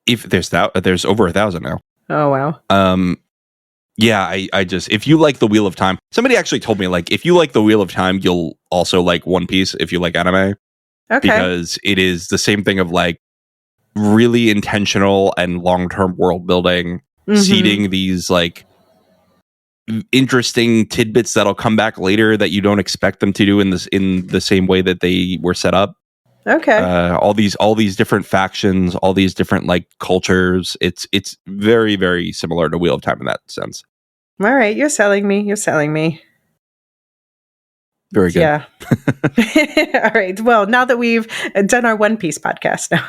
[SPEAKER 1] If there's over 1,000 now.
[SPEAKER 2] Oh wow.
[SPEAKER 1] Yeah, I just, if you like the Wheel of Time, somebody actually told me, like, if you like the Wheel of Time, you'll also like One Piece if you like anime.
[SPEAKER 2] Okay.
[SPEAKER 1] Because it is the same thing of like really intentional and long-term world building, seeding these like interesting tidbits that'll come back later that you don't expect them to do in the same way that they were set up.
[SPEAKER 2] Okay.
[SPEAKER 1] All these different factions, all these different like cultures. It's very, very similar to Wheel of Time in that sense.
[SPEAKER 2] All right, you're selling me.
[SPEAKER 1] Very good.
[SPEAKER 2] Yeah. All right. Well, now that we've done our One Piece podcast now.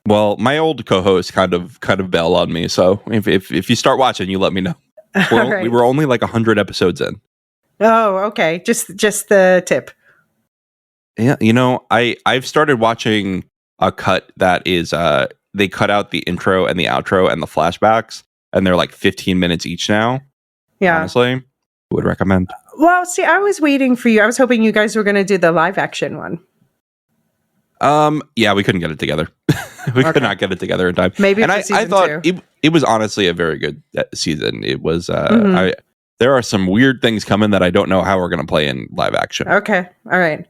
[SPEAKER 1] Well, my old co-host kind of bailed on me. So if you start watching, you let me know.
[SPEAKER 2] Right.
[SPEAKER 1] We were only like 100 episodes in.
[SPEAKER 2] Oh, okay. Just the tip.
[SPEAKER 1] Yeah, I've started watching a cut that is they cut out the intro and the outro and the flashbacks, and they're like 15 minutes each now.
[SPEAKER 2] Yeah.
[SPEAKER 1] Honestly, would recommend.
[SPEAKER 2] Well, see, I was waiting for you. I was hoping you guys were going to do the live action one.
[SPEAKER 1] Yeah, we couldn't get it together. We could not get it together in time.
[SPEAKER 2] Maybe
[SPEAKER 1] and I thought it was honestly a very good season. It was there are some weird things coming that I don't know how we're going to play in live action.
[SPEAKER 2] Okay. All right.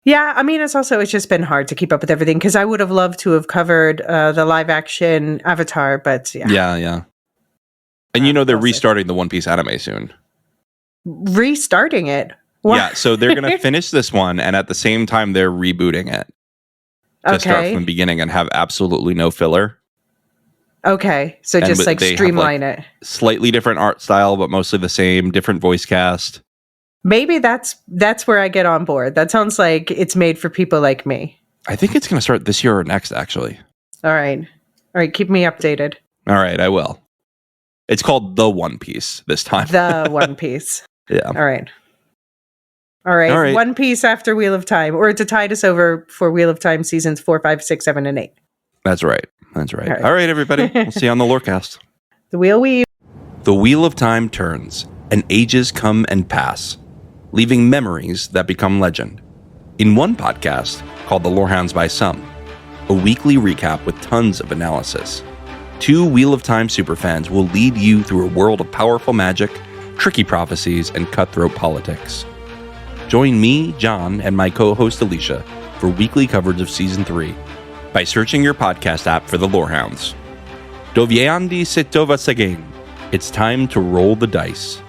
[SPEAKER 2] Yeah, I mean, it's just been hard to keep up with everything because I would have loved to have covered the live action Avatar, but yeah.
[SPEAKER 1] Yeah. And they're restarting the One Piece anime soon.
[SPEAKER 2] Restarting it? What?
[SPEAKER 1] Yeah, so they're going to finish this one, and at the same time, they're rebooting it. To start from the beginning and have absolutely no filler.
[SPEAKER 2] Okay, so and just like streamline it.
[SPEAKER 1] Slightly different art style, but mostly the same, different voice cast.
[SPEAKER 2] Maybe that's where I get on board. That sounds like it's made for people like me.
[SPEAKER 1] I think it's going to start this year or next, actually.
[SPEAKER 2] All right. Keep me updated.
[SPEAKER 1] All right, I will. It's called The One Piece this time.
[SPEAKER 2] The One Piece.
[SPEAKER 1] Yeah.
[SPEAKER 2] All right. One Piece after Wheel of Time, or to tide us over for Wheel of Time seasons 4, 5, 6, 7, and 8.
[SPEAKER 1] That's right. All right, everybody. We'll see you on the Lorecast.
[SPEAKER 2] The wheel weave.
[SPEAKER 1] The Wheel of Time turns, and ages come and pass, leaving memories that become legend. In one podcast, called The Lorehounds by Some, a weekly recap with tons of analysis, 2 Wheel of Time superfans will lead you through a world of powerful magic, tricky prophecies, and cutthroat politics. Join me, John, and my co-host Elysia for weekly coverage of Season 3 by searching your podcast app for The Lorehounds. Doviandi Sitova Sagain. It's time to roll the dice.